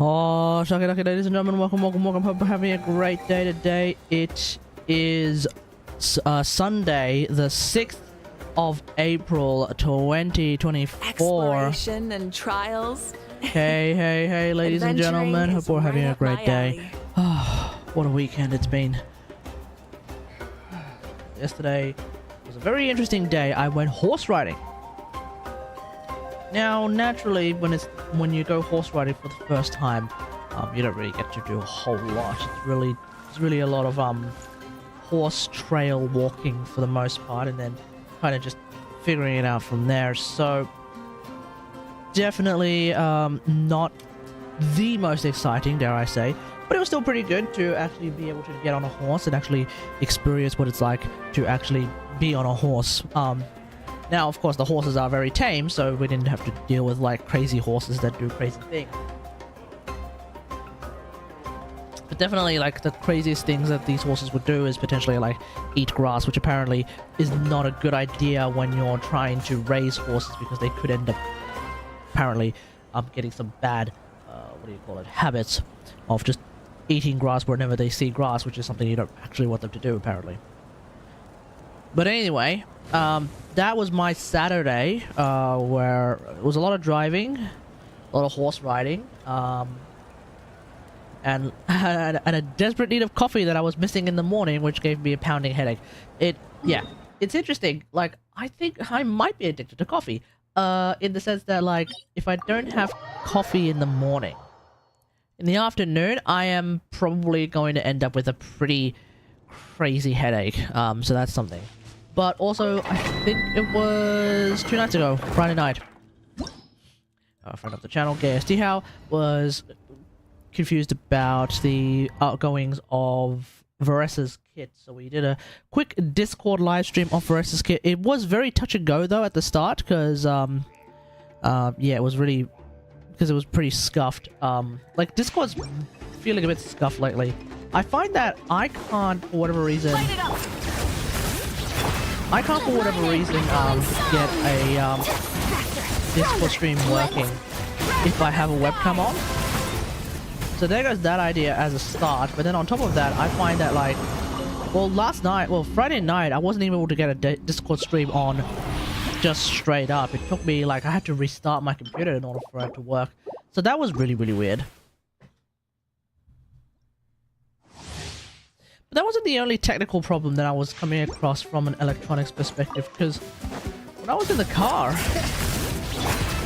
Oh, Shaki, ladies and gentlemen, welcome. Hope you're having a great day today. It is Sunday, the 6th of April, 2024. Exploration and trials. Hey, ladies and gentlemen, hope we're having a great day. Oh, what a weekend it's been. Yesterday was a very interesting day. I went horse riding. Now, naturally, when you go horse riding for the first time, you don't really get to do a whole lot. It's really a lot of horse trail walking for the most part, and then kind of just figuring it out from there. So definitely not the most exciting, dare I say, but it was still pretty good to actually be able to get on a horse and actually experience what it's like to actually be on a horse. Now, of course, the horses are very tame, so we didn't have to deal with, like, crazy horses that do crazy things. But definitely, like, the craziest things that these horses would do is potentially, like, eat grass, which apparently is not a good idea when you're trying to raise horses, because they could end up, apparently, getting some bad, habits of just eating grass whenever they see grass, which is something you don't actually want them to do, apparently. But anyway, that was my Saturday, where it was a lot of driving, a lot of horse riding, and a desperate need of coffee that I was missing in the morning, which gave me a pounding headache. It's interesting. Like, I think I might be addicted to coffee, in the sense that, like, if I don't have coffee in the morning, in the afternoon, I am probably going to end up with a pretty crazy headache. So that's something. But also, I think it was 2 nights ago, Friday night. A friend of the channel, GSTHow, was confused about the outgoings of Varesa's kit. So we did a quick Discord live stream of Varesa's kit. It was very touch and go though at the start, because yeah, it was really, because it was pretty scuffed. Like, Discord's feeling a bit scuffed lately. I find that I can't, for whatever reason, get a Discord stream working if I have a webcam on. So there goes that idea as a start. But then on top of that, I find that, like, well, Friday night, I wasn't even able to get a Discord stream on just straight up. It took me, like, I had to restart my computer in order for it to work. So that was really, really weird. But that wasn't the only technical problem that I was coming across from an electronics perspective, because when I was in the car,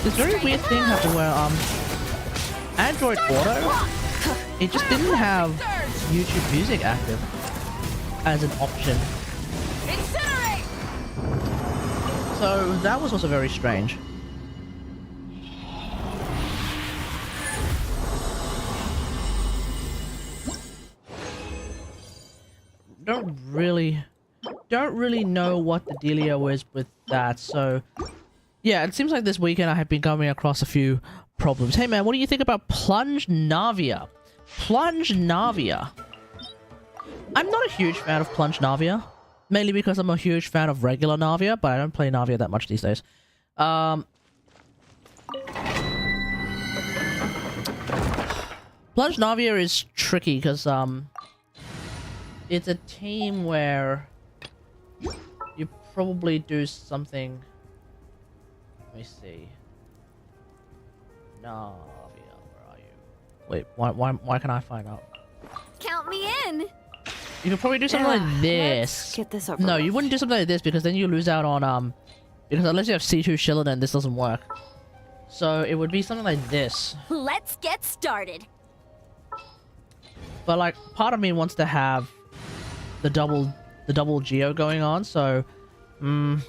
this very weird thing happened where, Android Auto, it just didn't have YouTube Music active as an option. Incinerate! So that was also very strange. Don't really know what the dealio is with that. So yeah, it seems like this weekend I have been coming across a few problems. Hey man, what do you think about Plunge Navia? Plunge Navia. I'm not a huge fan of Plunge Navia, mainly because I'm a huge fan of regular Navia, but I don't play Navia that much these days. Plunge Navia is tricky because it's a team where you probably do something. Let me see. Navia, where are you? Wait, why can I find out? Count me in. You could probably do something like this. Let's get this over No, with. you wouldn't do something like this, because then you lose out on because unless you have C2 Shillidan, this doesn't work. So it would be something like this. Let's get started. But, like, part of me wants to have the double geo going on, so it's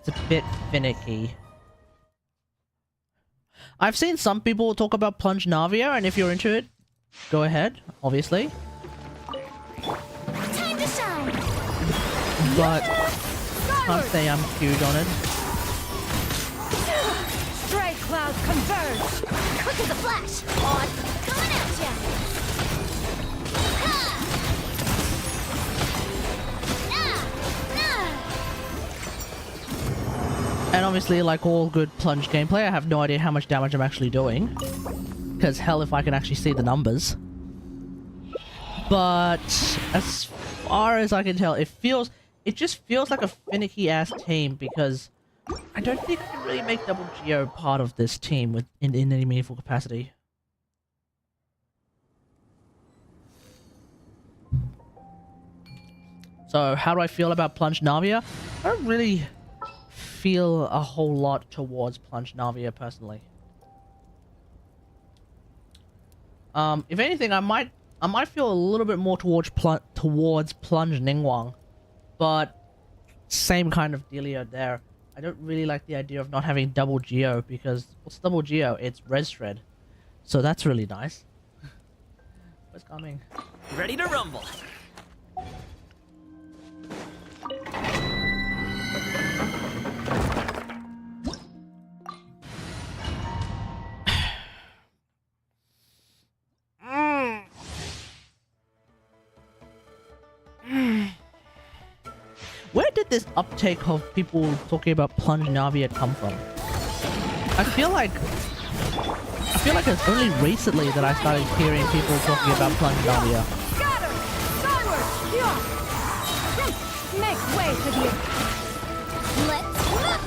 a bit finicky. I've seen some people talk about Plunge Navia, and if you're into it, go ahead, obviously. Time to shine. But can't say I'm huge on it. Stray clouds converge. Quick as a flash. On. Coming at ya. And obviously, like all good Plunge gameplay, I have no idea how much damage I'm actually doing. because hell if I can actually see the numbers. But as far as I can tell, it just feels like a finicky ass team, because I don't think I can really make Double Geo part of this team in any meaningful capacity. So how do I feel about Plunge Navia? I don't really feel a whole lot towards Plunge Navia personally. If anything, I might feel a little bit more towards Plunge Ningguang, but same kind of dealio there. I don't really like the idea of not having Double Geo, because what's Double Geo? It's Res Shred, so that's really nice. What's coming? Ready to rumble. Where did this uptake of people talking about Plunge Navia come from? I feel like it's only recently that I started hearing people talking about Plunge Navia. Scatter! Skyward! Yeah! Make way for the... Let's look!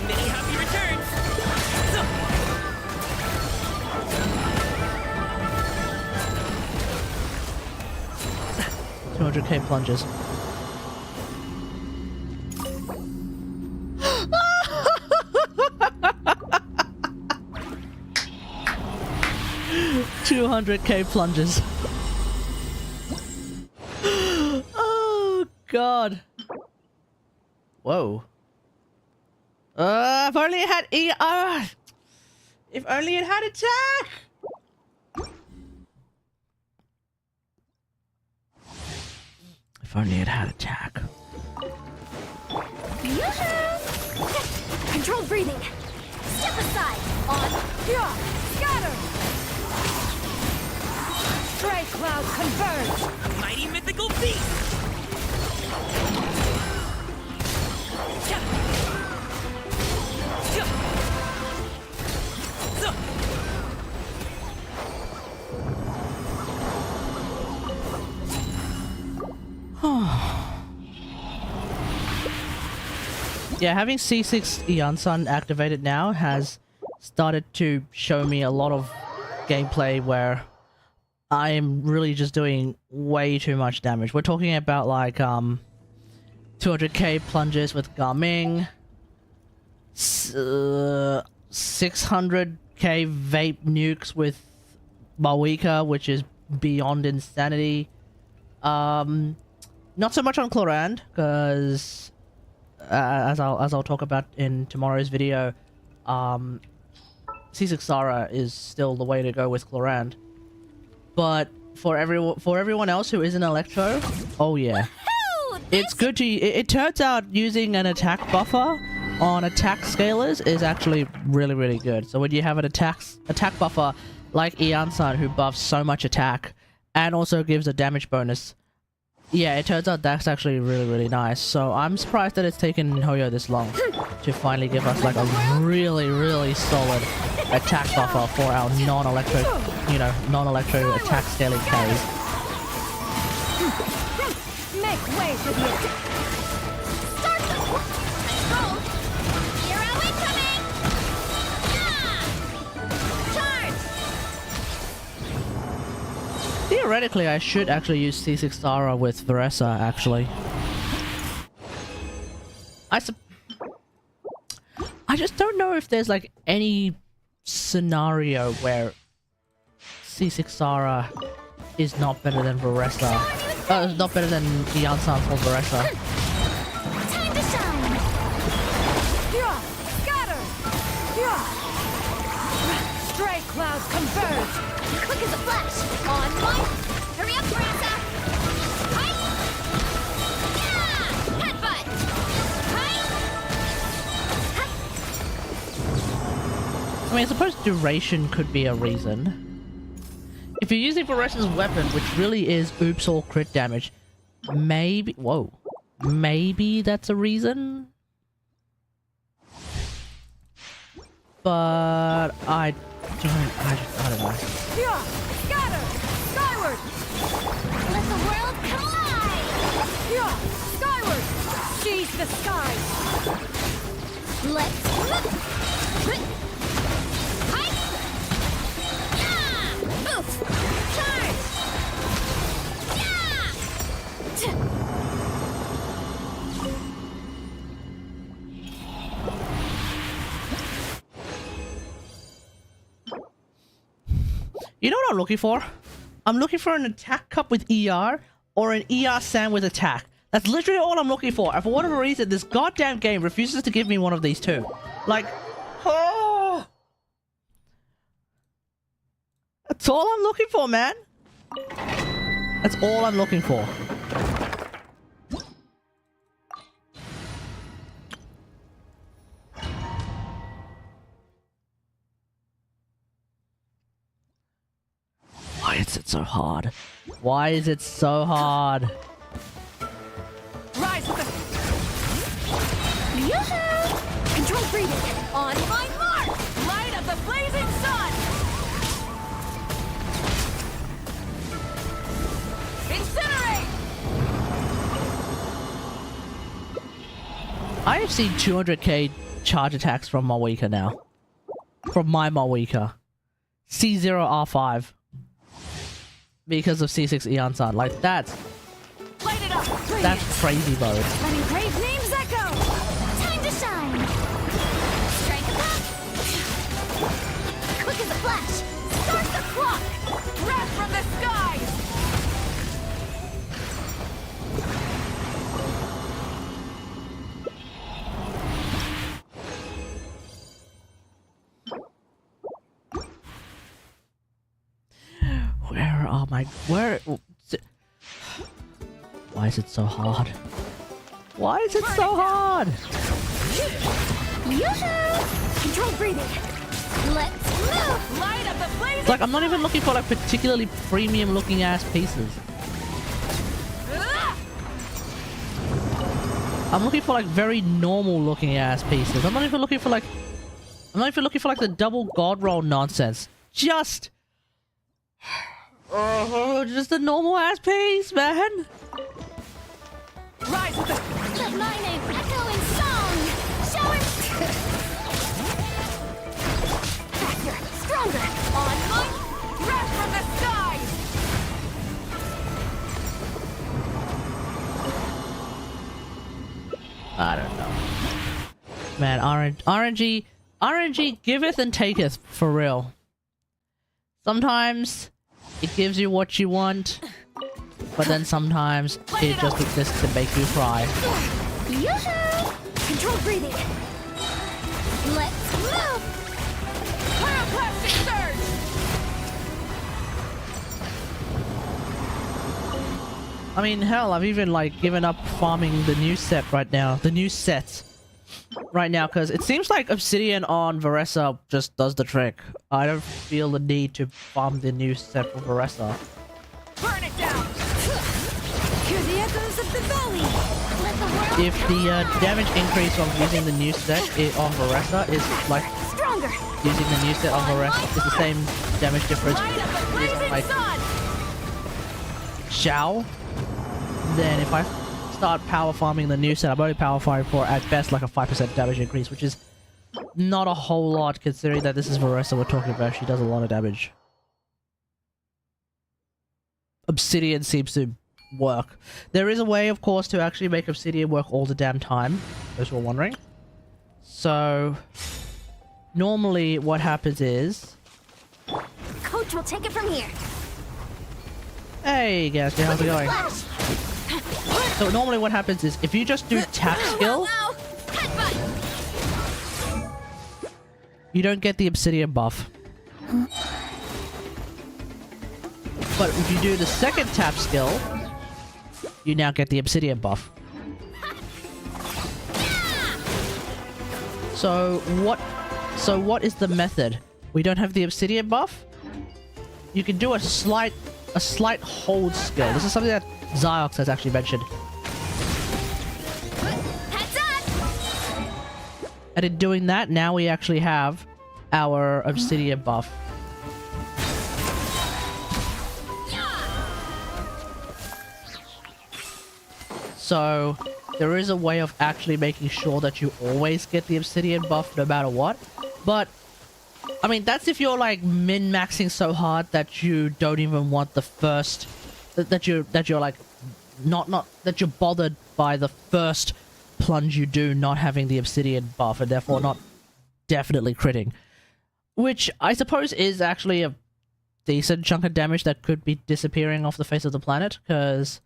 Many happy returns. 200k plunges. $200k plunges. Oh god. Whoa. If only it had if only it had attack. If only it had attack. Controlled breathing. Step aside. On. Yeah. Scatter. Stray cloud converge. Mighty mythical beast. Yeah, having C6 Iansan activated now has started to show me a lot of gameplay where I am really just doing way too much damage. We're talking about like 200k plunges with Garming, 600k vape nukes with Mawika, which is beyond insanity. Not so much on Chlorand, because as I'll talk about in tomorrow's video, C6 Sara is still the way to go with Chlorand. But for everyone else who isn't Electro, oh yeah, it's good to. It turns out using an attack buffer on attack scalers is actually really good. So when you have an attack buffer like Iansan, who buffs so much attack and also gives a damage bonus, yeah, it turns out that's actually really nice. So I'm surprised that it's taken Hoyo this long to finally give us like a really solid attack buffer for our non-electro, non-electro attack scaling carries. Make way for the attack. Start the control. Hero incoming. Charge. Theoretically, I should actually use C6 Sara with Varesa, actually. I just don't know if there's like any scenario where C6 Sara is not better than Varesa. Not better than Iansan for Varesa. Time to shine. Yeah. Scatter. Yeah. Stray clouds converge. Quick as a flash. On one. Hurry up, Varesa. Hi. Yeah. Headbutt. Hi. I mean, I suppose duration could be a reason. If you're using Varesa's weapon, which really is oops all crit damage, maybe... Whoa. Maybe that's a reason? But I I don't know. Yeah, scatter! Skyward! Let the world collide! Yeah, skyward! Seize the skies! Let's move! Hike! Yeah! Oof! Charge! Yeah! You know what I'm looking for? I'm looking for an attack cup with ER or an ER sand with attack. That's literally all I'm looking for. And for whatever reason, this goddamn game refuses to give me one of these two. Like, oh! That's all I'm looking for, man. That's all I'm looking for. Why is it so hard? Why is it so hard? Rise with the... Yoo-hoo! Control breathing! On my mark! Light of the blazing sun! Incinerate! I have seen 200k charge attacks from Mawika now. From my Mawika. C0R5. Because of C6 Eon Sun. Like, that's Light it up! that's crazy, bro. Letting brave names echo! Time to shine! Strike a pop! Quick as a flash! Start the clock! Wrath from the skies! Where are my... Where... Why is it so hard? Why is it so hard? Yoo-hoo! Control breathing! Let's move! Light of the blazing... It's like, I'm not even looking for, like, particularly premium looking ass pieces. Ah! I'm looking for, like, very normal looking ass pieces. I'm not even looking for, like... I'm not even looking for, like, the double god roll nonsense. Just... just a normal ass piece, man. Rise with the... Let my name echo in song! Shower! Faster! Stronger! On my... Wrath from the skies! I don't know. Man, RNG giveth and taketh, for real. Sometimes it gives you what you want, but then sometimes it just exists to make you cry. Yoo-hoo! Control breathing! Let's move! Pyroclastic surge! I mean, hell, I've even, like, given up farming the new set right now. The new sets. Right now, because it seems like Obsidian on Varesa just does the trick. I don't feel the need to farm the new set for Varesa. Burn it down! Hear the echoes of the valley! Let the world If the damage increase of using the new set on Varesa is like stronger! using the new set on Varesa is the same damage difference Light of the using blazing like sun! Xiao, then if I start power farming the new set, I'm only power farming for at best like a 5% damage increase, which is not a whole lot considering that this is Varesa we're talking about. She does a lot of damage. Obsidian seems to work. There is a way, of course, to actually make Obsidian work all the damn time, those who are wondering. So, normally what happens is... Coach will take it from here! Hey, Gatsby, how's it going? Flash! So normally what happens is, if you just do tap skill, Wow! Headbutt! you don't get the Obsidian buff. But if you do the second tap skill, you now get the Obsidian buff. So what is the method? We don't have the Obsidian buff? You can do a slight hold skill. This is something that Ziox has actually mentioned. Heads up! And in doing that, now we actually have our Obsidian buff. So there is a way of actually making sure that you always get the obsidian buff no matter what. But I mean, that's if you're like min-maxing so hard that you don't even want the first that you're like not that you're bothered by the first plunge you do not having the obsidian buff and therefore not definitely critting, which I suppose is actually a decent chunk of damage that could be disappearing off the face of the planet, because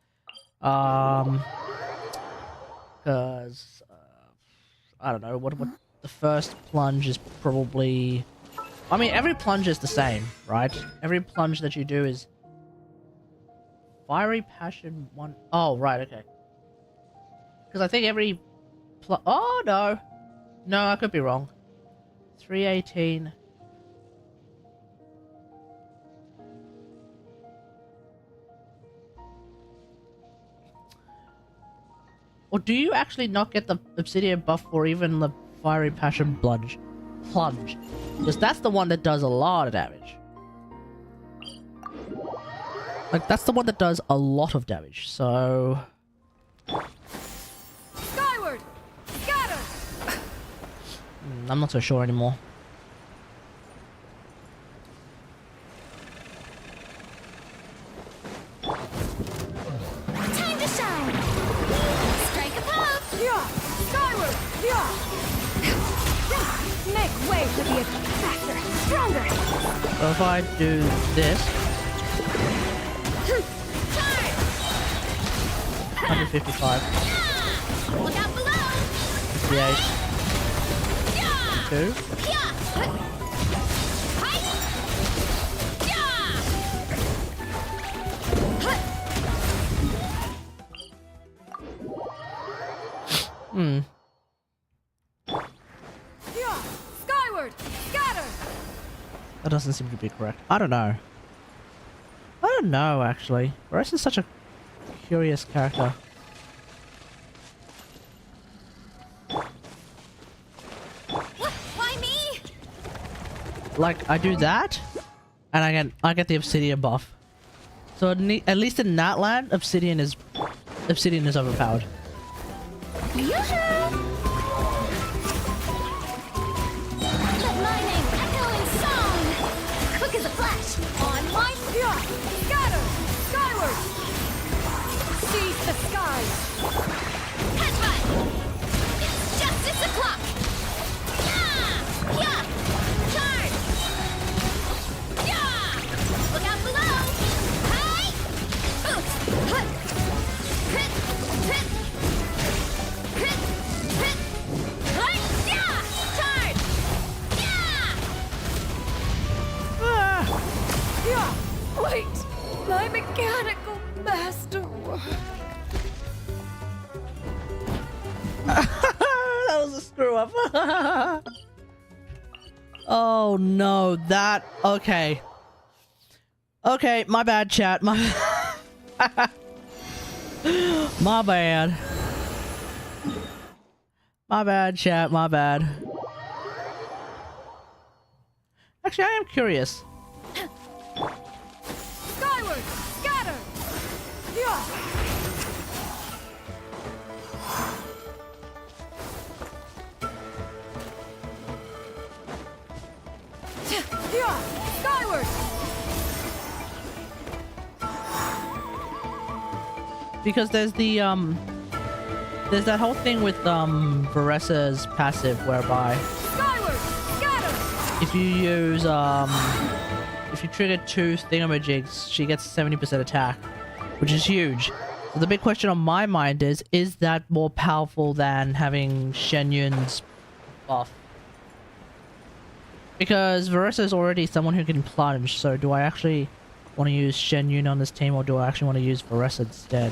I don't know what the first plunge is probably. I mean, every plunge is the same, right? Every plunge that you do is Fiery Passion 1. Oh, right, okay. Because I think every oh no, I could be wrong. 318. Or do you actually not get the obsidian buff or even the Fiery Passion plunge? Because that's the one that does a lot of damage. Like, that's the one that does a lot of damage, so... Skyward! Scatter! I'm not so sure anymore. Time to shine! Strike a pose! Yeah! Skyward! Yeah! Make way to be faster, stronger! So if I do this... 155. Look out below! 58. 2. Yeah! Skyward! Scatter! That doesn't seem to be correct. I don't know. Actually. Varesa is such a curious character. Why me? Like, I do that, and I get the obsidian buff. So at least in Natlan, obsidian is overpowered. Usual. Let my name echo in song. Quick as a flash. On my Yeah! Scatter! Skyward! Seize the skies! headbutt. It's justice o'clock. Yeah! Yeah! Charge! Yeah! Look out below. Hi! Boost! Hut! Crit! Crit! Crit! Crit! Hi! Yeah! Charge! Yeah! Yeah! Wait! My mechanical masterwork! That was a screw up. Oh no, that... Okay. Okay, my bad, chat. My bad. My bad, chat. My bad. Actually, I am curious. Skyward! Scatter! Yeah! Yeah! Skyward! Because there's that whole thing with Varesa's passive whereby Skyward! Scatter! if you use if you trigger 2 thingamajigs, she gets 70% attack, which is huge. So the big question on my mind is that more powerful than having Shen Yun's buff? Because Varesa is already someone who can plunge, so do I actually want to use Shen Yun on this team, or do I actually want to use Varesa instead?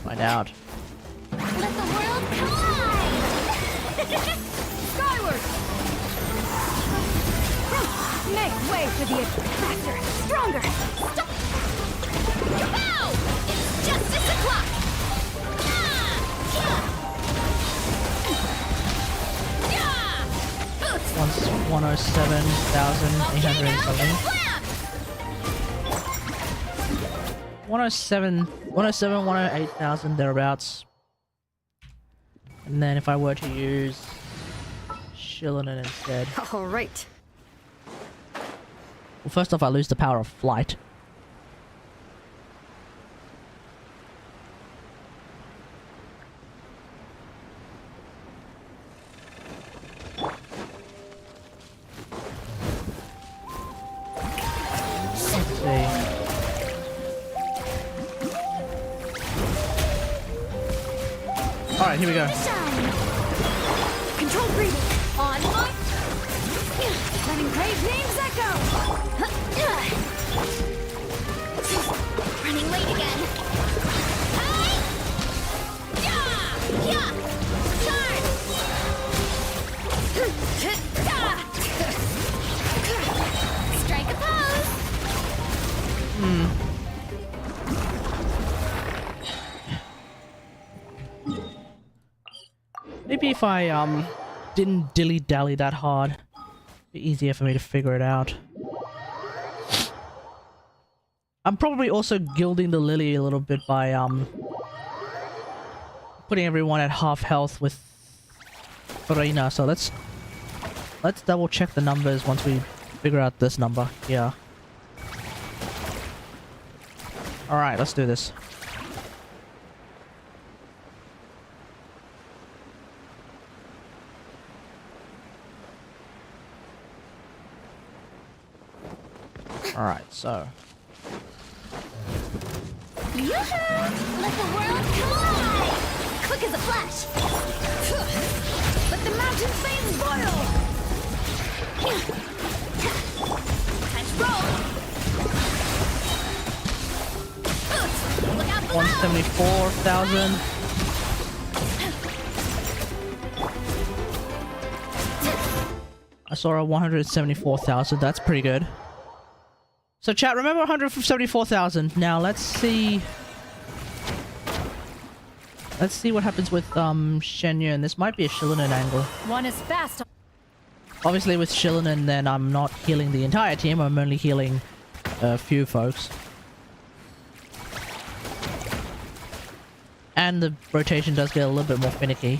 Find out. Let the world collide! Skyward! Make way for the faster, stronger! Stop! Bow! It's justice o'clock! Yeah! Yeah! Boost! 107,800 something. Slam! 107, 108,000 thereabouts. And then if I were to use Shillinen instead. All right. Well, first off, I lose the power of flight. Let's see. Alright, here we go. Shine. Controlled breathing. On point. Letting brave names echo. Running late again. Hi. Yeah. Yeah. Charge. Strike a pose. Maybe if I didn't dilly-dally that hard, it'd be easier for me to figure it out. I'm probably also gilding the lily a little bit by putting everyone at half health with Varesa. So let's double check the numbers once we figure out this number here. Alright, let's do this. Alright, so... Yoo-hoo! Let the world collide! Quick as a flash! Let the mountain flames boil! Touch roll! Look out below! 174,000. I saw a 174,000. That's pretty good. So chat, remember 174,000. Now let's see. Let's see what happens with Shenyun. This might be a Shillinen angle. One is fast. Obviously with Shillinen, then I'm not healing the entire team. I'm only healing a few folks. And the rotation does get a little bit more finicky.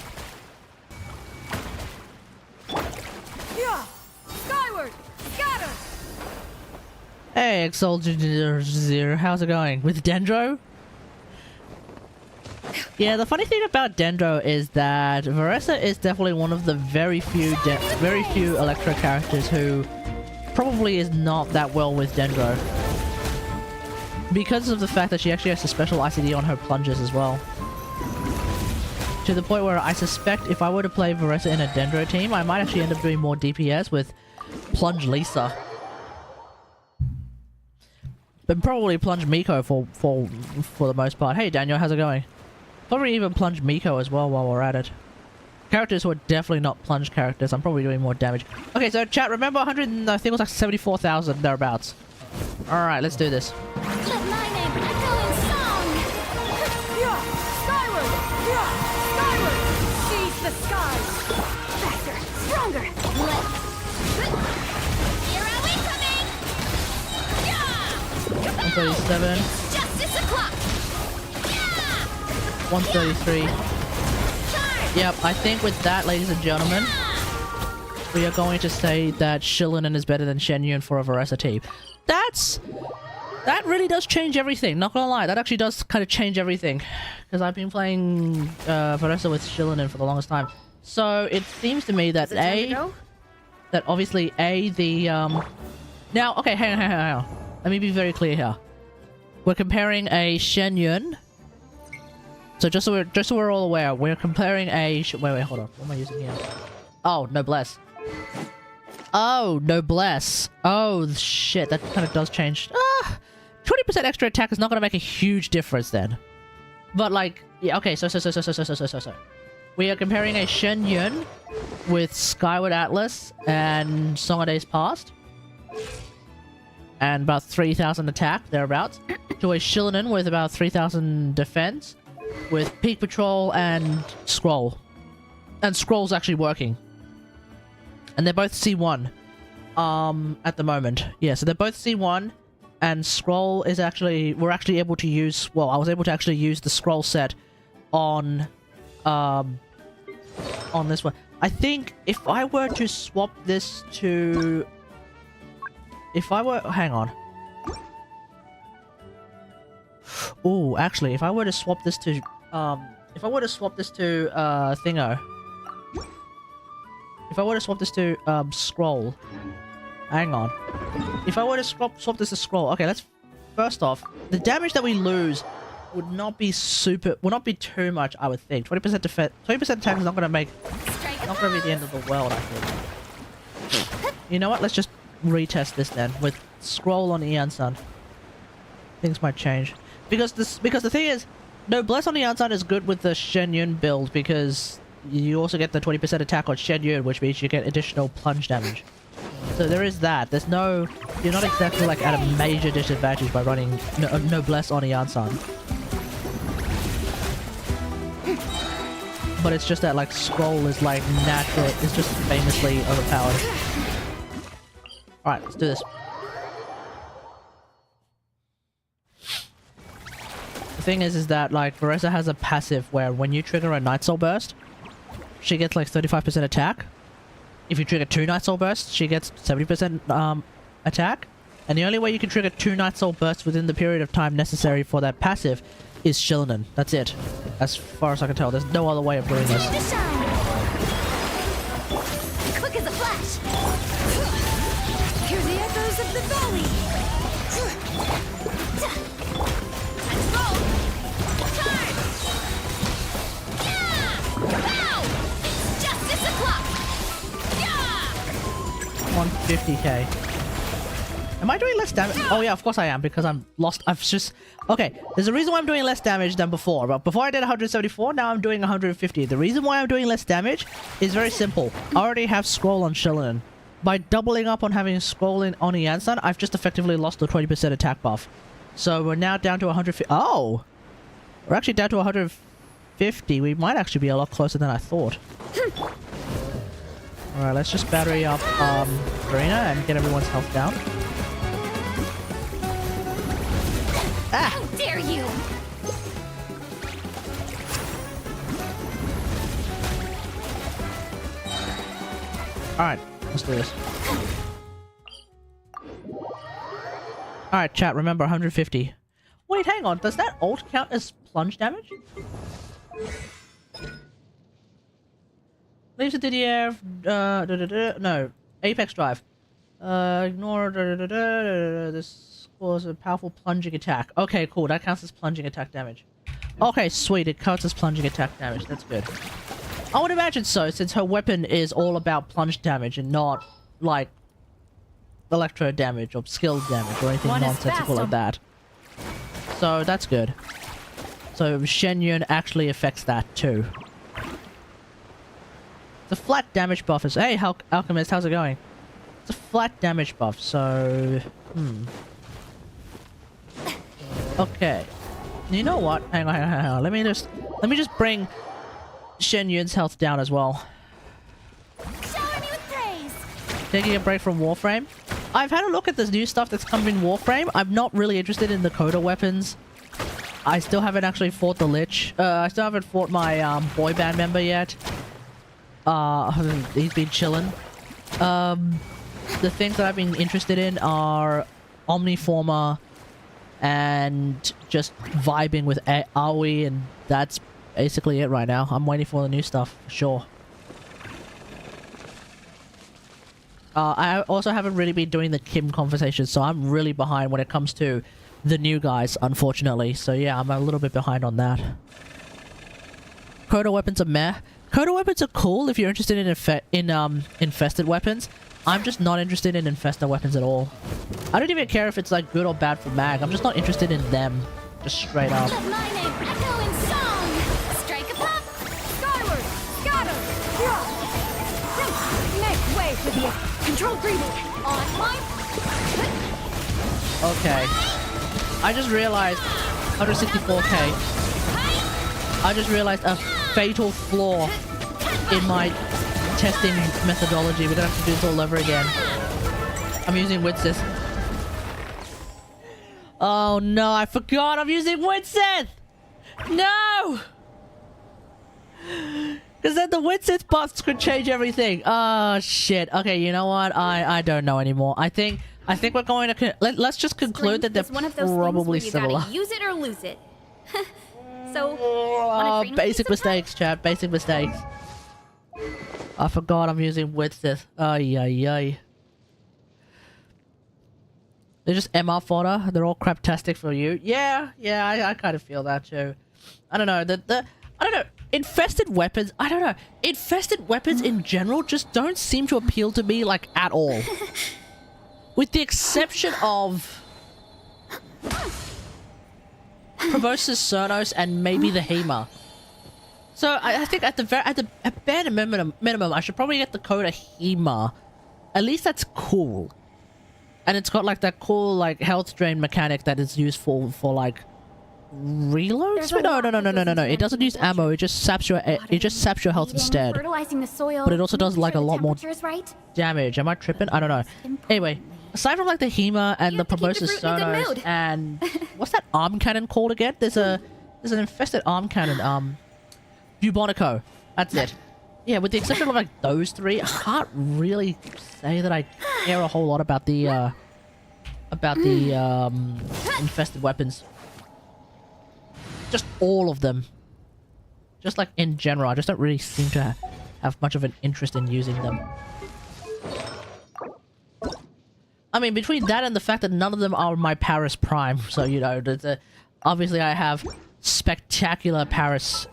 Yeah. Skyward. Scatter. Hey, Exalted, how's it going? With Dendro? Yeah, the funny thing about Dendro is that Varesa is definitely one of the very few Electro characters who probably is not that well with Dendro. Because of the fact that she actually has a special ICD on her plunges as well. To the point where I suspect if I were to play Varesa in a Dendro team, I might actually end up doing more DPS with Plunge Lisa. But probably Plunge Miko for the most part. Hey Daniel, how's it going? Probably even Plunge Miko as well while we're at it. Characters who are definitely not Plunge characters, I'm probably doing more damage. Okay, so chat, remember 100, I think it was like 74,000 thereabouts. Alright, let's do this. Let my name echo in song! Yeah. Skyward. Yeah. Skyward. Seize the skies. Faster, stronger! Here are we coming! Yeah! 137, Justice o'clock! 133. Yep, I think with that, ladies and gentlemen, we are going to say that Shillinen is better than Shenyun for a Varesa team. That really does change everything, not gonna lie. That actually does kind of change everything. Because I've been playing Varesa with Shillinen for the longest time. So it seems to me that that obviously now, okay, hang on. Let me be very clear here. We're comparing a Shenyun. So just so we're all aware, we're comparing a wait, hold on. What am I using here? Oh, Noblesse. Oh, Noblesse. Oh, shit. That kind of does change. 20% extra attack is not going to make a huge difference then. But like, yeah, okay. So. We are comparing a Shenyun with Skyward Atlas and Song of Days Past. And about 3,000 attack, thereabouts. To a Shillinen with about 3,000 defense. With Peak Patrol and Scroll. And Scroll's actually working. And they're both C1. At the moment. Yeah, so they're both C1. and scroll is actually, we're actually able to use, well, I was able to actually use the scroll set on this one. I think if I were to swap this to, hang on. Oh, actually, if I were to swap this to, Thingo. If I were to swap this to, scroll. Hang on. If I were to swap this to scroll, okay, let's, first off, the damage that we lose would not be too much, I would think. 20% defense, 20% attack is not gonna be the end of the world, I think. You know what? Let's just retest this then with scroll on Eon Sun. Things might change because the thing is, Noblesse on Eon Sun is good with the Shen Yun build because you also get the 20% attack on Shen Yun, which means you get additional plunge damage. So there is that. There's no, you're not exactly like at a major disadvantage by running Noblesse on Eon Sun. But it's just that like scroll is like natural, it's just famously overpowered. Alright, let's do this. The thing is that like Varesa has a passive where when you trigger a Night Soul Burst, she gets like 35% attack. If you trigger 2 Night Soul Bursts, she gets 70% attack. And the only way you can trigger 2 Night Soul Bursts within the period of time necessary for that passive is Shillinen. That's it. As far as I can tell, there's no other way of doing this. Quick as a flash. Hear the echoes of the valley. Let's roll. Charge. Yeah! Pow! It's justice o'clock. Yeah! 150k. Am I doing less damage? Oh yeah, of course I am, because I'm lost. I've just... Okay, there's a reason why I'm doing less damage than before. But before I did 174, now I'm doing 150. The reason why I'm doing less damage is very simple. I already have scroll on Shillinen. By doubling up on having scroll on Yansan, I've just effectively lost the 20% attack buff. So we're now down to 150. Oh! We're actually down to 150. We might actually be a lot closer than I thought. Alright, let's just battery up Varena and get everyone's health down. Ah! How dare you! Alright, let's do this. Alright, chat, remember 150. Wait, hang on. Does that ult count as plunge damage? Leaves the Didier... no. Apex drive. Ignore... This was a powerful plunging attack. Okay, cool. That counts as plunging attack damage. Okay, sweet. It counts as plunging attack damage. That's good. I would imagine so, since her weapon is all about plunge damage and not, like, electro damage or skill damage or anything nonsensical like that. So, that's good. So, Shen Yun actually affects that, too. The flat damage buff is... Hey, Alchemist, how's it going? It's a flat damage buff, so... Okay. You know what? Hang on. Let me just bring Shen Yun's health down as well. Shower me with praise. Taking a break from Warframe. I've had a look at this new stuff that's come in Warframe. I'm not really interested in the Coda weapons. I still haven't actually fought the Lich. I still haven't fought my boy band member yet. He's been chilling. The things that I've been interested in are Omniformer and just vibing with AOE, and that's basically it right now. I'm waiting for the new stuff, for sure. I also haven't really been doing the Kim conversations, so I'm really behind when it comes to the new guys, unfortunately. So yeah, I'm a little bit behind on that. Coda weapons are meh. Coda weapons are cool if you're interested in infested weapons. I'm just not interested in infested weapons at all. I don't even care if it's like good or bad for mag. I'm just not interested in them. Just straight up. Let my name echo in song. Strike a pop. Skyward. Scatter. Make way for the controlled breathing. Online. Okay. I just realized 164k. I just realized a fatal flaw in my testing methodology. We're gonna have to do this all over again. I'm using Witsis. Oh no, I forgot I'm using Winsith! No! Because then the Winsith buffs could change everything. Oh shit. Okay, you know what? I don't know anymore. I think we're going to let's just conclude that they're It's one of those probably things where you similar. gotta use it or lose it. So, wanna train with me Basic sometime? mistakes, chat. Basic mistakes. I forgot I'm using Winsith. Ay ay ay. They're just MR fodder. They're all craptastic for you. Yeah, I kind of feel that too. I don't know. I don't know. Infested weapons. I don't know. Infested weapons in general just don't seem to appeal to me like at all. With the exception of Proboscis Cernos and maybe the Hema. So I think at bare minimum, I should probably get the Coda Hema. At least that's cool. And it's got like that cool like health drain mechanic that is useful for like reloads. No. It doesn't use ammo. It just saps your health instead. Fertilizing the soil, But it also does making like sure a the lot more temperature's right. damage. Am I tripping? I don't know. Anyway, aside from like the Hema and You the have to keep the Proboscis fruit in a good Cernos mood. and what's that arm cannon called again? There's an infested arm cannon. Bubonico. That's it. Yeah, with the exception of like those three, I can't really say that I care a whole lot about the infested weapons. Just all of them. Just like in general, I just don't really seem to have much of an interest in using them. I mean, between that and the fact that none of them are my Paris Prime, so you know, obviously I have spectacular Paris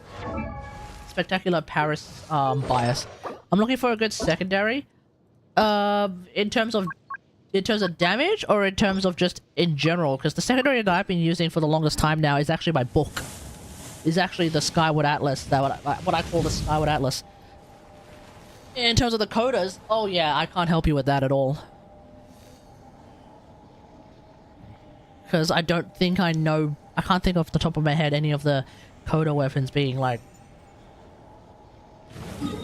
bias. I'm looking for a good secondary. In terms of damage or in terms of just in general, because the secondary that I've been using for the longest time now is actually my book. Is actually the Skyward Atlas, what I call the Skyward Atlas. In terms of the codas, oh yeah, I can't help you with that at all. Because I don't think I know, I can't think off the top of my head any of the coda weapons being like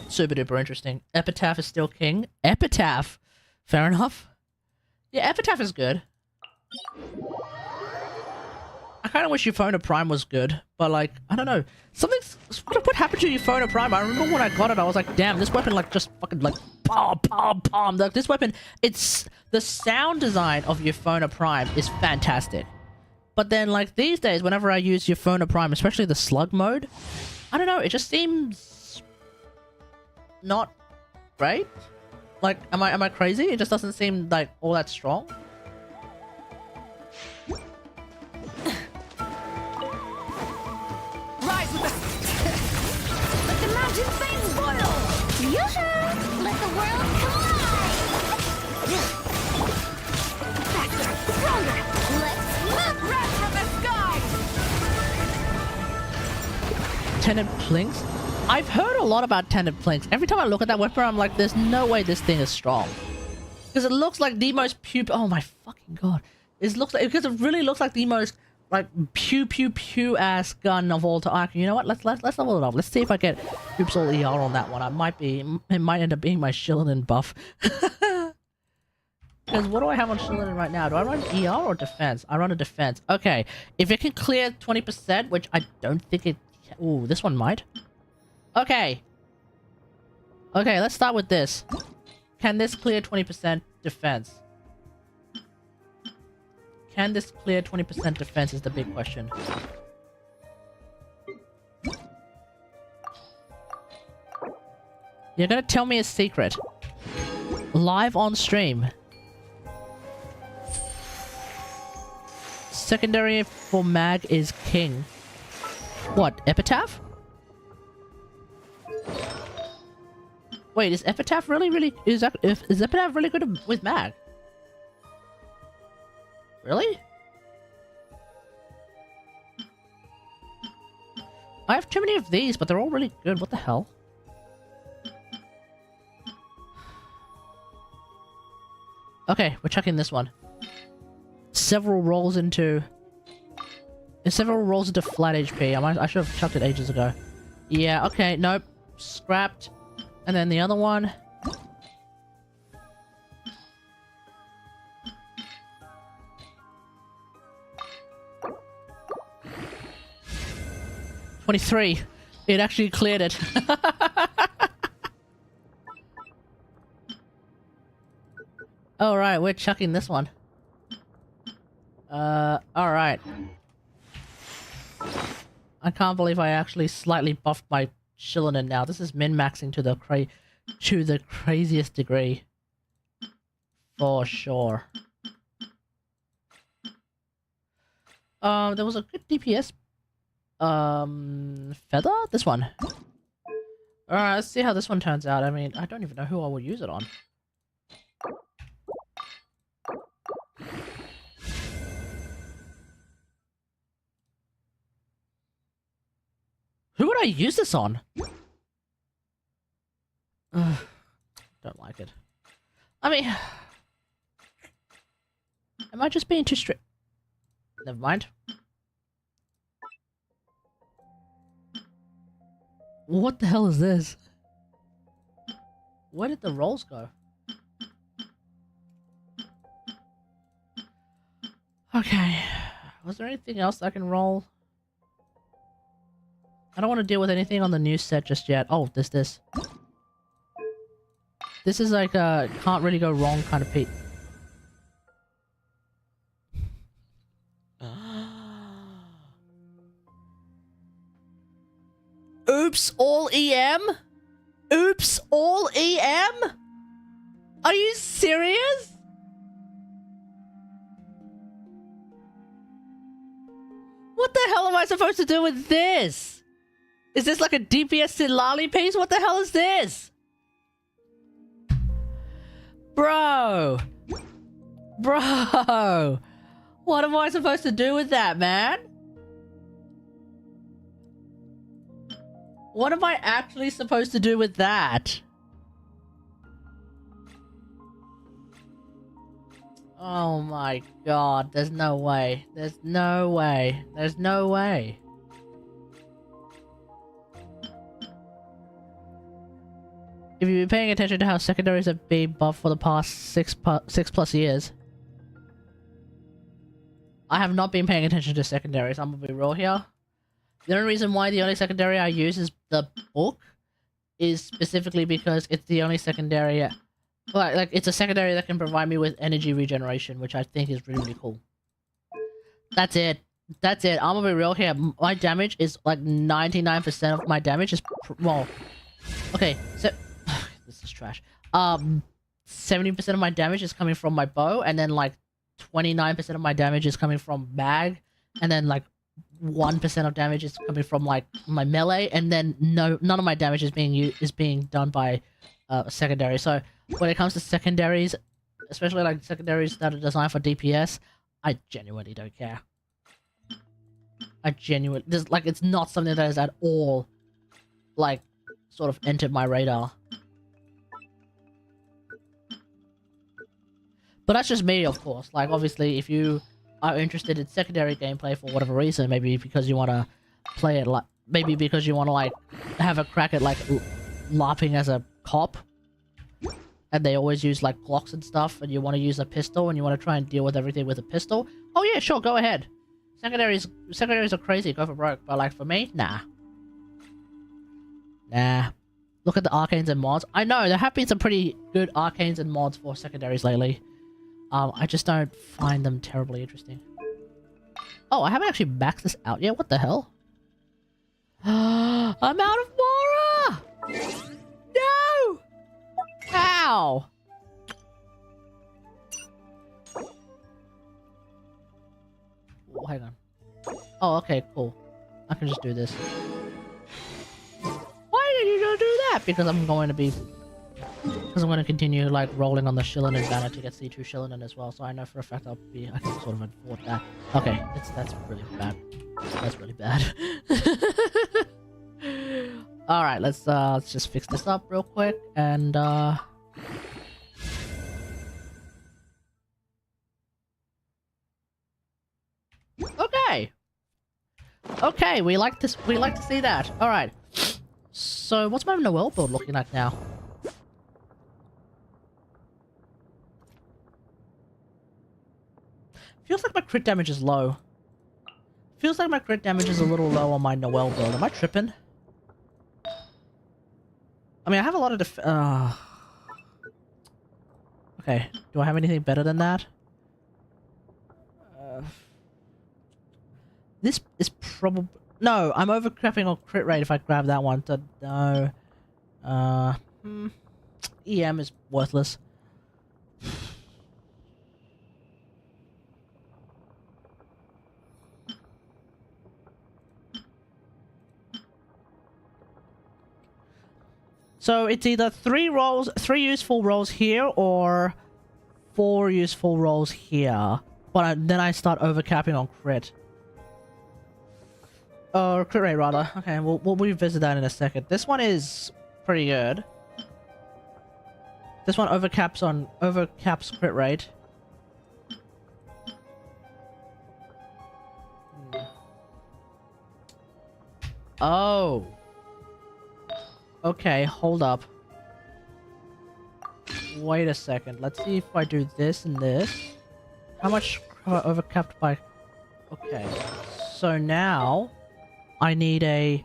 super duper interesting. Epitaph is still king. Epitaph! Fair enough. Yeah, Epitaph is good. I kind of wish Euphona Prime was good, but like, I don't know. What happened to Euphona Prime? I remember when I got it, I was like, damn, this weapon like just fucking like, palm. Like this weapon, it's, the sound design of Euphona Prime is fantastic. But then like these days, whenever I use Euphona Prime, especially the slug mode, I don't know, it just seems not great. Like, am I crazy? It just doesn't seem like all that strong. Rise with the... Let the mountain flames boil! Yoo-hoo! Let the world collide! Faster! Stronger! Let's move! Wrath from the sky! Tenant Plinks? I've heard a lot about Tenant Plinks. Every time I look at that weapon, I'm like, there's no way this thing is strong. Because it looks like the most oh my fucking god. Because it really looks like the most like pew ass gun of all time. You know what? Let's level it up. Let's see if I get Oops all ER on that one. It might end up being my Shillinan buff. Because what do I have on Shillinan right now? Do I run ER or defense? I run a defense. Okay. If it can clear 20%, which I don't think it... Ooh, this one might. Okay. Okay, let's start with this. Can this clear 20% defense? Can this clear 20% defense is the big question. You're gonna tell me a secret. Live on stream. Secondary for mag is king. What, Epitaph? Wait, is Epitaph really is Epitaph really good with mag? Really? I have too many of these, but they're all really good. What the hell? Okay, we're checking this one. Several rolls into flat HP. I should have chucked it ages ago. Yeah, okay, nope. Scrapped. And then the other one. 23. It actually cleared it. Alright, we're chucking this one. Alright. I can't believe I actually slightly buffed my Shillinen now. This is min-maxing to the craziest degree. For sure. There was a good DPS feather? This one. Alright, let's see how this one turns out. I mean, I don't even know who I would use it on. Who would I use this on? Ugh, don't like it. I mean... Am I just being too strict? Never mind. What the hell is this? Where did the rolls go? Okay. Was there anything else I can roll? I don't want to deal with anything on the new set just yet. Oh, this. This is like a can't really go wrong kind of piece. Oops, all EM? Oops, all EM? Are you serious? What the hell am I supposed to do with this? Is this like a DPS Silali piece? What the hell is this? Bro! Bro! What am I supposed to do with that, man? What am I actually supposed to do with that? Oh my god, there's no way. There's no way. There's no way. If you've been paying attention to how secondaries have been buffed for the past six plus years, I have not been paying attention to secondaries, I'm gonna be real here. The only reason why the only secondary I use is the book is specifically because it's the only secondary... Like, it's a secondary that can provide me with energy regeneration, which I think is really, really cool. That's it. That's it. I'm gonna be real here. My damage is like 99% of my damage is... Well... Okay, so... This is trash. 70% of my damage is coming from my bow, and then like 29% of my damage is coming from bag, and then like 1% of damage is coming from like my melee, and then none of my damage is being done by secondary. So when it comes to secondaries, especially like secondaries that are designed for DPS, I genuinely don't care. It's not something that is at all like sort of entered my radar. But that's just me, of course. Like, obviously, if you are interested in secondary gameplay for whatever reason, maybe because you want to play it like, maybe because you want to like have a crack at like LARPing as a cop, and they always use like Glocks and stuff, and you want to use a pistol, and you want to try and deal with everything with a pistol. Oh yeah, sure, go ahead. Secondaries are crazy, go for broke. But like for me, nah. Look at the arcanes and mods. I know there have been some pretty good arcanes and mods for secondaries lately. I just don't find them terribly interesting. Oh, I haven't actually maxed this out yet. What the hell? I'm out of Mora! No! How? Oh, hang on. Oh, okay, cool. I can just do this. Why did you not do that? Because I'm going to continue like rolling on the Shillinen banner to get C2 Shillinen as well, so I know for a fact I can sort of afford that. Okay, that's really bad. That's really bad. Alright, let's just fix this up real quick, and okay. Okay, we like to see that. Alright. So what's my Noel build looking like now? Feels like my crit damage is low. feels like my crit damage is a little low on my Noel build. Am I tripping? I mean, I have a lot of okay, do I have anything better than that? This is probably... No, I'm overcrapping on crit rate if I grab that one. So, no. EM is worthless. So it's either 3 useful rolls here or 4 useful rolls here. But then I start overcapping on crit. Or crit rate rather. Okay, we'll revisit that in a second. This one is pretty good. This one overcaps crit rate. Oh. Okay, hold up. Wait a second. Let's see if I do this and this. How much have I overcapped by... Okay. So now... I need a...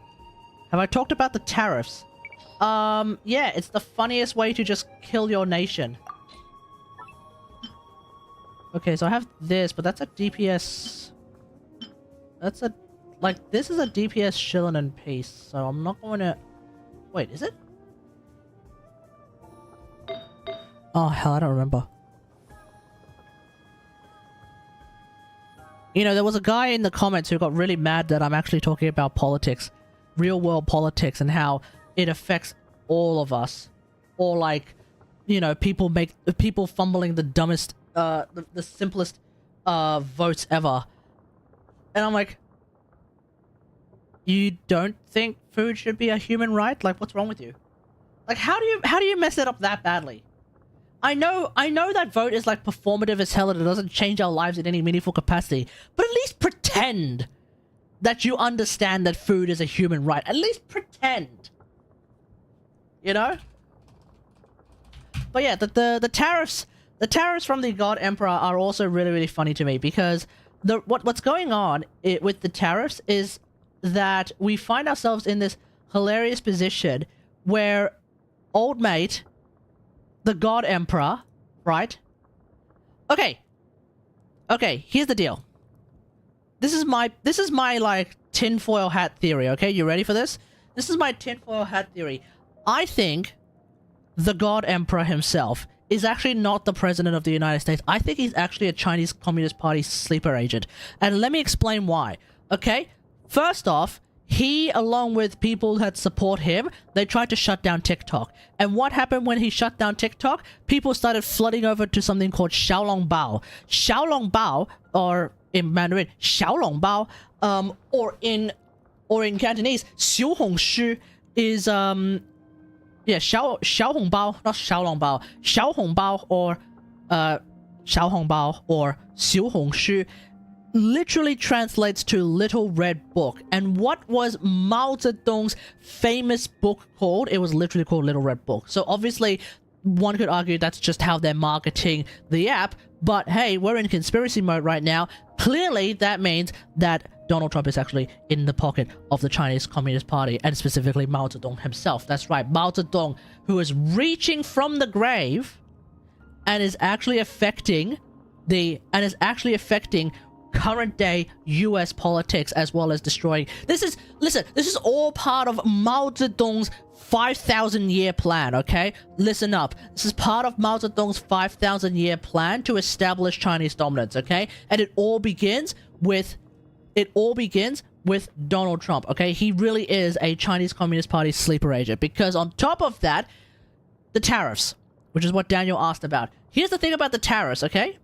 Have I talked about the tariffs? Yeah, it's the funniest way to just kill your nation. Okay, so I have this, but that's a DPS... That's a... Like, this is a DPS shilling and peace, so I'm not going to... Wait, is it? Oh, hell, I don't remember. You know, there was a guy in the comments who got really mad that I'm actually talking about politics. Real world politics and how it affects all of us. Or like, you know, people fumbling the dumbest, the simplest, votes ever. And I'm like... You don't think food should be a human right? Like, what's wrong with you? Like, how do you mess it up that badly? I know that vote is like performative as hell and it doesn't change our lives in any meaningful capacity, but at least pretend that you understand that food is a human right. At least pretend. You know? But yeah, the tariffs from the God Emperor are also really, really funny to me because what's going on with the tariffs is that we find ourselves in this hilarious position where old mate, the God Emperor, right? Okay, here's the deal. This is my like tinfoil hat theory, okay? You ready for this? This is my tinfoil hat theory. I think the God Emperor himself is actually not the president of the United States. I think he's actually a Chinese Communist Party sleeper agent. And let me explain why, okay? First off, he, along with people that support him, they tried to shut down TikTok. And what happened when he shut down TikTok? People started flooding over to something called Xiaolongbao. Xiaolongbao, or in Mandarin, Xiaolongbao, or in Cantonese, 小红书 is, yeah, 小红包, not 小笼包. 小红包 or, 小红包 or 小红书 literally translates to Little Red Book. And what was Mao Zedong's famous book called? It was literally called Little Red Book. So obviously, one could argue that's just how they're marketing the app. But hey, we're in conspiracy mode right now. Clearly, that means that Donald Trump is actually in the pocket of the Chinese Communist Party, and specifically Mao Zedong himself. That's right, Mao Zedong, who is reaching from the grave and is actually affecting current day US politics as well as destroying. Listen, this is all part of Mao Zedong's 5,000 year plan, okay? Listen up. This is part of Mao Zedong's 5,000 year plan to establish Chinese dominance, okay? And it all begins with Donald Trump, okay? He really is a Chinese Communist Party sleeper agent, because on top of that, the tariffs, which is what Daniel asked about. Here's the thing about the tariffs, okay?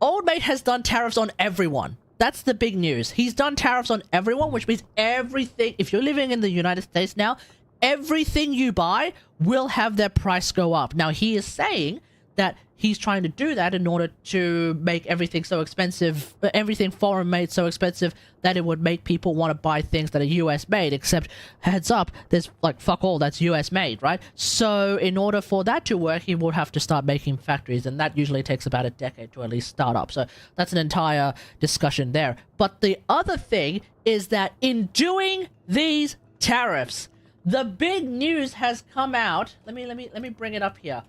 Old mate has done tariffs on everyone. That's the big news. He's done tariffs on everyone, which means everything, if you're living in the United States now, everything you buy will have their price go up. Now, he is saying that he's trying to do that in order to make everything so expensive, everything foreign made so expensive that it would make people want to buy things that are US made, except heads up, there's like fuck all that's US made, right? So in order for that to work, he would have to start making factories, and that usually takes about a decade to at least start up. So that's an entire discussion there. But the other thing is that in doing these tariffs, the big news has come out. Let me bring it up here.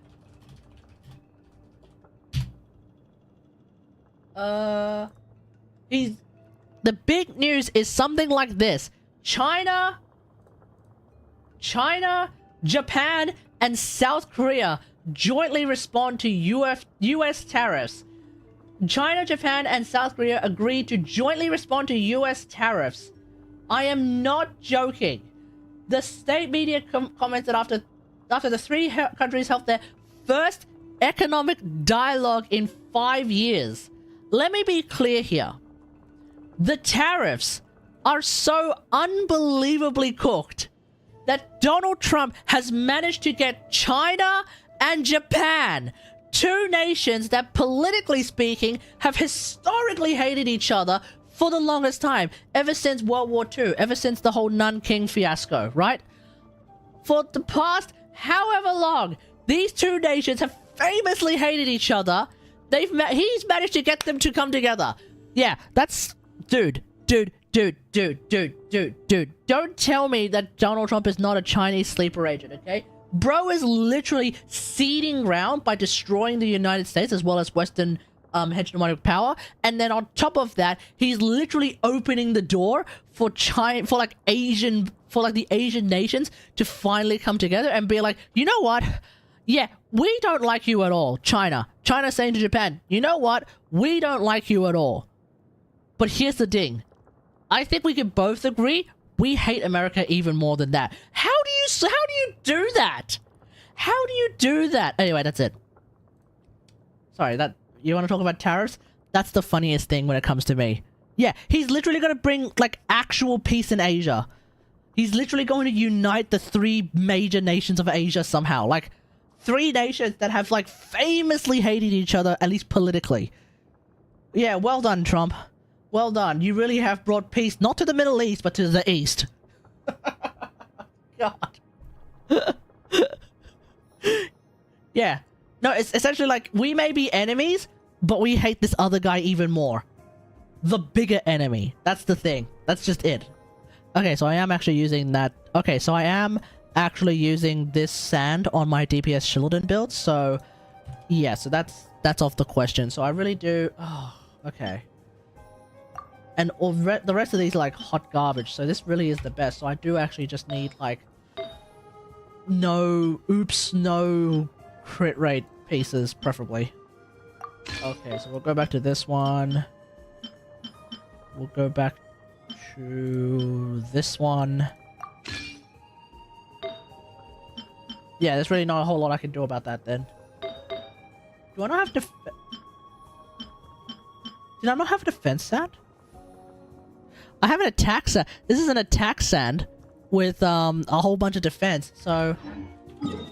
The big news is something like this. China, Japan, and South Korea jointly respond to US tariffs. China, Japan, and South Korea agreed to jointly respond to US tariffs. I am not joking. The state media commented after the three countries held their first economic dialogue in 5 years. Let me be clear here. The tariffs are so unbelievably cooked that Donald Trump has managed to get China and Japan, two nations that politically speaking have historically hated each other for the longest time, ever since World War II, ever since the whole Nanking fiasco, right? For the past however long, these two nations have famously hated each other. He's managed to get them to come together. Yeah, that's... Dude. Don't tell me that Donald Trump is not a Chinese sleeper agent, okay? Bro is literally ceding ground by destroying the United States as well as Western hegemonic power, and then on top of that, he's literally opening the door for China, for the Asian nations to finally come together and be like, you know what? Yeah, we don't like you at all, China. China's saying to Japan, you know what? We don't like you at all. But here's the thing. I think we can both agree we hate America even more than that. How do you do that? How do you do that? Anyway, that's it. Sorry, you want to talk about tariffs? That's the funniest thing when it comes to me. Yeah, he's literally going to bring, like, actual peace in Asia. He's literally going to unite the three major nations of Asia somehow. Like, three nations that have, like, famously hated each other, at least politically. Yeah, well done, Trump. Well done. You really have brought peace, not to the Middle East, but to the East. God. Yeah. No, it's essentially like, we may be enemies, but we hate this other guy even more. The bigger enemy. That's the thing. That's just it. Okay, so I am actually using that. Okay, so I am actually using this sand on my DPS Shieldon build, so... Yeah, so that's off the question. So I really do... Oh, okay. And the rest of these are like hot garbage, so this really is the best. So I do actually just need like no crit rate pieces, preferably. Okay, so we'll go back to this one. We'll go back to this one. Yeah, there's really not a whole lot I can do about that then. Do I not have Did I not have a defense sand? I have an attack sand. This is an attack sand with a whole bunch of defense. So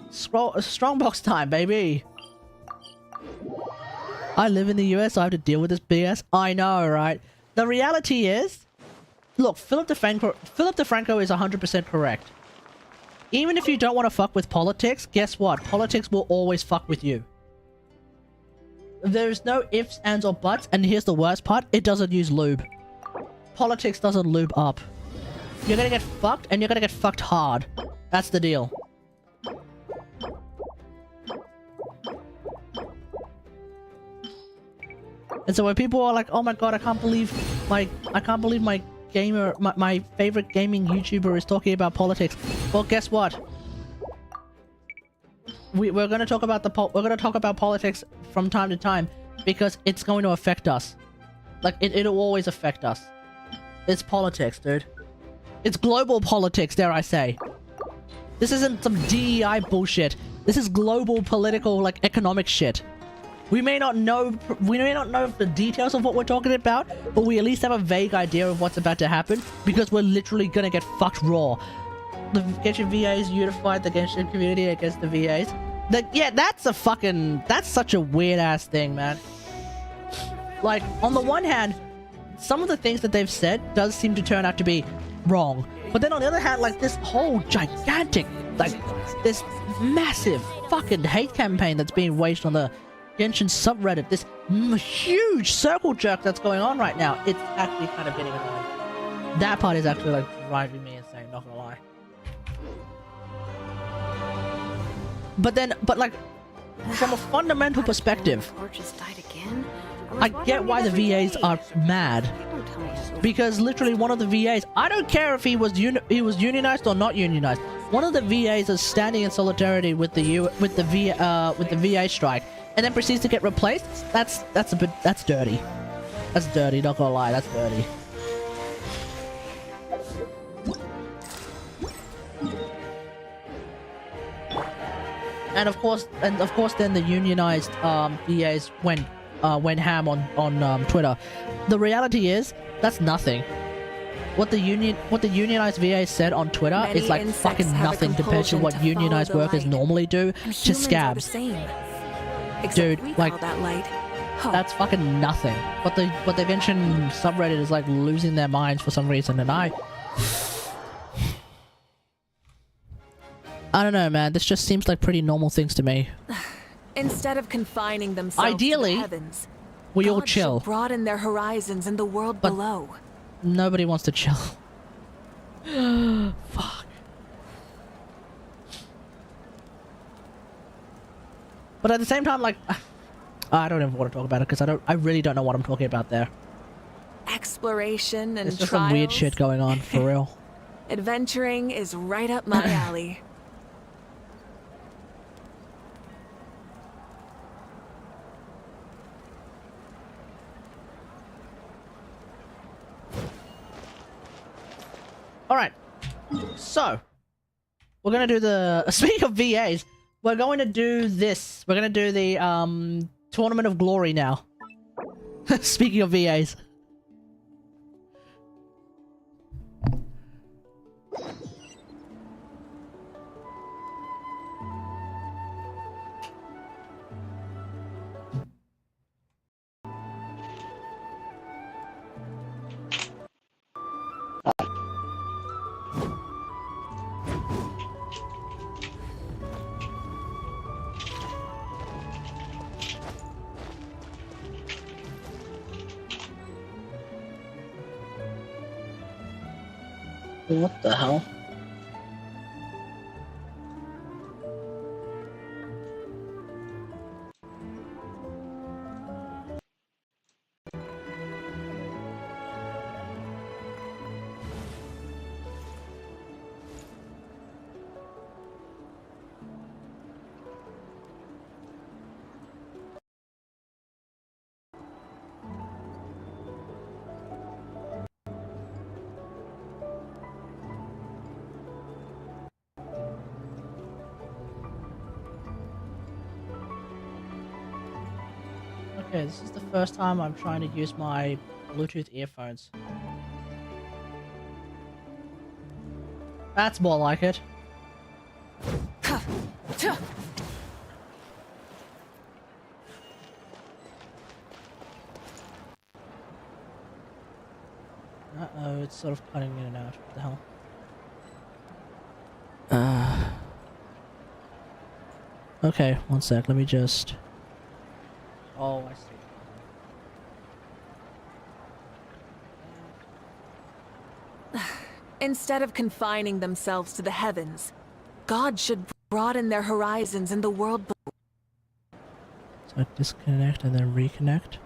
strongbox time, baby. I live in the US, so I have to deal with this BS. I know, right? The reality is, look, Philip DeFranco is 100% correct. Even if you don't want to fuck with politics, guess what? Politics will always fuck with you. There's no ifs, ands, or buts, and here's the worst part, it doesn't use lube. Politics doesn't lube up. You're gonna get fucked, and you're gonna get fucked hard. That's the deal. And so when people are like, "Oh my god, I can't believe my favorite gaming YouTuber is talking about politics," well, guess what? We're gonna talk about politics from time to time because it's going to affect us. Like it'll always affect us. It's politics, dude. It's global politics, dare I say. This isn't some DEI bullshit. This is global political, like, economic shit. We may not know the details of what we're talking about, but we at least have a vague idea of what's about to happen because we're literally gonna get fucked raw. The Genshin VAs unified the Genshin community against the VAs. Yeah, that's such a weird ass thing, man. Like, on the one hand, some of the things that they've said does seem to turn out to be wrong. But then on the other hand, like, this whole gigantic, like, this massive fucking hate campaign that's being waged on the Genshin subreddit, this huge circle jerk that's going on right now, it's actually kind of getting annoying. That part is actually, like, driving me insane, not gonna lie. But like, from a fundamental perspective, I get why the VAs are mad. Because literally one of the VAs, I don't care if he was unionized or not unionized. One of the VAs is standing in solidarity with the VA strike, and then proceeds to get replaced. That's dirty. That's dirty. Not gonna lie, that's dirty. And of course, then the unionized VAs went ham on Twitter. The reality is that's nothing. What the unionized VAs said on Twitter is like fucking nothing compared to what unionized workers normally do to scabs. Dude, like that's fucking nothing. But the Genshin subreddit is like losing their minds for some reason, and I don't know, man. This just seems like pretty normal things to me. Instead of confining themselves ideally, to the heavens, we all God chill. should broaden their horizons in the world But below. Nobody wants to chill. Fuck. But at the same time, like, I don't even want to talk about it because I really don't know what I'm talking about there. Exploration and There's just trials. some weird shit going on, for real. Adventuring is right up my alley. Alright, so, we're gonna do the, speaking of VAs, we're going to do this. We're gonna do the, Tournament of Glory now. Speaking of VAs. What the hell? Okay, this is the first time I'm trying to use my Bluetooth earphones. That's more like it. Uh-oh, it's sort of cutting in and out. What the hell? Okay, one sec, let me just... Oh, I see. Instead of confining themselves to the heavens, God should broaden their horizons in the world below. So I disconnect and then reconnect.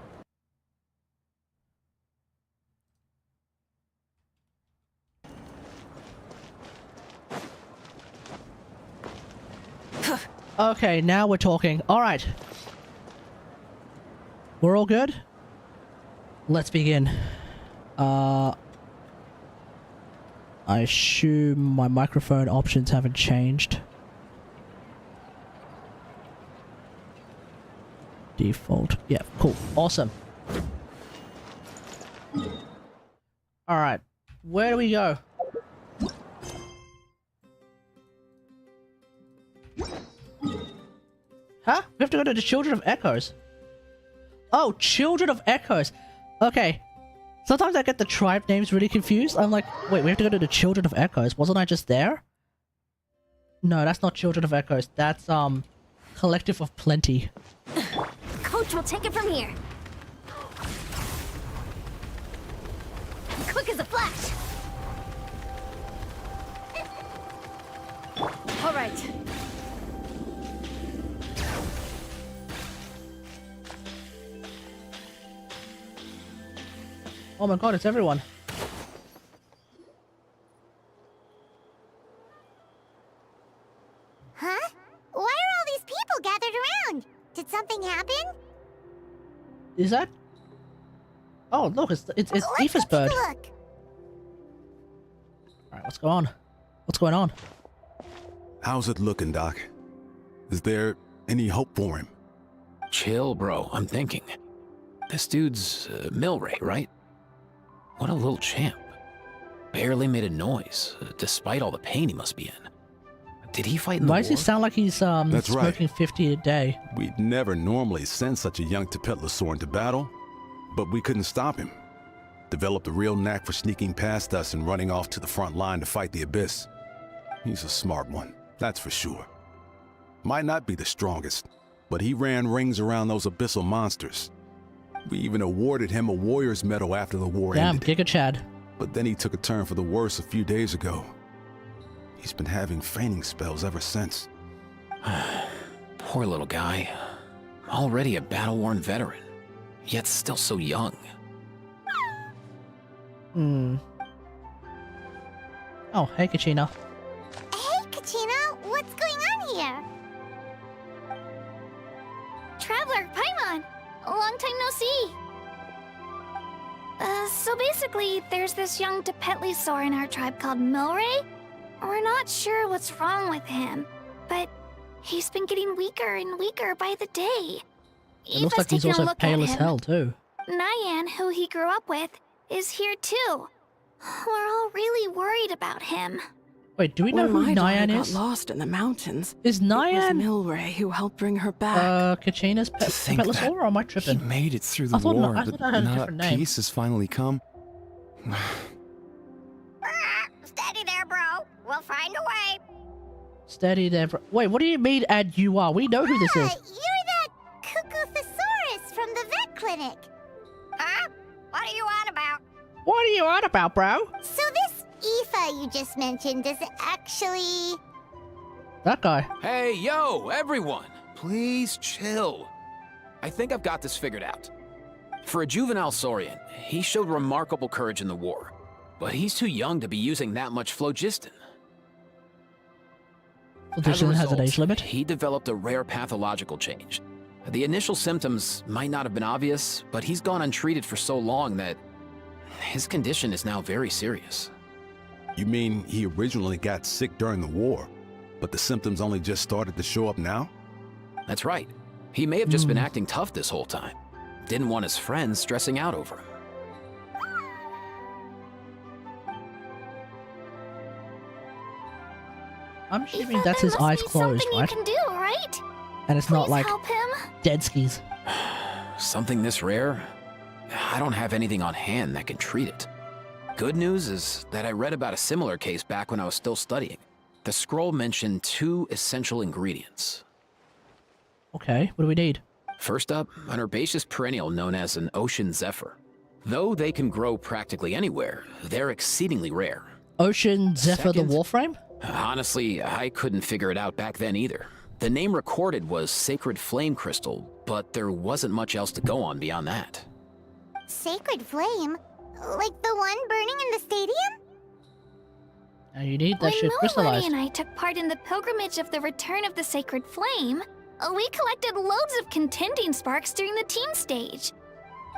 Okay, now we're talking. Alright. We're all good? Let's begin. I assume my microphone options haven't changed. Default. Yeah, cool. Awesome. Alright. Where do we go? have to go to the Children of Echoes. Oh, Children of Echoes. Okay. Sometimes I get the tribe names really confused. I'm like, wait, we have to go to the Children of Echoes. Wasn't I just there? No, that's not Children of Echoes. That's, Collective of Plenty. Coach will take it from here. Quick as a flash. All right. Oh my god, it's everyone. Huh? Why are all these people gathered around? Did something happen? Is that? Oh, look, it's Let's Aoife's go bird. take a look. Alright, what's going on? What's going on? How's it looking, Doc? Is there any hope for him? Chill, bro. I'm thinking. This dude's Milray, right? What a little champ. Barely made a noise, despite all the pain he must be in. Did he fight in the Why war? does he sound like he's That's smoking right. 50 a day? We'd never normally send such a young Tapetlasaur into battle, but we couldn't stop him. Developed a real knack for sneaking past us and running off to the front line to fight the Abyss. He's a smart one, that's for sure. Might not be the strongest, but he ran rings around those abyssal monsters. We even awarded him a Warrior's Medal after the war Damn, ended. Giga Chad. But then he took a turn for the worse a few days ago. He's been having fainting spells ever since. Poor little guy. Already a battle-worn veteran, yet still so young. Hmm. Oh, hey, Kachina. Hey, Kachina, what's going on here? Traveler, Paimon, long time no see. So basically, there's this young Tapetlasaur in our tribe called Milray. We're not sure what's wrong with him, but he's been getting weaker and weaker by the day. It looks like he's also pale as hell, too. Nyan, who he grew up with, is here too. We're all really worried about him. Wait, do we know When who my daughter Nyan got is? lost in the mountains, Is it was Nyan, Milray who helped bring her back. Kachina's To think that Tapetlasaur, or am I He tripping? made it through the I thought war, I but thought I had a now different that name. peace has finally come. Steady there, bro. We'll find a way. Steady there. Wait, what do you mean, and you are? We know who this is. You're that Cuckoo-thesaurus from the vet clinic. Huh? What are you on about? What are you on about, bro? So this Aoife you just mentioned is actually... That guy. Hey, yo, everyone! Please chill. I think I've got this figured out. For a juvenile Saurian, he showed remarkable courage in the war, but he's too young to be using that much phlogiston. Phlogiston has an age limit. He developed a rare pathological change. The initial symptoms might not have been obvious, but he's gone untreated for so long that his condition is now very serious. You mean he originally got sick during the war, but the symptoms only just started to show up now? That's right. He may have just been acting tough this whole time. Didn't want his friends stressing out over him. I'm assuming Aoife, that's there his must eyes be closed, something right? you can do, right? And it's Please not like help him. dead skis. Something this rare? I don't have anything on hand that can treat it. Good news is that I read about a similar case back when I was still studying. The scroll mentioned 2 essential ingredients. Okay, what do we need? First up, an herbaceous perennial known as an ocean zephyr. Though they can grow practically anywhere, they're exceedingly rare. Ocean Zephyr the Second. Warframe? Honestly, I couldn't figure it out back then either. The name recorded was Sacred Flame Crystal, but there wasn't much else to go on beyond that. Sacred flame? Like the one burning in the stadium? Now you need that When shit Milray crystallized. and I took part in the pilgrimage of the return of the Sacred Flame, we collected loads of contending sparks during the team stage.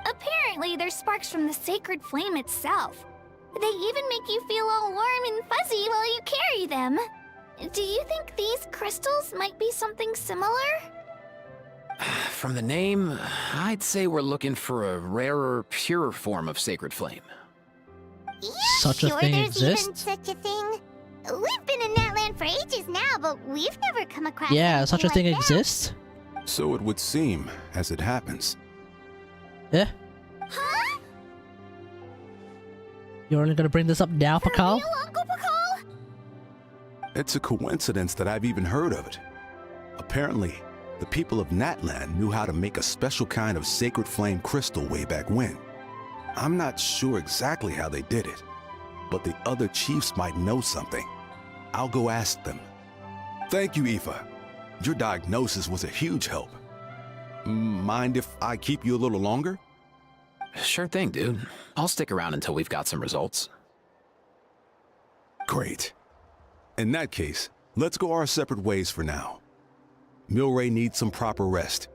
Apparently, they're sparks from the Sacred Flame itself. They even make you feel all warm and fuzzy while you carry them. Do you think these crystals might be something similar? From the name, I'd say we're looking for a rarer, purer form of Sacred Flame. Yeah, Such a sure thing there's even exists? such a thing. We've been in Natlan for ages now, but we've never come across Yeah, anything such a thing like that. exists? So it would seem, as it happens. Eh? Huh? You're only gonna bring this up now, Pakal? You, Uncle Pakal? It's a coincidence that I've even heard of it. Apparently, the people of Natlan knew how to make a special kind of sacred flame crystal way back when. I'm not sure exactly how they did it, but the other chiefs might know something. I'll go ask them. Thank you, Aoife. Your diagnosis was a huge help. Mind if I keep you a little longer? Sure thing, dude. I'll stick around until we've got some results. Great. In that case, let's go our separate ways for now. Milray needs some proper rest,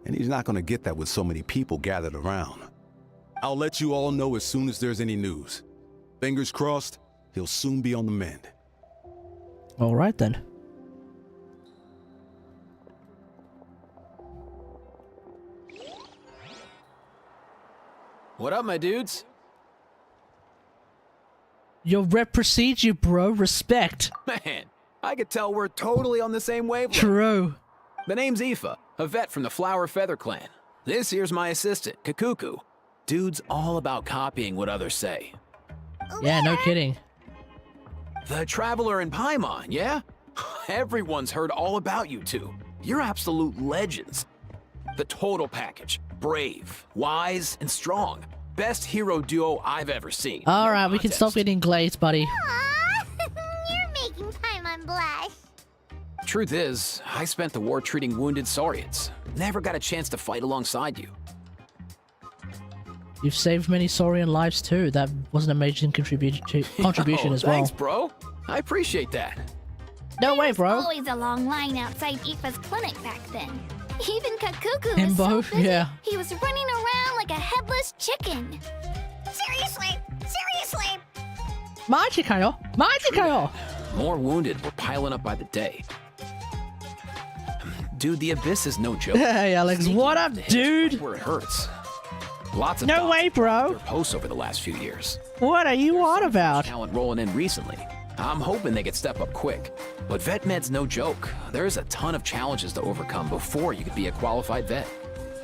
and he's not going to get that with so many people gathered around. I'll let you all know as soon as there's any news. Fingers crossed, he'll soon be on the mend. All right then. What up, my dudes? Your rep precedes you, bro. Respect. Man, I could tell we're totally on the same wavelength. True. The name's Aoife, a vet from the Flower Feather clan. This here's my assistant, Kakuku. Dude's all about copying what others say. Yeah, no kidding. The Traveler in Paimon, yeah? Everyone's heard all about you two. You're absolute legends. The total package. Brave, wise, and strong. Best hero duo I've ever seen. All No right, we can contest. stop getting glazed, buddy. Aw, you're making Paimon blush. Truth is, I spent the war treating wounded Saurians. Never got a chance to fight alongside you. You've saved many Saurian lives too. That was an amazing contribution Yo, as well. Thanks, bro. I appreciate that. No way, bro. Always a long line outside Aoife's clinic back then. Even Kakuku Him was both, so busy, yeah. he was running around like a headless chicken. Seriously, seriously. Machikayo! Machikayo! More wounded were piling up by the day. Dude, the Abyss is no joke. Hey, Alex, Sneaky what enough up, to hit dude? right where it hurts. Lots of No docs way, have bro. their posts over the last few years. What are you on about? Talent rolling in recently. I'm hoping they could step up quick. But vet med's no joke. There's a ton of challenges to overcome before you could be a qualified vet.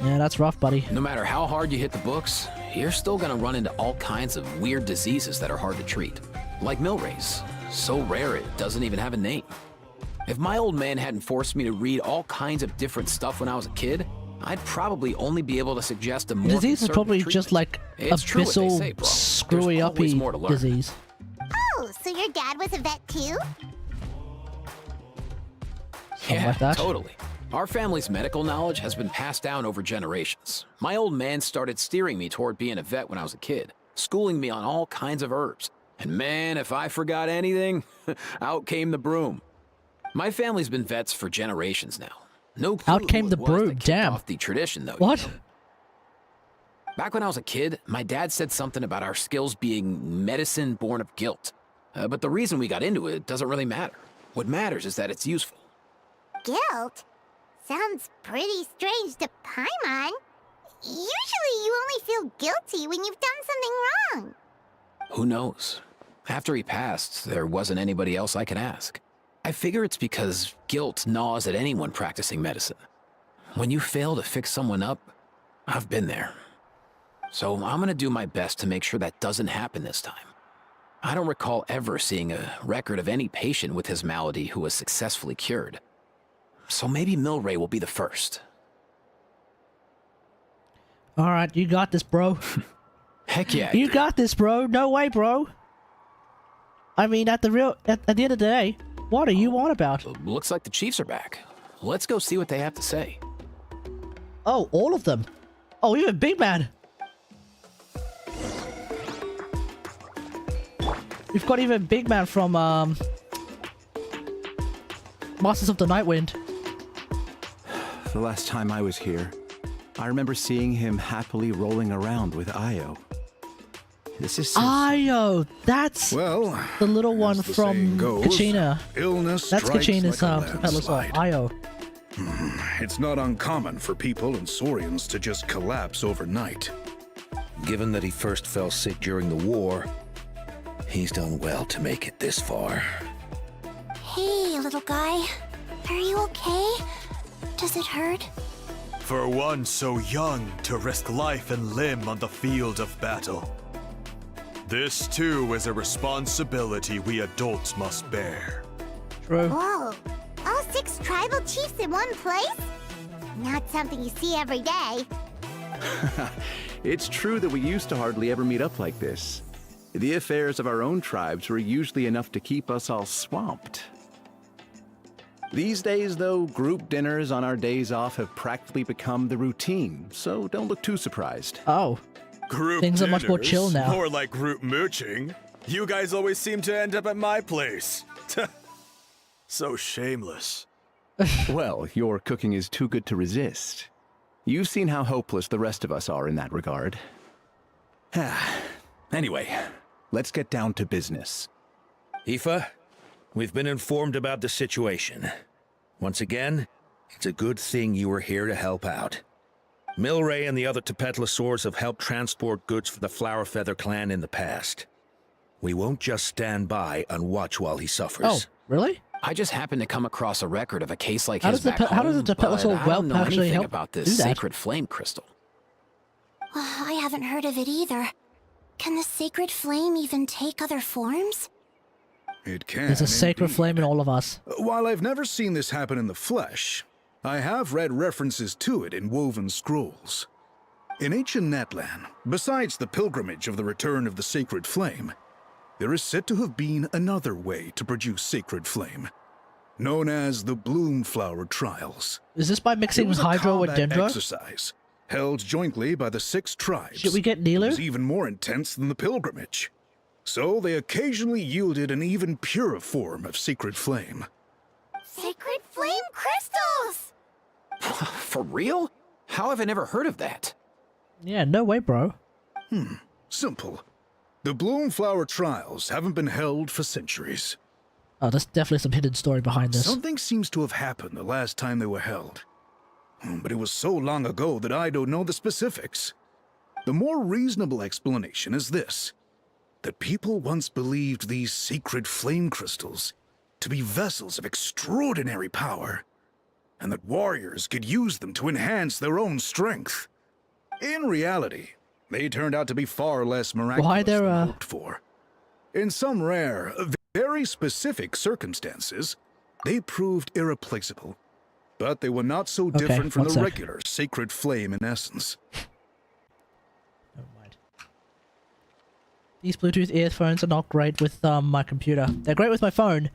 Yeah, that's rough, buddy. No matter how hard you hit the books, you're still gonna run into all kinds of weird diseases that are hard to treat. Like Milray's. So rare it doesn't even have a name. If my old man hadn't forced me to read all kinds of different stuff when I was a kid, I'd probably only be able to suggest a more Disease is conservative probably treatment. just like It's true what they abyssal, say, bro. screwy There's always more to uppy learn. disease. Oh, so your dad was a vet too? Something like that. Totally. Our family's medical knowledge has been passed down over generations. My old man started steering me toward being a vet when I was a kid, schooling me on all kinds of herbs. And man, if I forgot anything, out came the broom. My family's been vets for generations now. No clue Out came who the it was that broom, kicked damn. off the tradition, though. What? You know? Back when I was a kid, my dad said something about our skills being medicine born of guilt. But the reason we got into it doesn't really matter. What matters is that it's useful. Guilt? Sounds pretty strange to Paimon. Usually you only feel guilty when you've done something wrong. Who knows? After he passed, there wasn't anybody else I could ask. I figure it's because guilt gnaws at anyone practicing medicine. When you fail to fix someone up, I've been there. So I'm gonna do my best to make sure that doesn't happen this time. I don't recall ever seeing a record of any patient with his malady who was successfully cured. So maybe Milray will be the first. All right, you got this, bro. Heck yeah. I You do. got this, bro. No way, bro. I mean, at the end of the day, what are you on about? Looks like the Chiefs are back. Let's go see what they have to say. Oh, all of them. Oh, even Big Man. We've got even Big Man from Masters of the Nightwind. The last time I was here, I remember seeing him happily rolling around with Io. This is so Ayo, that's Well, the little one as the from saying goes, Kachina. illness That's strikes Kachina's like a Petalus landslide. Io. It's not uncommon for people and Saurians to just collapse overnight. Given that he first fell sick during the war, he's done well to make it this far. Hey, little guy. Are you okay? Does it hurt? For one so young to risk life and limb on the field of battle. This too is a responsibility we adults must bear. True. Whoa, all 6 tribal chiefs in one place? Not something you see every day. It's true that we used to hardly ever meet up like this. The affairs of our own tribes were usually enough to keep us all swamped. These days, though, group dinners on our days off have practically become the routine, so don't look too surprised. Oh. Group Things are much more dinners? chill now. More like group mooching. You guys always seem to end up at my place. So shameless. Well, your cooking is too good to resist. You've seen how hopeless the rest of us are in that regard. Anyway, let's get down to business. Aoife, we've been informed about the situation. Once again, it's a good thing you were here to help out. Milray and the other Tatankasaurus have helped transport goods for the Flower Feather clan in the past. We won't just stand by and watch while he suffers. Oh, really? I just happened to come across a record of a case like How his does the back how does home, the but Tatankasaurus I whelp don't know actually anything help about do this that? sacred flame crystal. I haven't heard of it either. Can the sacred flame even take other forms? It can. There's a sacred indeed. flame in all of us. While I've never seen this happen in the flesh, I have read references to it in woven scrolls. In ancient Natlan, besides the pilgrimage of the return of the sacred flame, there is said to have been another way to produce sacred flame, known as the Bloom Flower Trials. Is this by mixing It was a Hydro with combat Dendro? exercise held jointly by the 6 tribes. Should we get It Nilu? was even more intense than the pilgrimage. So they occasionally yielded an even purer form of sacred flame. Sacred flame crystals! For real? How have I never heard of that? Yeah, no way, bro. Simple. The Bloom Flower Trials haven't been held for centuries. Oh, there's definitely some hidden story behind this. Something seems to have happened the last time they were held. But it was so long ago that I don't know the specifics. The more reasonable explanation is this: that people once believed these sacred flame crystals to be vessels of extraordinary power, and that warriors could use them to enhance their own strength. In reality, they turned out to be far less miraculous there, than hoped for. In some rare, very specific circumstances, they proved irreplaceable, but they were not so Okay, different from one the sec. regular sacred flame in essence. Never mind. These Bluetooth earphones are not great with my computer. They're great with my phone.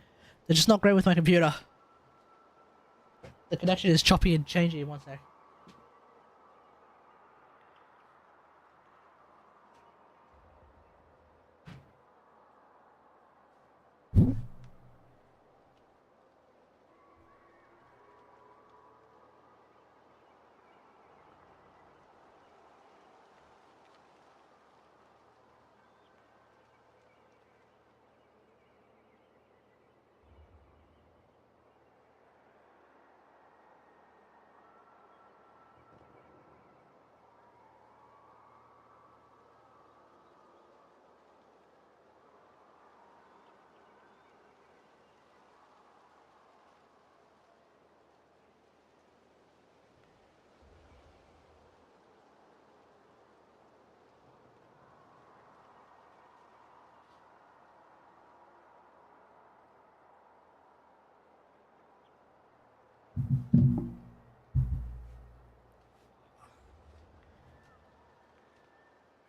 They're just not great with my computer. The connection is choppy and changey. One sec.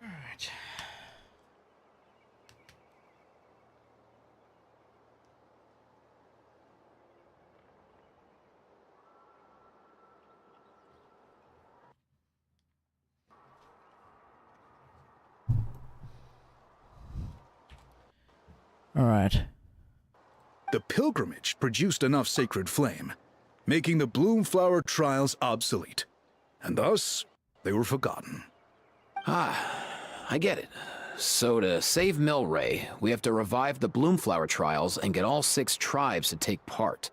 Alright. Alright. The pilgrimage produced enough sacred flame, making the Bloom Flower Trials obsolete, and thus they were forgotten. I get it. So to save Milray, we have to revive the Bloomflower trials and get all 6 tribes to take part.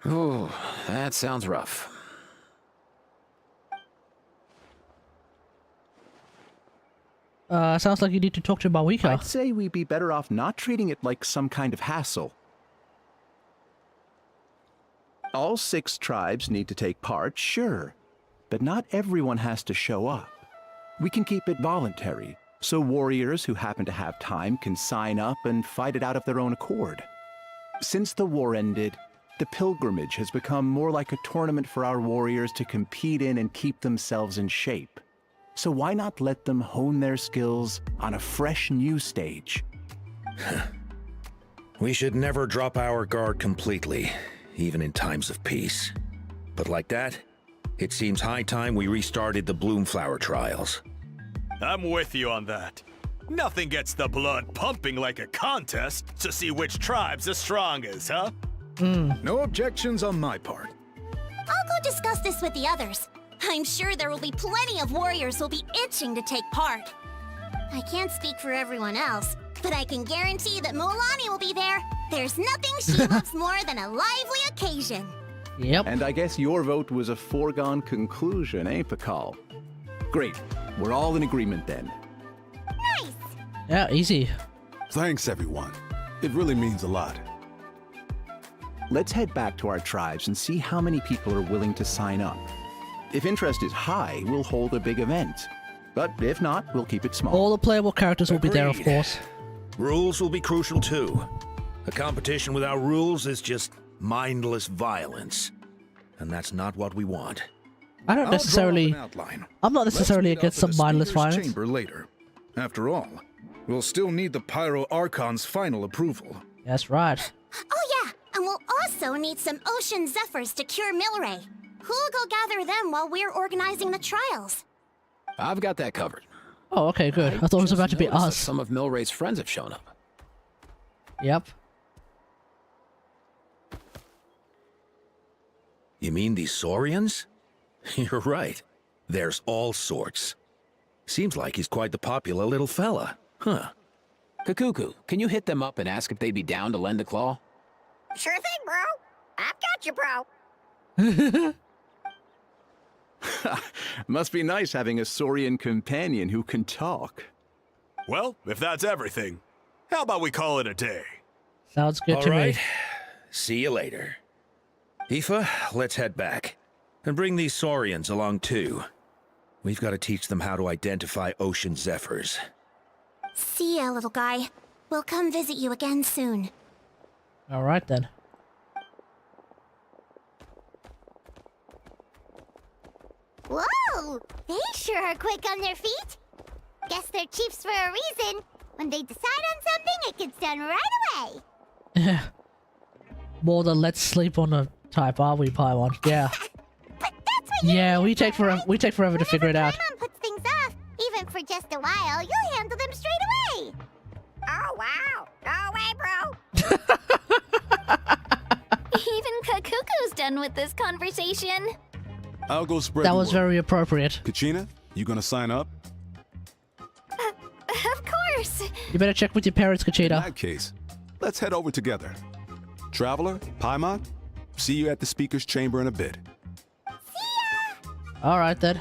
Ooh, that sounds rough. Sounds like you need to talk to Mawika. I'd say we'd be better off not treating it like some kind of hassle. All 6 tribes need to take part, sure. but not everyone has to show up. We can keep it voluntary, so warriors who happen to have time can sign up and fight it out of their own accord. Since the war ended, the pilgrimage has become more like a tournament for our warriors to compete in and keep themselves in shape. So why not let them hone their skills on a fresh new stage? We should never drop our guard completely, even in times of peace. But like that, it seems high time we restarted the Bloomflower trials. I'm with you on that. Nothing gets the blood pumping like a contest to see which tribe's the strongest, huh? No objections on my part. I'll go discuss this with the others. I'm sure there will be plenty of warriors who'll be itching to take part. I can't speak for everyone else, but I can guarantee that Mualani will be there. There's nothing she loves more than a lively occasion. Yep. And I guess your vote was a foregone conclusion, eh, Pakal? Great. We're all in agreement then. Nice! Yeah, easy. Thanks, everyone. It really means a lot. Let's head back to our tribes and see how many people are willing to sign up. If interest is high, we'll hold a big event. But if not, we'll keep it small. All the playable characters will be there, of Agreed. course. Rules will be crucial too. A competition without rules is just mindless violence. And that's not what we want. I don't I'll necessarily... draw up an outline. I'm not necessarily Let's meet against up at some the mindless Speaker's violence. chamber later. After all, we'll still need the Pyro Archon's final approval. That's right. Oh yeah, and we'll also need some Ocean Zephyrs to cure Milray. Who'll go gather them while we're organizing the trials? I've got that covered. Oh, okay, good. I thought it was about to be Noticed that us. Some of Milray's friends have shown up. Yep. You mean these Saurians? You're right. There's all sorts. Seems like he's quite the popular little fella. Huh. Kakuku, can you hit them up and ask if they'd be down to lend a claw? Sure thing, bro. I've got you, bro. Must be nice having a Saurian companion who can talk. Well, if that's everything, how about we call it a day? Sounds good All to right. me. See you later. Aoife, let's head back. And bring these Saurians along too. We've got to teach them how to identify ocean zephyrs. See ya, little guy. We'll come visit you again soon. Alright then. Whoa! They sure are quick on their feet. Guess they're chiefs for a reason. When they decide on something, it gets done right away. More than let's sleep on a type, are we, Paimon? Yeah. But that's what Yeah, we take forever to figure it out. Paimon puts things off, even for just a while, you'll handle them straight away. Oh, wow. Go away, bro. Even Kakuku's done with this conversation. I'll go spread That the was word. very appropriate. Kachina, you gonna sign up? Of course. You better check with your parents, In Kachita. that case, let's head over together. Traveler, Paimon, see you at the Speaker's chamber in a bit. Alright then.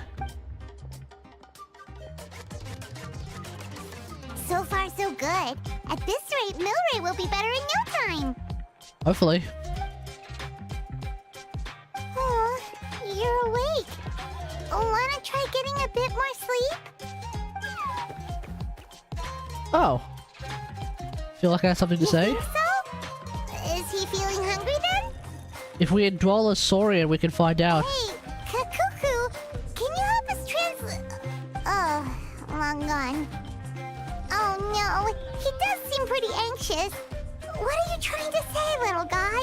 So far, so good. At this rate, Milray will be better in no time. Hopefully. Oh, you're awake. Wanna try getting a bit more sleep? Oh. Feel like I have something to You say? think so? Is he feeling hungry then? If we indwell a Saurian, we can find out. Hey, Kakuku, can you help us translate? Oh, long gone. Oh no, he does seem pretty anxious. What are you trying to say, little guy?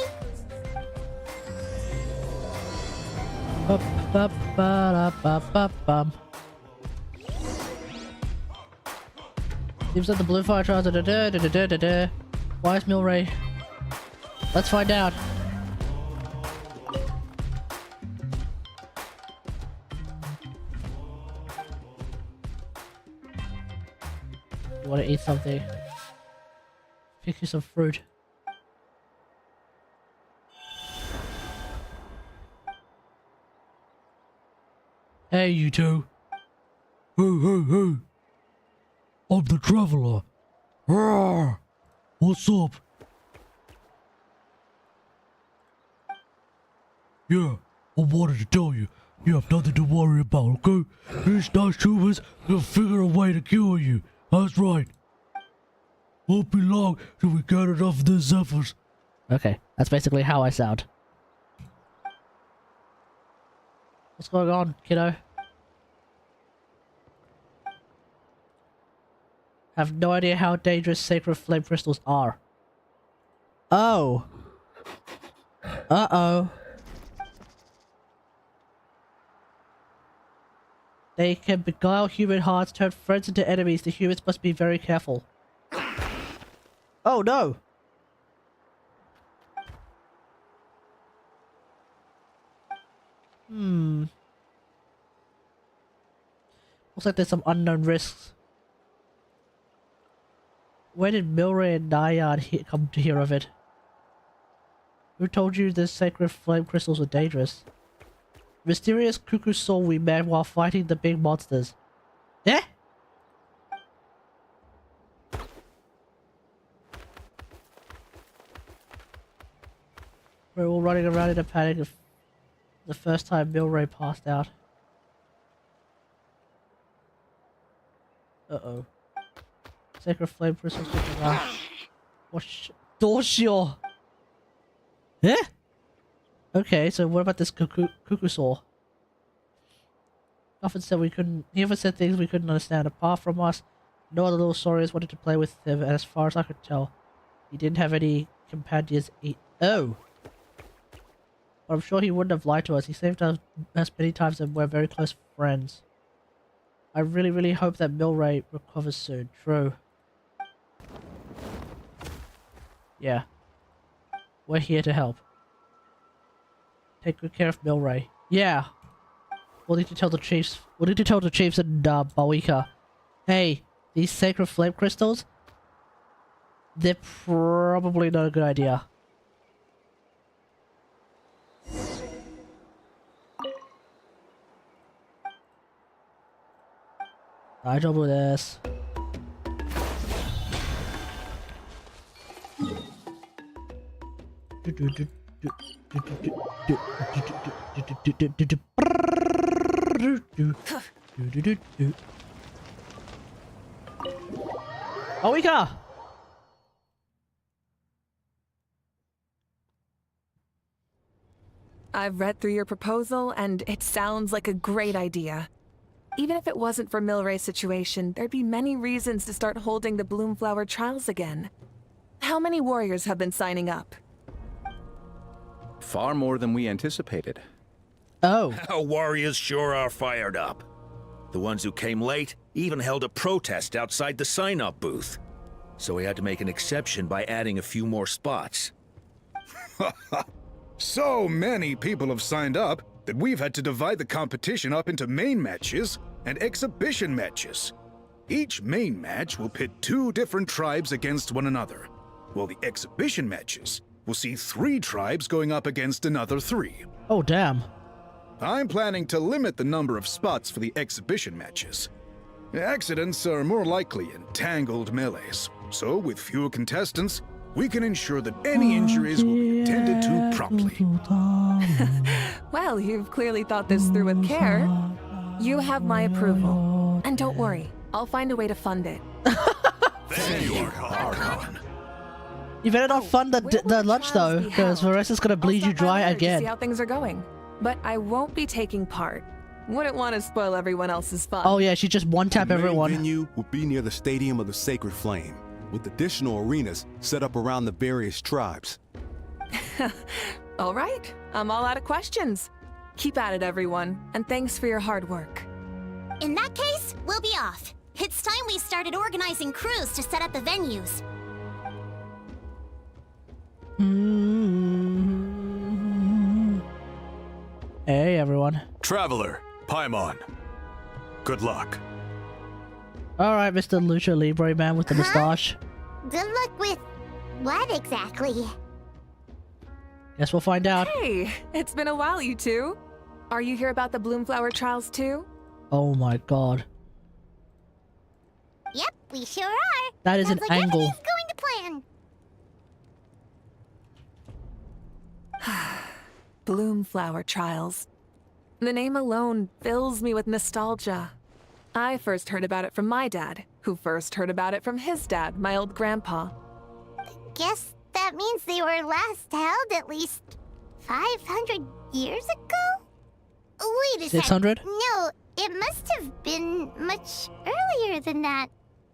Ba-ba-ba-da-ba-ba-bum. Seems like the blue fire trials are da-da-da-da-da-da. Why is Milray? Let's find out. You want to eat something? Pick you some fruit. Hey, you two. Hey, hey, hey. I'm the Traveler. Rawr. What's up? Yeah, I wanted to tell you. You have nothing to worry about, okay? These nice humans will figure a way to cure you. That's right. Won't be long till we get enough of the Zephyrs. Okay, that's basically how I sound. What's going on, kiddo? Have no idea how dangerous sacred flame crystals are. Oh. Uh-oh. They can beguile human hearts, turn friends into enemies. The humans must be very careful. Oh no! Looks like there's some unknown risks. Where did Milray and Naiad come to hear of it? Who told you the sacred flame crystals were dangerous? Mysterious cuckoo soul we met while fighting the big monsters. Eh? We're all running around in a panic the first time Milray passed out. Uh-oh. Sacred flame crystals looking around. Doshio! Eh? Okay, so what about this cuckoo saw? Often said he often said things we couldn't understand. Apart from us, no other little saurians wanted to play with him, and as far as I could tell, he didn't have any companions. Oh! But I'm sure he wouldn't have lied to us. He saved us many times and we're very close friends. I really, really hope that Milray recovers soon. True. Yeah. We're here to help. Take good care of Milray. Yeah. We'll need to tell the chiefs. We'll need to tell the chiefs in Bawika. Hey, these sacred flame crystals? They're probably not a good idea. I don't do this. Awika! I've read through your proposal, and it sounds like a great idea. Even if it wasn't for Milray's situation, there'd be many reasons to start holding the Bloomflower trials again. How many warriors have been signing up? Far more than we anticipated. Oh. Our warriors sure are fired up. The ones who came late even held a protest outside the sign-up booth. So we had to make an exception by adding a few more spots. So many people have signed up that we've had to divide the competition up into main matches and exhibition matches. Each main match will pit 2 different tribes against one another, while the exhibition matches will see 3 tribes going up against another 3. Oh, damn. I'm planning to limit the number of spots for the exhibition matches. Accidents are more likely in tangled melees, so with fewer contestants, we can ensure that any injuries will be attended to promptly. Well, you've clearly thought this through with care. You have my approval. And don't worry, I'll find a way to fund it. Thank you, Archon. You better not fund the lunch though, because Varesa's gonna bleed you dry To again. see how things are going. But I won't be taking part. Wouldn't want to spoil everyone else's fun. Oh yeah, she just one-tap The main everyone. venue will be near the Stadium of the Sacred Flame, with additional arenas set up around the various tribes. All right, I'm all out of questions. Keep at it, everyone, and thanks for your hard work. In that case, we'll be off. It's time we started organizing crews to set up the venues. Hey everyone. Traveler, Paimon. Good luck. Alright, Mr. Lucha Libre man with the moustache. Good luck with what exactly? Guess we'll find out. Hey, it's been a while, you two. Are you here about the Bloomflower trials too? Oh my god. Yep, we sure are. That is Sounds an like angle. everything's going to plan. Bloomflower trials. The name alone fills me with nostalgia. I first heard about it from my dad, who first heard about it from his dad, my old grandpa. Guess that means they were last held at least 500 years ago? Wait a sec. 600? No, it must have been much earlier than that,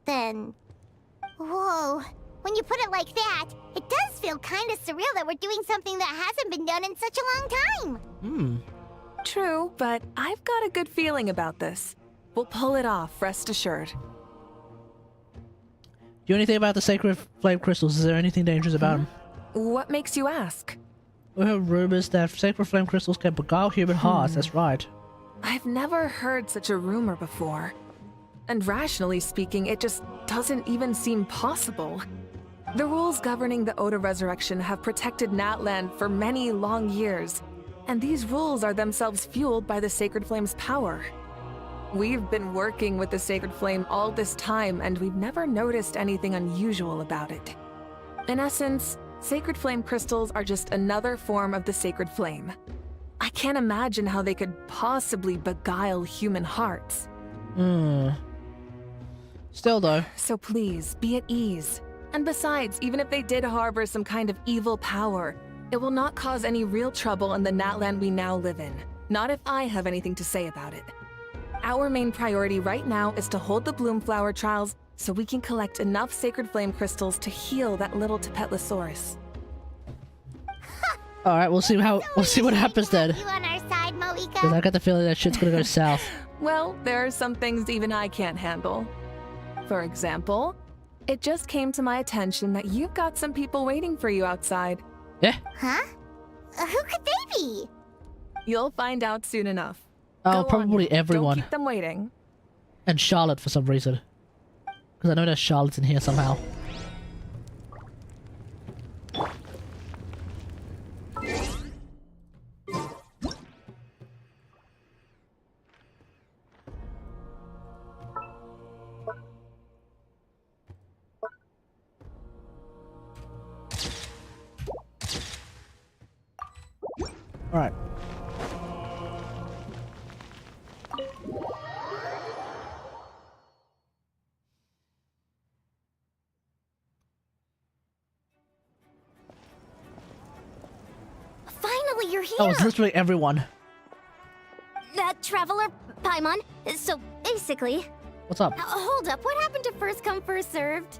then. Whoa. When you put it like that, it does feel kind of surreal that we're doing something that hasn't been done in such a long time. True, but I've got a good feeling about this. We'll pull it off, rest assured. Do you know anything about the sacred flame crystals? Is there anything dangerous about them? What makes you ask? We heard rumors that sacred flame crystals can beguile human hearts. That's right. I've never heard such a rumor before. And rationally speaking, it just doesn't even seem possible. The rules governing the Oda Resurrection have protected Natlan for many long years, and these rules are themselves fueled by the Sacred Flame's power. We've been working with the Sacred Flame all this time, and we've never noticed anything unusual about it. In essence, Sacred Flame crystals are just another form of the Sacred Flame. I can't imagine how they could possibly beguile human hearts. Still though. So please, be at ease. And besides, even if they did harbor some kind of evil power, it will not cause any real trouble in the Natlan we now live in. Not if I have anything to say about it. Our main priority right now is to hold the Bloomflower trials so we can collect enough Sacred Flame crystals to heal that little Tatankasaurus. Alright, we'll see what happens then. You on our side, Moika? Because I got the feeling that shit's gonna go south. Well, there are some things even I can't handle. For example, it just came to my attention that you've got some people waiting for you outside. Yeah? Huh? Who could they be? You'll find out soon enough. Oh, Go probably on. everyone. Don't keep them waiting. And Charlotte for some reason. Because I know there's Charlotte's in here somehow. Alright. Finally, you're here! Oh, it's literally everyone. Traveler, Paimon. So, basically... What's up? Hold up, what happened to first come, first served?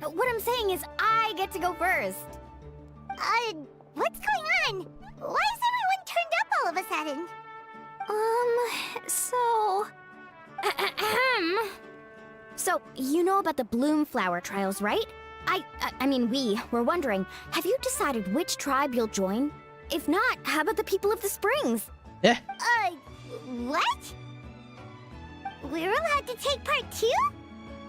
What I'm saying is I get to go first. What's going on? Why is everyone turned up all of a sudden? So, you know about the Bloomflower trials, right? I mean, we were wondering, have you decided which tribe you'll join? If not, how about the people of the Springs? Yeah. What? We're allowed to take part too?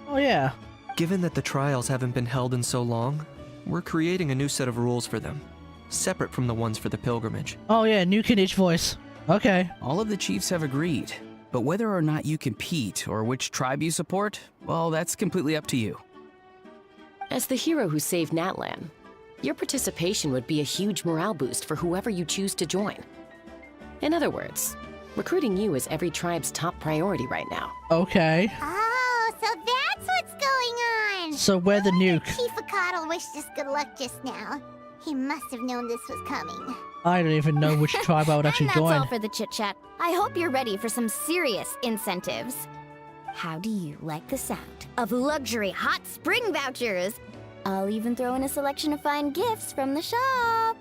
Oh yeah. Given that the trials haven't been held in so long, we're creating a new set of rules for them, separate from the ones for the pilgrimage. Oh yeah, new kid each voice. Okay. All of the chiefs have agreed, but whether or not you compete or which tribe you support, well, that's completely up to you. As the hero who saved Natlan, your participation would be a huge morale boost for whoever you choose to join. In other words, recruiting you is every tribe's top priority right now. Okay. Oh, so that's what's going on! So we're the nuke. Chief Akadal wished us good luck just now. He must have known this was coming. I don't even know which tribe I would actually And that's join. all for the chit-chat. I hope you're ready for some serious incentives. How do you like the sound of luxury hot spring vouchers? I'll even throw in a selection of fine gifts from the shop.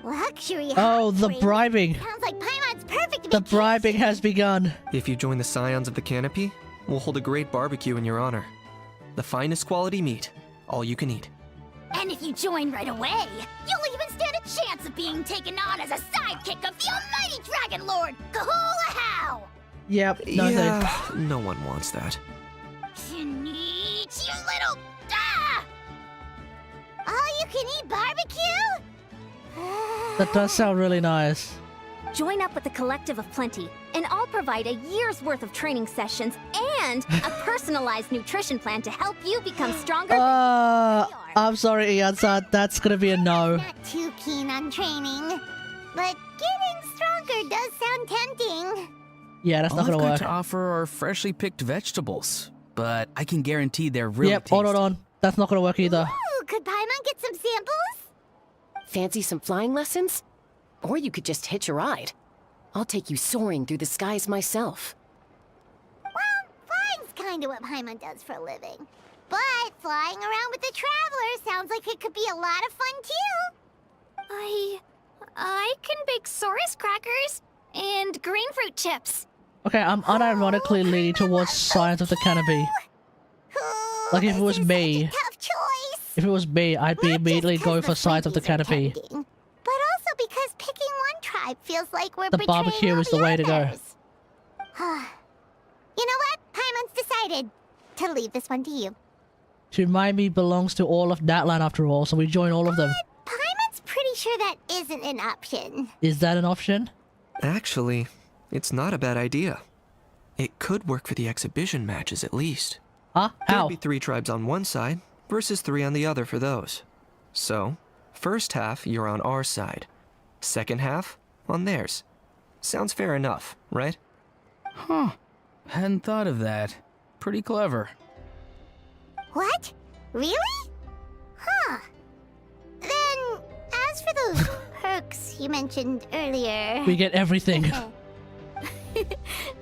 Luxury Oh, hot the springs? bribing. Sounds like Paimon's perfect The vacation. bribing has begun. If you join the Scions of the Canopy, we'll hold a great barbecue in your honor. The finest quality meat, all you can eat. And if you join right away, you'll even stand a chance of being taken on as a sidekick of the almighty Dragon Lord, Kahula! Yep. No, Yeah, no one wants that. You little... Ah! All-you-can-eat barbecue? that does sound really nice. Join up with the Collective of Plenty, and I'll provide a year's worth of training sessions and a personalized nutrition plan to help you become stronger. I'm sorry, Ian-san. That's gonna be a no. Not too keen on training, but getting stronger sure does sound tempting. Yeah, that's All not gonna I've got work. to offer are freshly picked vegetables, but I can guarantee they're really Yep, tasty. Ororon. That's not gonna work either. Ooh, could Paimon get some samples? Fancy some flying lessons? Or you could just hitch a ride. I'll take you soaring through the skies myself. Well, flying's kind of what Paimon does for a living. But flying around with the Traveler sounds like it could be a lot of fun too. I can bake Saurus crackers and green fruit chips. Okay, I'm unironically leaning towards Science of the Canopy. Like if it was me, Tough choice. if it was me, I'd be immediately going for Science of the Canopy. But also because picking one tribe feels like we're The betraying barbecue all is the way to go. others. You know what? Paimon's decided to leave this one to you. Tumaimi belongs to all of Natlan after all, so we join all of them. Paimon's pretty sure that isn't an option. Is that an option? Actually, it's not a bad idea. It could work for the exhibition matches at least. Huh? There'd How? be 3 tribes on one side versus 3 on the other for those. So, first half you're on our side. Second half on theirs. Sounds fair enough, right? Huh. Hadn't thought of that. Pretty clever. What? Really? Huh. Then, as for those perks you mentioned earlier... We get everything.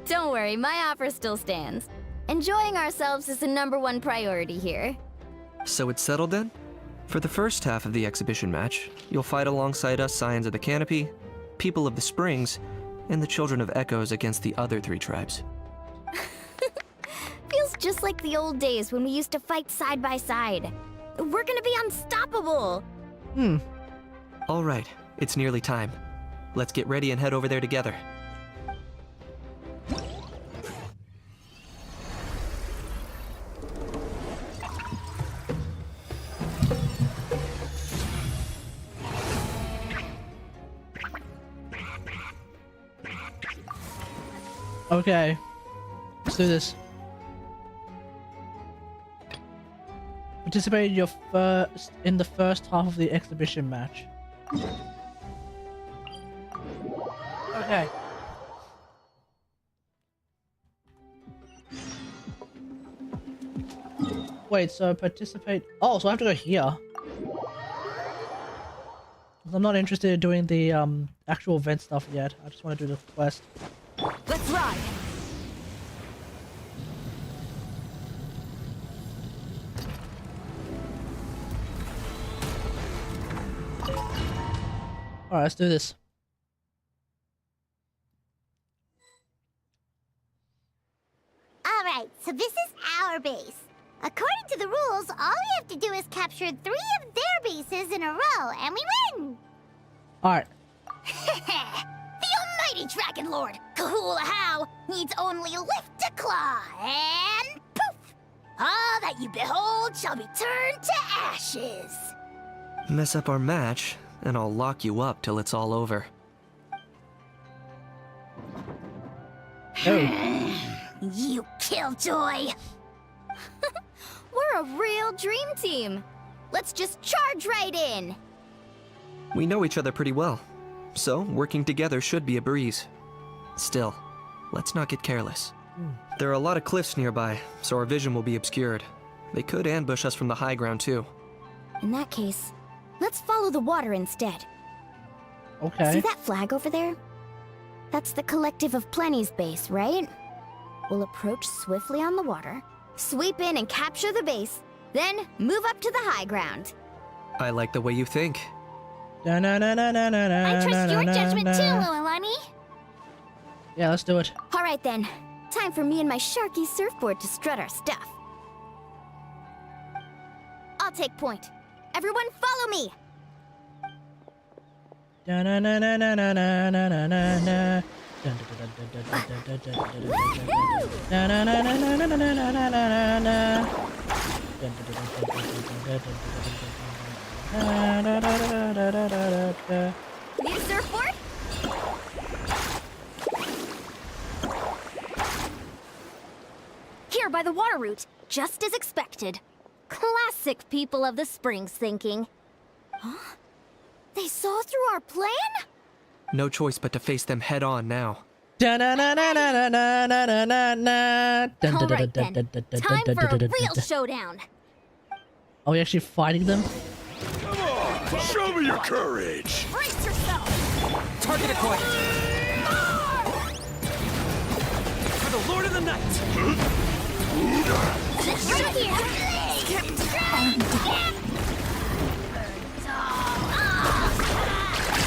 Don't worry, my offer still stands. Enjoying ourselves is the #1 priority here. So it's settled then? For the first half of the exhibition match, you'll fight alongside us Scions of the Canopy, People of the Springs, and the Children of Echoes against the other 3 tribes. Feels just like the old days when we used to fight side by side. We're gonna be unstoppable! All right, it's nearly time. Let's get ready and head over there together. Okay. Let's do this. Participate in the first half of the exhibition match. Okay. Wait, so participate... Oh, so I have to go here. I'm not interested in doing the actual event stuff yet. I just want to do the quest. Let's ride! Alright, let's do this. Alright, so this is our base. According to the rules, all we have to do is capture 3 of their bases in a row, and we win! Alright. The almighty Dragon Lord, Kahula How, needs only lift a claw, and poof! All that you behold shall be turned to ashes. Mess up our match, and I'll lock you up till it's all over. You killjoy! We're a real dream team! Let's just charge right in! We know each other pretty well, so working together should be a breeze. Still, let's not get careless. There are a lot of cliffs nearby, so our vision will be obscured. They could ambush us from the high ground too. In that case, let's follow the water instead. Okay. See that flag over there? That's the Collective of Plenty's base, right? We'll approach swiftly on the water, sweep in and capture the base, then move up to the high ground. I like the way you think. I trust your judgment too, Lualani. Yeah, let's do it. All right then, time for me and my Sharky surfboard to strut our stuff. I'll take point. Everyone follow me! Need a surfboard? Here by the water route, just as expected. Classic People of the Springs thinking. Huh? They saw through our plan? No choice but to face them head on now. All right then. Time for a real showdown. Are we actually fighting them? Come on, show me your courage. Brace yourself. Target acquired. For the Lord of the Night! Right here.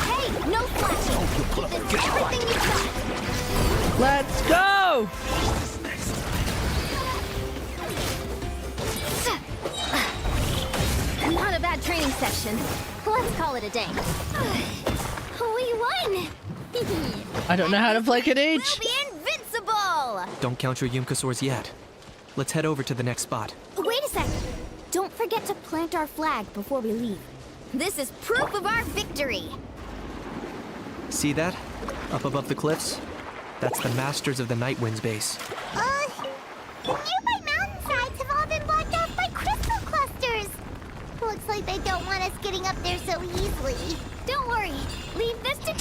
Hey, no flashing. Keep this everything you got. Let's go! Not a bad training session. Let's call it a day. We won. I don't know how to play Kadich. We'll be invincible. Don't count your Yumkasaurs yet. Let's head over to the next spot. Wait a sec. Don't forget to plant our flag before we leave. This is proof of our victory. See that? Up above the cliffs? That's the Masters of the Night Wind's base. Nearby mountainsides have all been blocked off by crystal clusters. Looks like they don't want us getting up there so easily. Don't worry. Leave this to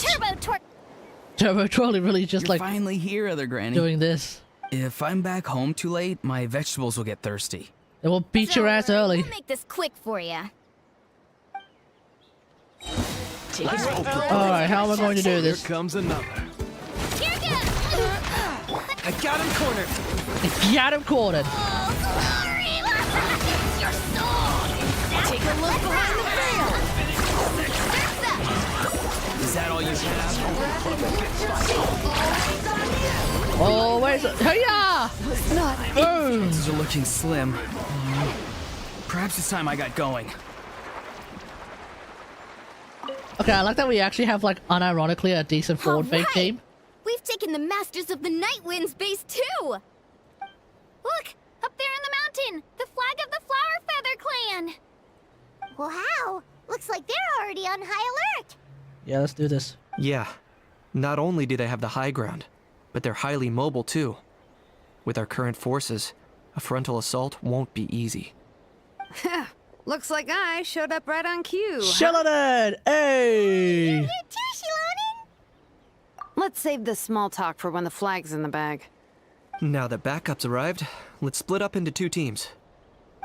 Turbo Trolley really just You're like finally here, Other Granny. doing this. If I'm back home too late, my vegetables will get thirsty. They will beat your ass early. We'll make this quick for you. Alright, how am I going to do this? Here comes another. Here goes. I got him cornered. Got him cornered. Oh, glory! It's your soul. Take a look behind the veil. Is that all you have? Always. Hiya! Boom! These are looking slim. Perhaps it's time I got going. Okay, I like that we actually have, like, unironically a decent forward fake team. We've taken the Masters of the Night Wind's base too. Look, up there in the mountain, the flag of the Flower Feather Clan. Wow, looks like they're already on high alert. Yeah, let's do this. Yeah. Not only do they have the high ground, but they're highly mobile too. With our current forces, a frontal assault won't be easy. Looks like I showed up right on cue. Sheldon! Hey! You too, Shilonen. Let's save this small talk for when the flag's in the bag. Now that backup's arrived, let's split up into 2 teams.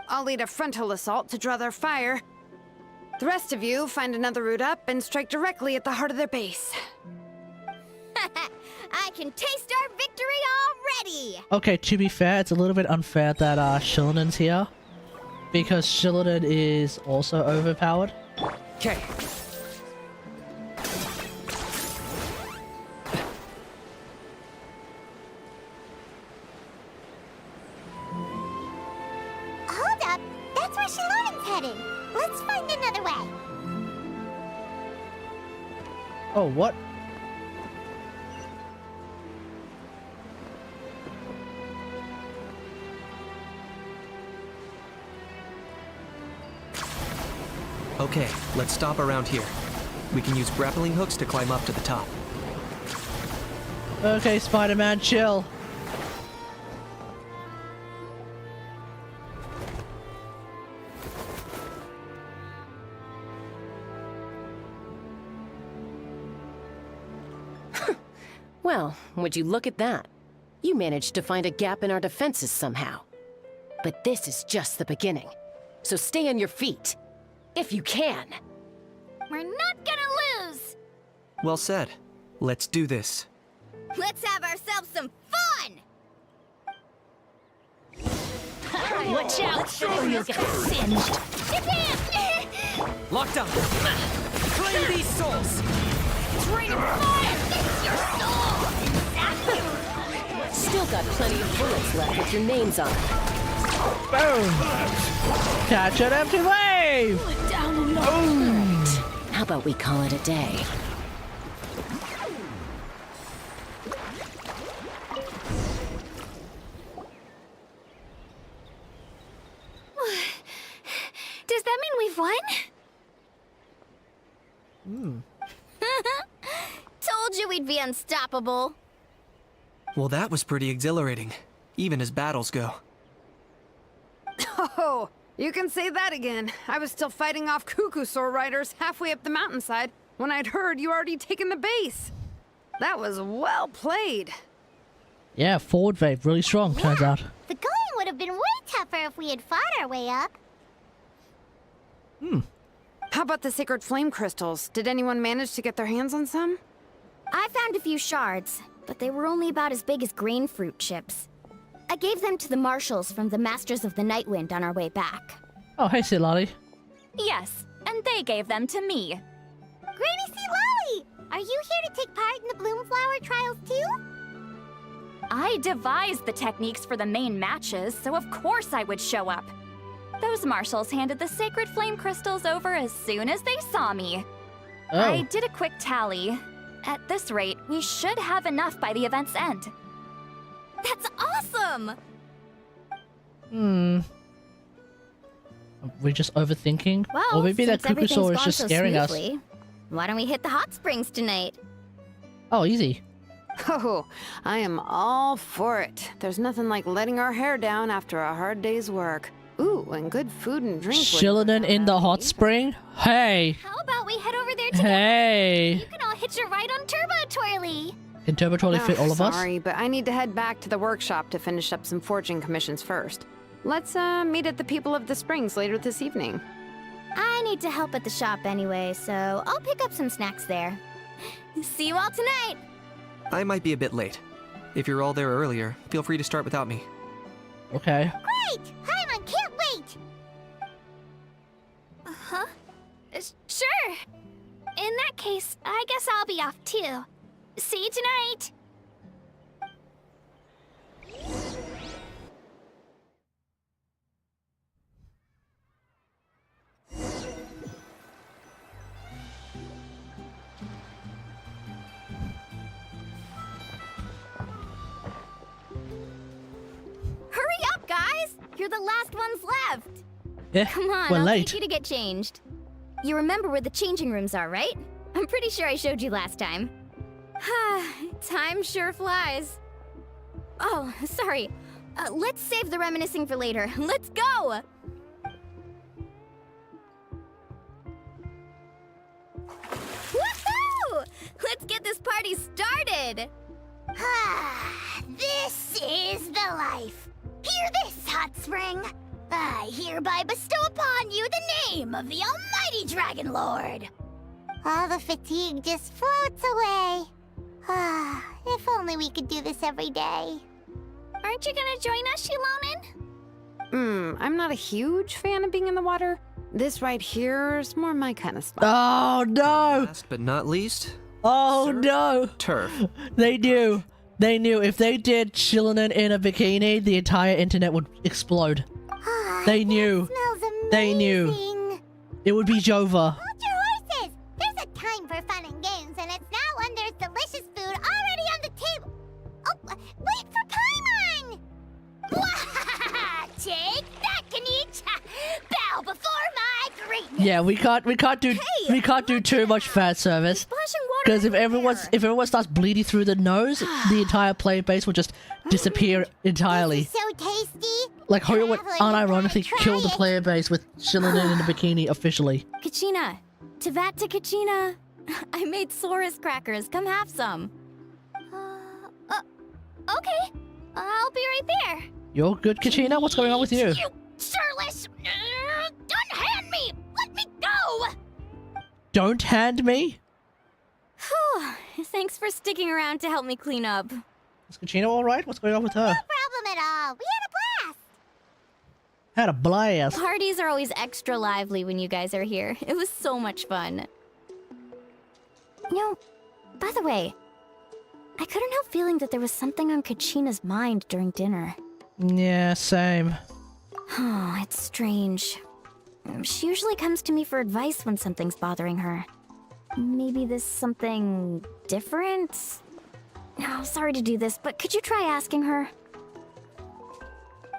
I'll lead a frontal assault to draw their fire. The rest of you find another route up and strike directly at the heart of their base. I can taste our victory already. Okay, to be fair, it's a little bit unfair that Shillinen's here. Because Shillinen is also overpowered. Okay. Hold up, that's where Shilonen's headed. Let's find another way. Oh, what? Okay, let's stop around here. We can use grappling hooks to climb up to the top. Okay, Spider-Man, chill. Well, would you look at that? You managed to find a gap in our defenses somehow. But this is just the beginning. So stay on your feet. If you can. We're not gonna lose. Well said. Let's do this. Let's have ourselves some fun. Watch out, or you'll get singed. Locked up. Claim these souls. Rain of fire. It's your soul. Still got plenty of bullets left with your names on them. Boom! Catch an empty wave! Alright, how about we call it a day? Does that mean we've won? Told you we'd be unstoppable. Well, that was pretty exhilarating, even as battles go. Oh, you can say that again. I was still fighting off Cuckoosaur riders halfway up the mountainside when I'd heard you already taken the base. That was well played. Yeah, forward vape, really strong, turns out. The going would have been way tougher if we had fought our way up. How about the sacred flame crystals? Did anyone manage to get their hands on some? I found a few shards, but they were only about as big as grain fruit chips. I gave them to the marshals from the Masters of the Nightwind on our way back. Oh, hey, Silali. Yes, and they gave them to me. Granny C. Lolly! Are you here to take part in the Bloomflower trials too? I devised the techniques for the main matches, so of course I would show up. Those marshals handed the sacred flame crystals over as soon as they saw me. Oh. I did a quick tally. At this rate, we should have enough by the event's end. That's awesome! Are we just overthinking? Well, or maybe that since everything's Cuckoosaur is gone just so scaring us. smoothly, why don't we hit the hot springs tonight? Oh, easy. Oh, I am all for it. There's nothing like letting our hair down after a hard day's work. Ooh, and good food and drink. Chillin' in the hot spring? Hey! How about we head over there together? Hey! You can all hitch a ride on Turbo Twirly. Can Turbo Trolley fit all of us? Sorry, but I need to head back to the workshop to finish up some forging commissions first. Let's meet at the People of the Springs later this evening. I need to help at the shop anyway, so I'll pick up some snacks there. See you all tonight! I might be a bit late. If you're all there earlier, feel free to start without me. Okay. Great! Paimon can't wait! Huh? Sure. In that case, I guess I'll be off too. See you tonight. Hurry up, guys! You're the last ones left! Yeah, Come on, we're I'll late. take you to get changed. You remember where the changing rooms are, right? I'm pretty sure I showed you last time. Time sure flies. Oh, sorry. Let's save the reminiscing for later. Let's go! Woohoo! Let's get this party started! This is the life. Hear this, Hot Spring. I hereby bestow upon you the name of the Almighty Dragon Lord. All the fatigue just floats away. If only we could do this every day. Aren't you gonna join us, Shilonen? I'm not a huge fan of being in the water. This right here is more my kind of spot. Oh, no! Last but not least, Oh, no! turf. They knew. They knew if they did Chillin' in a bikini, the entire internet would explode. They knew. Smells amazing. They knew. It would be Jova. Hold your horses. There's a time for fun and games, and it's now when there's delicious food already on the table. Oh, wait for Paimon! Take that, Kanich! Bow before my greatness. Yeah, we can't do too much fan service. Splashing water Because if everyone starts bleeding through the nose, the entire player base will just disappear entirely. So tasty. Like Hoyo would Traveler, you unironically gotta kill the try it. player base with Chillin' in a bikini officially. Kachina! Tavat to Kachina! I made Saurus crackers. Come have some. Okay. I'll be right there. You're good, Kachina? What's going on with you? You shirtless! Unhand me! Let me go! Don't hand me? Thanks for sticking around to help me clean up. Is Kachina alright? What's going on with her? No problem at all. We had a blast. Had a blast. Parties are always extra lively when you guys are here. It was so much fun. You know, by the way, I couldn't help feeling that there was something on Kachina's mind during dinner. Yeah, same. Oh, it's strange. She usually comes to me for advice when something's bothering her. Maybe this something different? No, sorry to do this, but could you try asking her?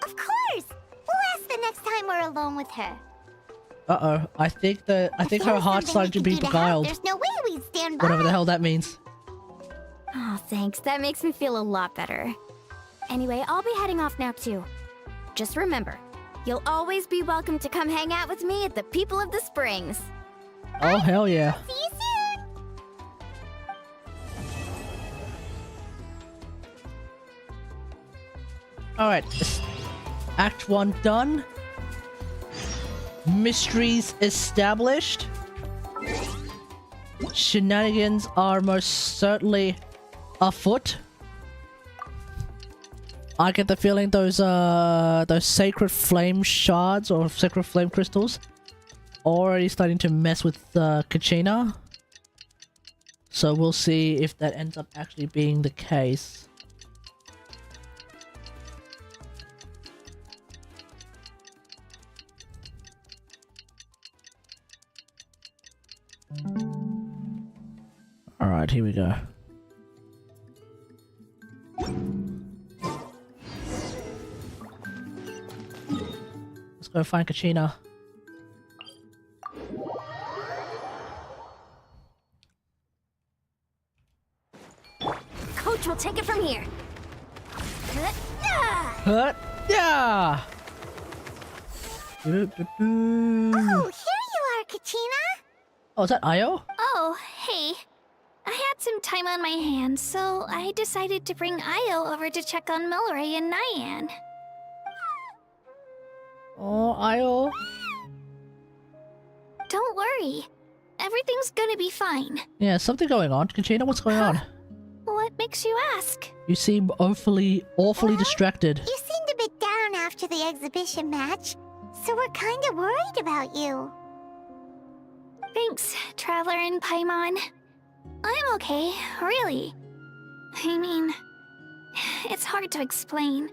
Of course. We'll ask the next time we're alone with her. Uh-oh. I think her heart's starting to be beguiled. There's no way we'd stand by. Whatever the hell that means. Oh, thanks. That makes me feel a lot better. Anyway, I'll be heading off now too. Just remember, you'll always be welcome to come hang out with me at the People of the Springs. Oh, hell yeah. See you soon. Alright. Act 1 done. Mysteries established. Shenanigans are most certainly afoot. I get the feeling those sacred flame shards or sacred flame crystals already starting to mess with Kachina. So we'll see if that ends up actually being the case. Alright, here we go. Let's go find Kachina. Coach will take it from here. Yeah! Oh, here you are, Kachina. Oh, is that Io? Oh, hey. I had some time on my hands, so I decided to bring Io over to check on Milray and Nyan. Oh, Io. Don't worry. Everything's gonna be fine. Yeah, something going on. Kachina, what's going on? What makes you ask? You seem awfully distracted. You seemed a bit down after the exhibition match, so we're kind of worried about you. Thanks, Traveler and Paimon. I'm okay, really. I mean, it's hard to explain.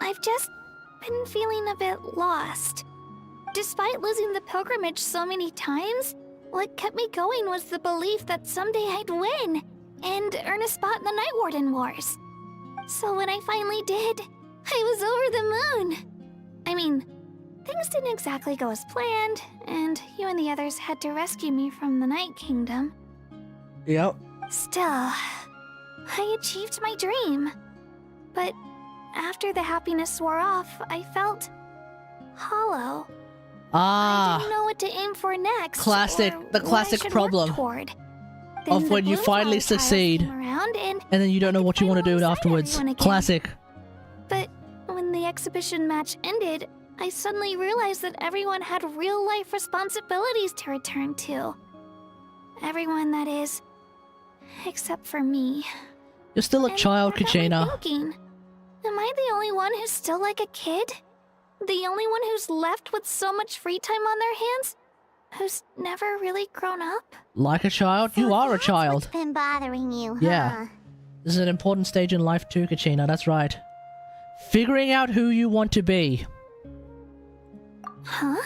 I've just been feeling a bit lost. Despite losing the pilgrimage so many times, what kept me going was the belief that someday I'd win and earn a spot in the Night Warden Wars. So when I finally did, I was over the moon. I mean, things didn't exactly go as planned, and you and the others had to rescue me from the Night Kingdom. Yep. Still, I achieved my dream. But after the happiness wore off, I felt hollow. I didn't know what to aim for next. The classic problem of when you finally succeed, and then you don't know what you want to do afterwards. Classic. But when the exhibition match ended, I suddenly realized that everyone had real-life responsibilities to return to. Everyone, that is. Except for me. You're still a child, Kachina. Thinking, am I the only one who's still like a kid? The only one who's left with so much free time on their hands? Who's never really grown up? Like a child? You are a child. What's been bothering you, huh? Yeah. This is an important stage in life too, Kachina, that's right. Figuring out who you want to be. Huh?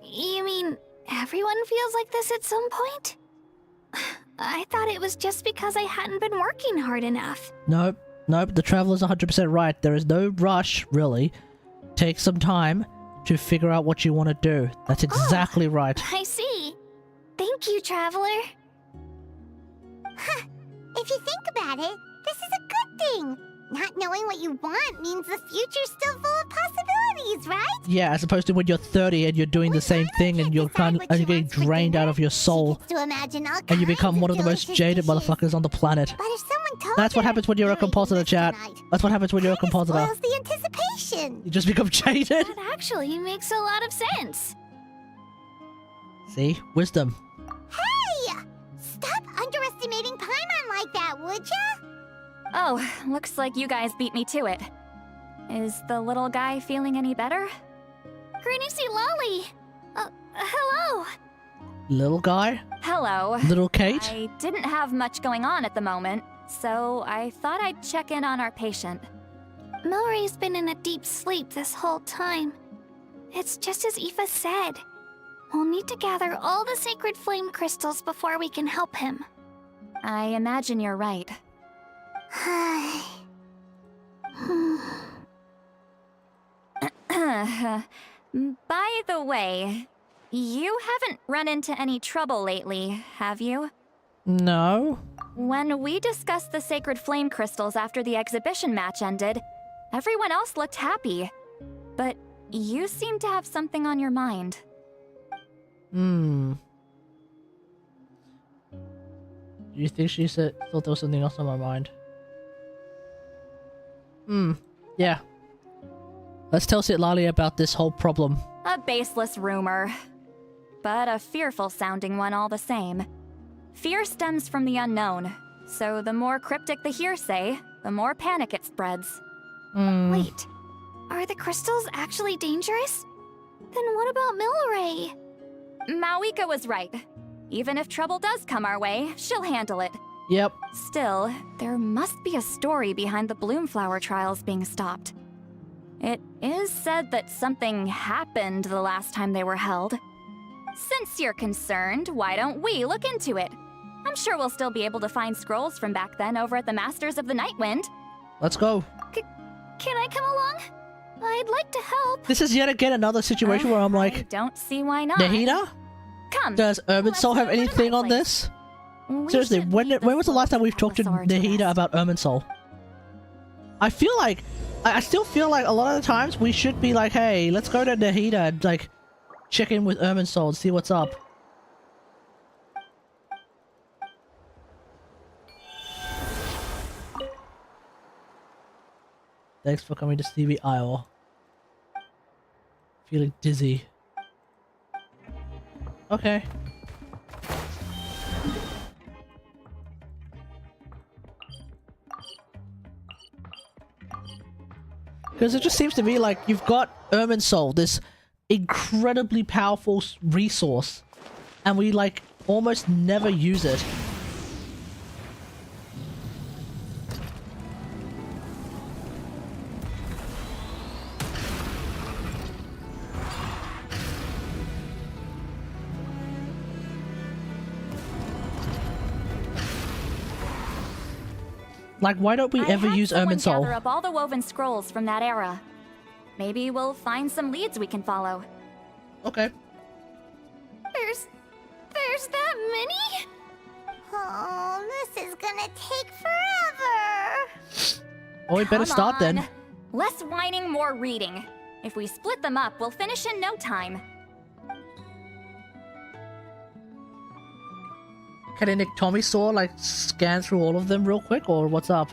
You mean everyone feels like this at some point? I thought it was just because I hadn't been working hard enough. Nope. The Traveler's 100% right. There is no rush, really. Take some time to figure out what you want to do. That's exactly right. I see. Thank you, Traveler. Huh. If you think about it, this is a good thing. Not knowing what you want means the future's still full of possibilities, right? Yeah, as opposed to when you're 30 and you're doing the same thing and you're getting drained out of your soul. To imagine all And you become one of the most jaded motherfuckers on the planet. But if someone told That's what happens when you're a compositor, chat. That's what happens when you're a compositor. spoils the anticipation. You just become jaded. That actually makes a lot of sense. See? Wisdom. Hey! Stop underestimating Paimon like that, would ya? Oh, looks like you guys beat me to it. Is the little guy feeling any better? Granny Lolly! Hello! Little guy? Hello. Little Kate? I didn't have much going on at the moment, so I thought I'd check in on our patient. Milray's been in a deep sleep this whole time. It's just as Aoife said. We'll need to gather all the sacred flame crystals before we can help him. I imagine you're right. By the way, you haven't run into any trouble lately, have you? No. When we discussed the sacred flame crystals after the exhibition match ended, everyone else looked happy. But you seem to have something on your mind. Do you think she thought there was something else on my mind? Yeah. Let's tell Citlali about this whole problem. A baseless rumor, but a fearful sounding one all the same. Fear stems from the unknown, so the more cryptic the hearsay, the more panic it spreads. Wait, are the crystals actually dangerous? Then what about Milray? Mawika was right. Even if trouble does come our way, she'll handle it. Yep. Still, there must be a story behind the Bloomflower trials being stopped. It is said that something happened the last time they were held. Since you're concerned, why don't we look into it? I'm sure we'll still be able to find scrolls from back then over at the Masters of the Nightwind. Let's go. Can I come along? I'd like to help. This is yet again another situation where I'm like, I don't see why not. Nahida? Come. Does Irminsul have anything on this? Seriously, when was the last time we've talked to Nahida about Irminsul? I feel like, I still feel like a lot of the times we should be like, hey, let's go to Nahida and like check in with Irminsul and see what's up. Thanks for coming to Stevie Isle. Feeling dizzy. Okay. Because it just seems to me like you've got Irminsul, this incredibly powerful resource, and we like almost never use it. Like, why don't we ever use Irminsul? Gather up all the woven scrolls from that era. Maybe we'll find some leads we can follow. Okay. There's that many? Oh, this is gonna take forever. Oh, we better start then. Less whining, more reading. If we split them up, we'll finish in no time. Can a Nick Tommy Saw like scan through all of them real quick, or what's up?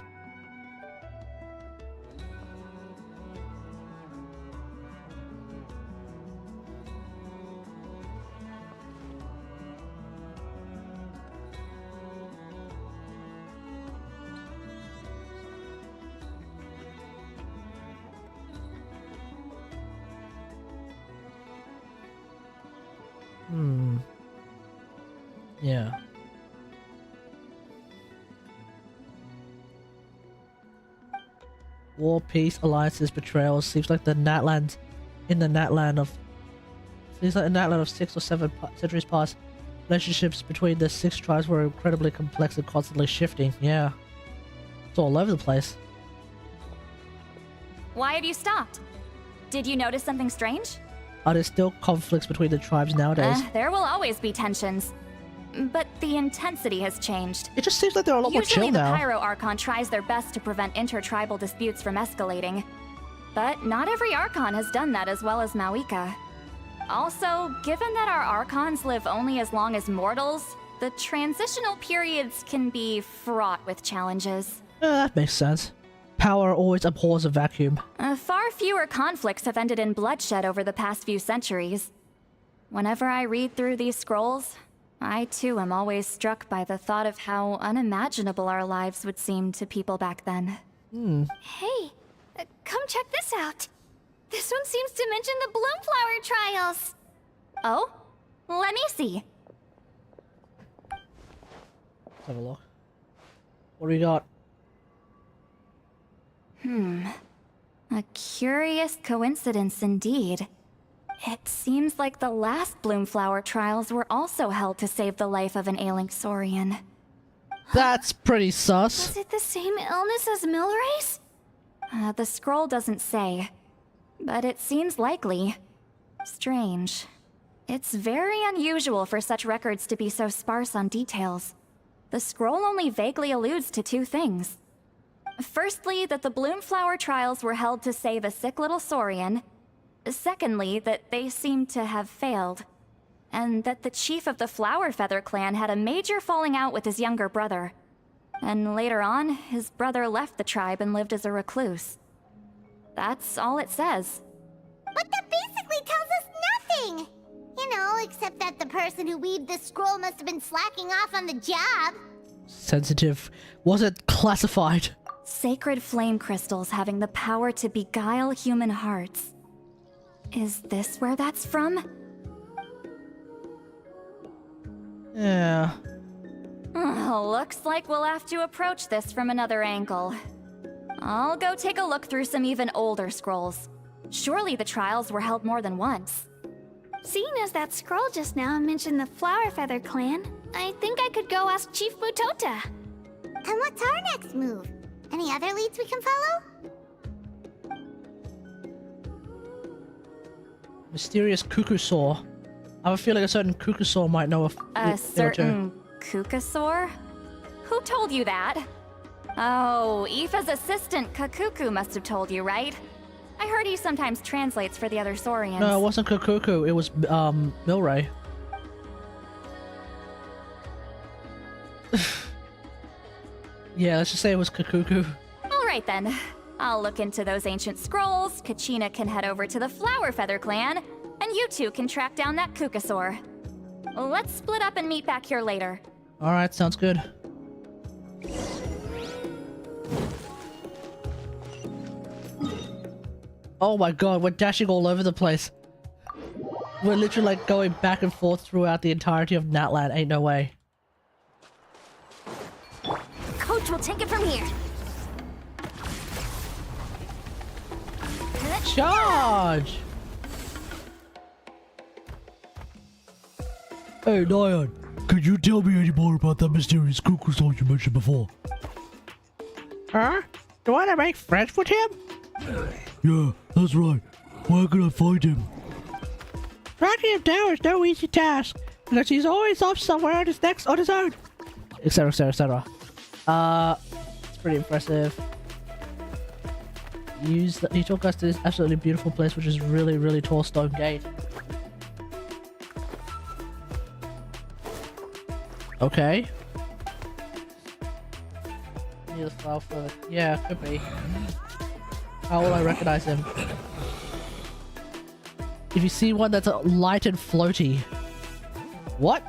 Yeah. War, peace, alliances, betrayals. Seems like the Natlan, in the Natlan of 6 or 7 centuries past, relationships between the 6 tribes were incredibly complex and constantly shifting. Yeah, it's all over the place. Why have you stopped? Did you notice something strange? Are there still conflicts between the tribes nowadays? There will always be tensions. But the intensity has changed. It just seems like they're a lot more chill now. Usually the Pyro Archon tries their best to prevent intertribal disputes from escalating. But not every Archon has done that as well as Mawika. Also, given that our Archons live only as long as mortals, the transitional periods can be fraught with challenges. That makes sense. Power always abhors a vacuum. Far fewer conflicts have ended in bloodshed over the past few centuries. Whenever I read through these scrolls, I too am always struck by the thought of how unimaginable our lives would seem to people back then. Hey, come check this out. This one seems to mention the Bloomflower trials. Oh? Let me see. Let's have a look. What do we got? A curious coincidence indeed. It seems like the last Bloomflower trials were also held to save the life of an ailing Saurian. That's pretty sus. Was it the same illness as Milray's? The scroll doesn't say, but it seems likely. Strange. It's very unusual for such records to be so sparse on details. The scroll only vaguely alludes to 2 things. Firstly, that the Bloomflower trials were held to save a sick little Saurian. Secondly, that they seem to have failed. And that the chief of the Flower Feather clan had a major falling out with his younger brother. And later on, his brother left the tribe and lived as a recluse. That's all it says. But that basically tells us nothing! You know, except that the person who weaved this scroll must have been slacking off on the job. Sensitive. Was it classified? Sacred flame crystals having the power to beguile human hearts. Is this where that's from? Yeah. Looks like we'll have to approach this from another angle. I'll go take a look through some even older scrolls. Surely the trials were held more than once. Seeing as that scroll just now mentioned the Flower Feather clan, I think I could go ask Chief Mutota. And what's our next move? Any other leads we can follow? Mysterious cuckoo saw. I have a feeling a certain cuckoo saw might know of A certain Kukasaur? Who told you that? Oh, Aoife's assistant Kakuku must have told you, right? I heard he sometimes translates for the other Saurians. No, it wasn't Kakuku. It was Milray. Yeah, let's just say it was Kakuku. Alright then. I'll look into those ancient scrolls, Kachina can head over to the Flower Feather clan, and you two can track down that Kukasaur. Let's split up and meet back here later. Alright, sounds good. Oh my god, we're dashing all over the place. We're literally like going back and forth throughout the entirety of Natlan. Ain't no way. Coach will take it from here. Charge! Hey, Nyan, could you tell me any more about that mysterious cuckoo song you mentioned before? Huh? You want to make friends with him? Yeah, that's right. Where can I find him? Tracking him down is no easy task, because he's always off somewhere on his own. Etc, etc, etc. It's pretty impressive. He took us to this absolutely beautiful place, which is really, really tall stone gate. Okay. Near the file for... Yeah, could be. How will I recognize him? If you see one that's light and floaty. What?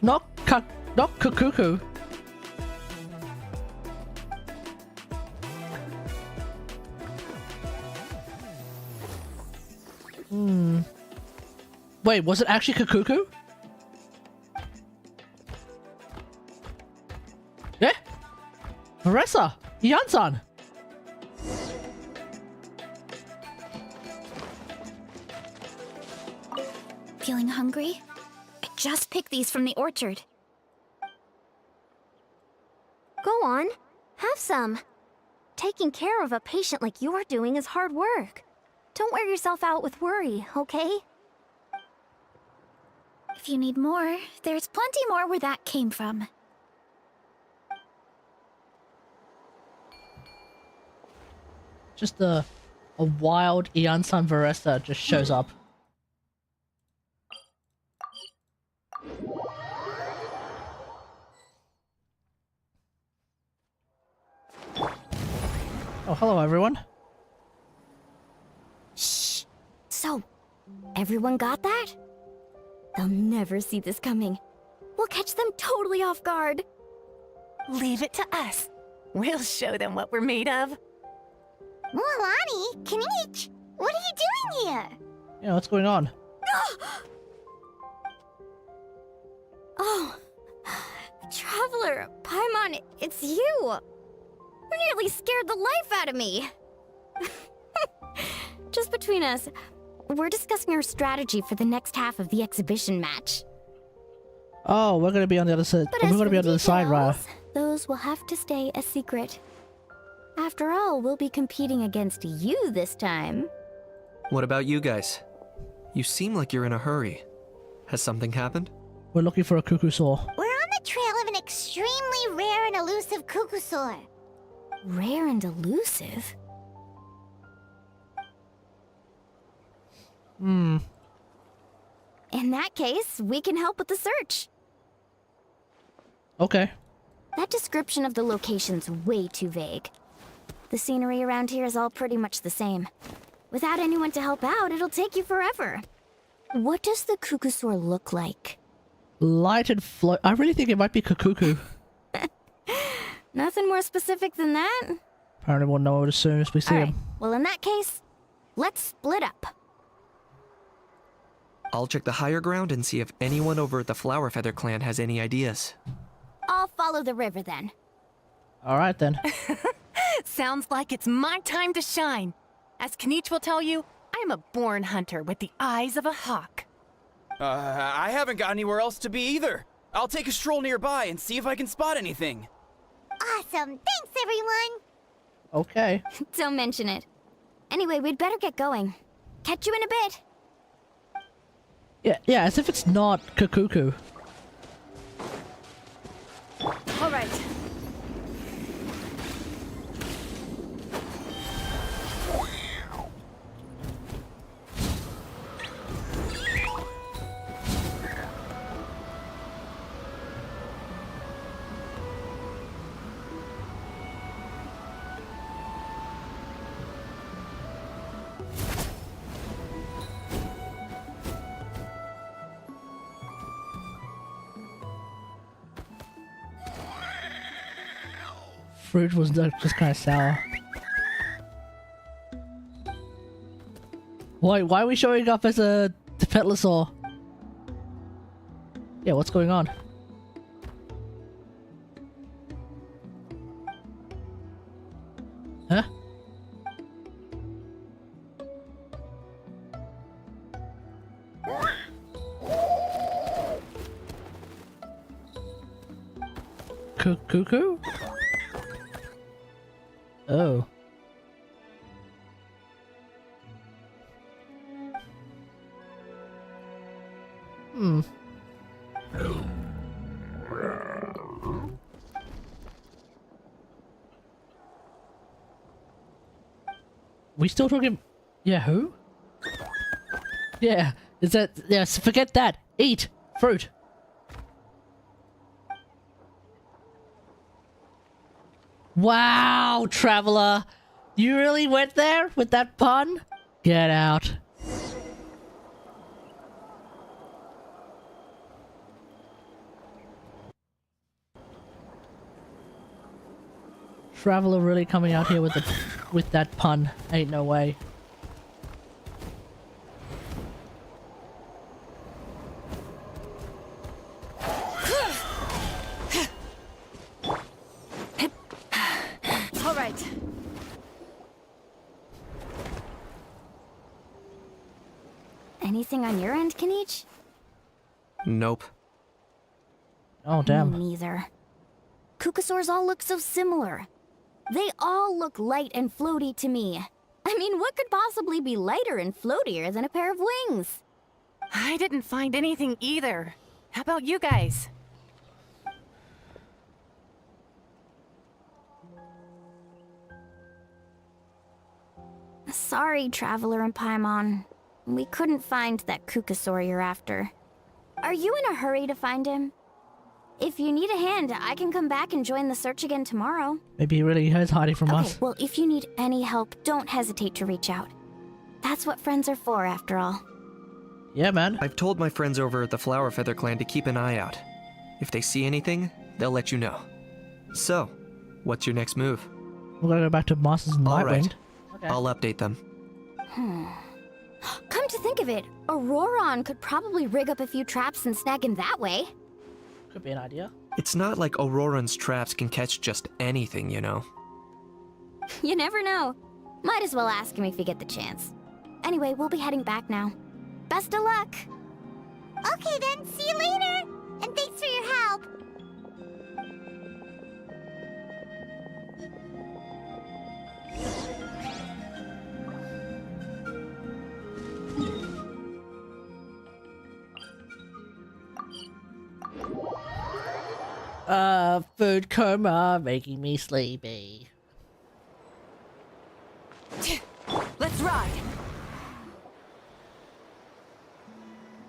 Not Kukuku. Wait, was it actually Kukuku? Yeah? Varesa! Yansan! Feeling hungry? I just picked these from the orchard. Go on, have some. Taking care of a patient like you're doing is hard work. Don't wear yourself out with worry, okay? If you need more, there's plenty more where that came from. Just a wild Iansan Varesa just shows up. Oh, hello everyone. Shh. So, everyone got that? They'll never see this coming. We'll catch them totally off guard. Leave it to us. We'll show them what we're made of. Mualani, Kanich, what are you doing here? Yeah, what's going on? Oh, Traveler, Paimon, it's you! You nearly scared the life out of me! Just between us, we're discussing our strategy for the next half of the exhibition match. Oh, we're gonna be on the other side. We're gonna be on the other side, right? Those will have to stay a secret. After all, we'll be competing against you this time. What about you guys? You seem like you're in a hurry. Has something happened? We're looking for a Kukusaur. We're on the trail of an extremely rare and elusive Kukusaur. Rare and elusive? Hmm. In that case, we can help with the search. Okay. That description of the location's way too vague. The scenery around here is all pretty much the same. Without anyone to help out, it'll take you forever. What does the Kukusaur look like? Light and float. I really think it might be Kukuku. Nothing more specific than that? Apparently we'll know it as soon as we see him. Well, in that case, let's split up. I'll check the higher ground and see if anyone over at the Flower Feather clan has any ideas. I'll follow the river then. Alright then. Sounds like it's my time to shine. As Kanich will tell you, I am a born hunter with the eyes of a hawk. I haven't got anywhere else to be either. I'll take a stroll nearby and see if I can spot anything. Awesome. Thanks, everyone. Okay. Don't mention it. Anyway, we'd better get going. Catch you in a bit. Yeah, as if it's not Kukuku. All right. Fruit was just kind of sour. Why are we showing up as a Petlosaur? Yeah, what's going on? Huh? Cuckoo? Oh. Hmm. We still talking? Yeah, who? Yeah, is that? Yes, forget that. Eat fruit. Wow, Traveler! You really went there with that pun? Get out. Traveler really coming out here with that pun. Ain't no way. All right. Anything on your end, Kanich? Nope. Oh, damn. Me neither. Kukusaurs all look so similar. They all look light and floaty to me. I mean, what could possibly be lighter and floatier than a pair of wings? I didn't find anything either. How about you guys? Sorry, Traveler and Paimon. We couldn't find that Kukusaur you're after. Are you in a hurry to find him? If you need a hand, I can come back and join the search again tomorrow. Maybe he really is hiding from us. Well, if you need any help, don't hesitate to reach out. That's what friends are for, after all. Yeah, man. I've told my friends over at the Flower Feather clan to keep an eye out. If they see anything, they'll let you know. So, what's your next move? We're gonna go back to Masters and All right. Nightwind. Okay. I'll update them. Come to think of it, Ororon could probably rig up a few traps and snag him that way. Could be an idea. It's not like Ororon's traps can catch just anything, you know. You never know. Might as well ask him if you get the chance. Anyway, we'll be heading back now. Best of luck! Okay then, see you later! And thanks for your help! Food coma making me sleepy. Let's ride.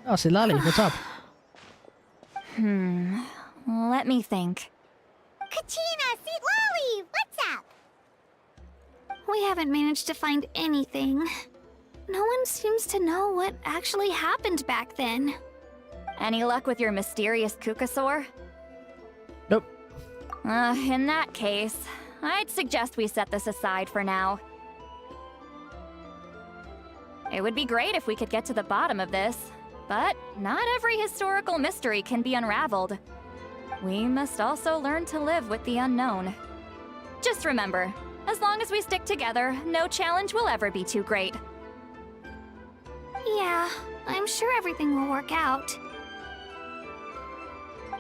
Oh, Silali, what's up? Let me think. we haven't managed to find anything. No one seems to know what actually happened back then. Any luck with your mysterious Kukasaur? Nope. In that case, I'd suggest we set this aside for now. It would be great if we could get to the bottom of this, but not every historical mystery can be unraveled. We must also learn to live with the unknown. Just remember, as long as we stick together, no challenge will ever be too great. Yeah, I'm sure everything will work out.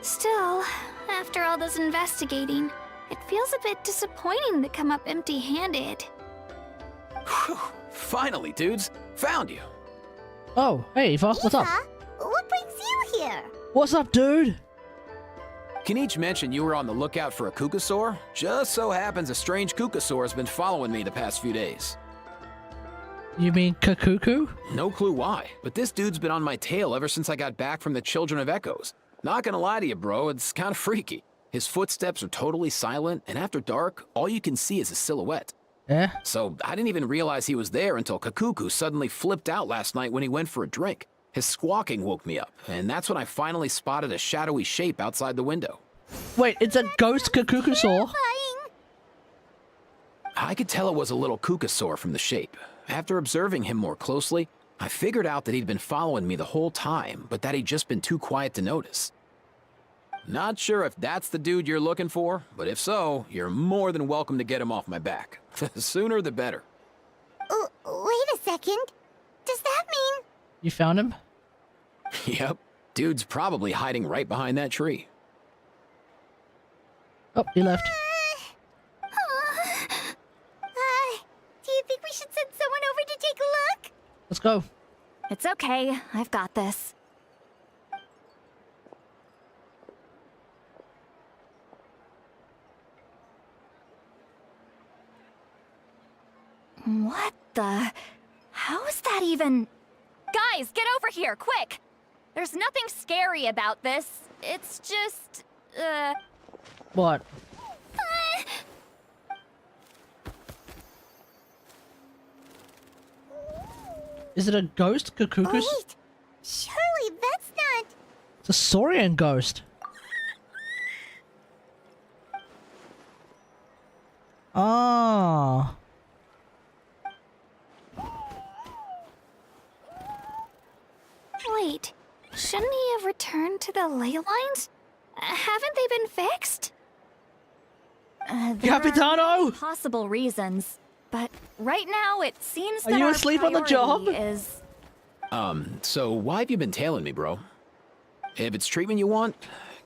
Still, after all this investigating, it feels a bit disappointing to come up empty-handed. Finally, dudes. Found you. Oh, hey, Eva, what's up? What brings you here? What's up, dude? Kinich mentioned you were on the lookout for a Kukasaur. Just so happens a strange Kukasaur has been following me the past few days. You mean Kakuku? No clue why, but this dude's been on my tail ever since I got back from the Children of Echoes. Not gonna lie to you, bro, it's kind of freaky. His footsteps are totally silent, and after dark, all you can see is a silhouette. Yeah? So I didn't even realize he was there until Kakuku suddenly flipped out last night when he went for a drink. His squawking woke me up, and that's when I finally spotted a shadowy shape outside the window. Wait, it's a ghost Kakukusaur? I could tell it was a little Kukasaur from the shape. After observing him more closely, I figured out that he'd been following me the whole time, but that he'd just been too quiet to notice. Not sure if that's the dude you're looking for, but if so, you're more than welcome to get him off my back. The sooner the better. Wait a second. Does that mean... You found him? Yep. Dude's probably hiding right behind that tree. Oh, he left. Do you think we should send someone over to take a look? Let's go. It's okay, I've got this. What the... How is that even... Guys, get over here, quick! There's nothing scary about this. It's just... What? Is it a ghost Kakukus? Wait! Surely that's not... It's a Saurian ghost. Ah. Wait, shouldn't he have returned to the ley lines? Haven't they been fixed? There are Capitano! many possible reasons, but right now it seems Are that you our asleep on the job? priority is... So why have you been tailing me, bro? If it's treatment you want,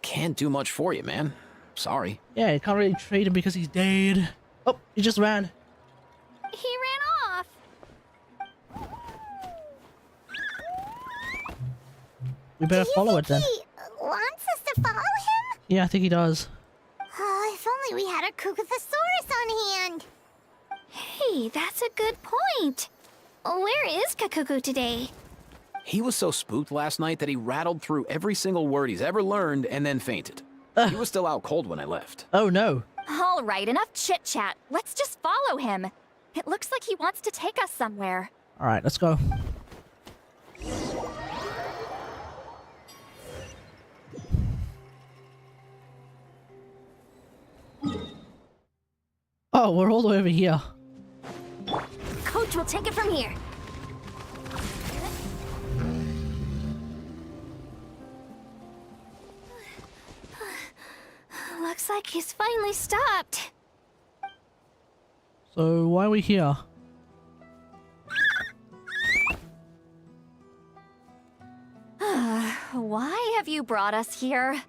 can't do much for you, man. Sorry. Yeah, you can't really trade him because he's dead. Oh, he just ran. He ran off. We better follow it then. He wants us to follow him? Yeah, I think he does. If only we had a Kukasaurus on hand. Hey, that's a good point. Where is Kakuku today? He was so spooked last night that he rattled through every single word he's ever learned and then fainted. He was still out cold when I left. Oh no. All right, enough chit-chat. Let's just follow him. It looks like he wants to take us somewhere. All right, let's go. Oh, we're all the way over here. Coach will take it from here. Looks like he's finally stopped. So why are we here? Why have you brought us here?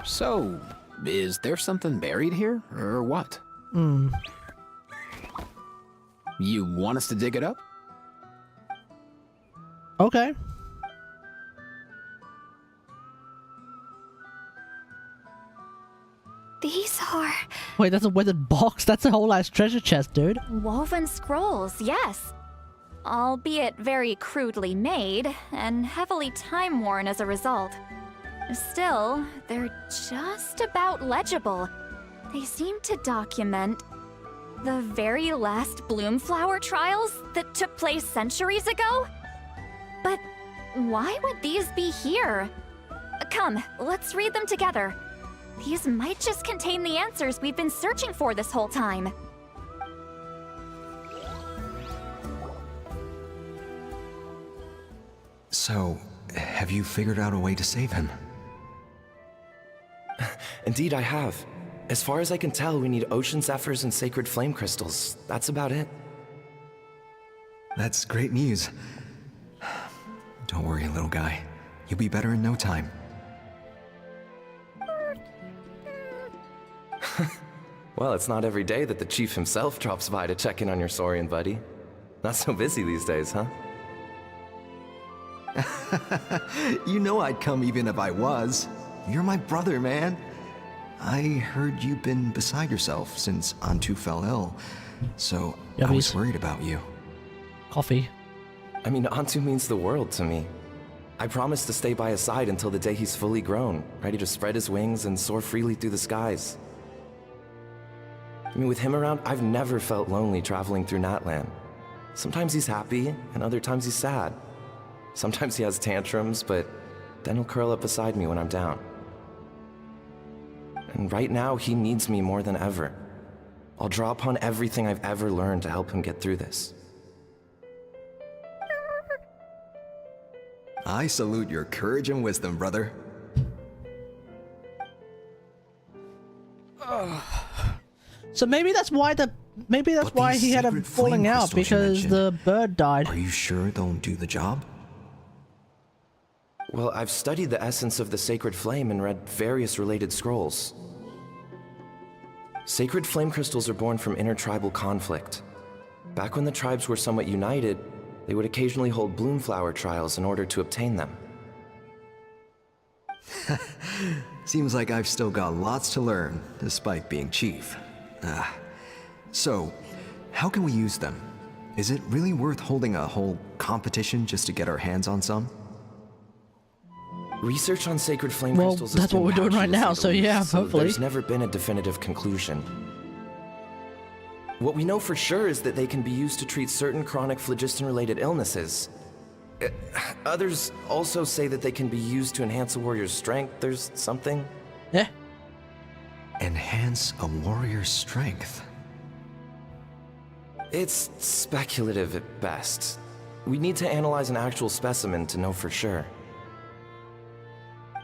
So, is there something buried here, or what? Hmm. You want us to dig it up? Okay. These are... Wait, that's a weathered box? That's a whole ass treasure chest, dude. Woven scrolls, yes. Albeit very crudely made, and heavily time-worn as a result. Still, they're just about legible. They seem to document the very last Bloomflower trials that took place centuries ago? But why would these be here? Come, let's read them together. These might just contain the answers we've been searching for this whole time. So, have you figured out a way to save him? Indeed, I have. As far as I can tell, we need ocean zephyrs and sacred flame crystals. That's about it. That's great news. Don't worry, little guy. You'll be better in no time. Well, it's not every day that the chief himself drops by to check in on your Saurian buddy. Not so busy these days, huh? You know I'd come even if I was. You're my brother, man. I heard you've been beside yourself since Antu fell ill, so I was worried about you. Coffee. I mean, Antu means the world to me. I promised to stay by his side until the day he's fully grown, ready to spread his wings and soar freely through the skies. I mean, with him around, I've never felt lonely traveling through Natlan. Sometimes he's happy, and other times he's sad. Sometimes he has tantrums, but then he'll curl up beside me when I'm down. And right now, he needs me more than ever. I'll draw upon everything I've ever learned to help him get through this. I salute your courage and wisdom, brother. So maybe that's why he had a falling out, because the bird died. Are you sure they'll do the job? Well, I've studied the essence of the Sacred Flame and read various related scrolls. Sacred Flame crystals are born from intertribal conflict. Back when the tribes were somewhat united, they would occasionally hold Bloomflower trials in order to obtain them. Seems like I've still got lots to learn, despite being chief. So, how can we use them? Is it really worth holding a whole competition just to get our hands on some? Research on Sacred Flame crystals that's what we're doing right now, so yeah, hopefully. There's never been a definitive conclusion. What we know for sure is that they can be used to treat certain chronic phlogiston-related illnesses. Others also say that they can be used to enhance a warrior's strength. There's something. Yeah. Enhance a warrior's strength? It's speculative at best. We need to analyze an actual specimen to know for sure.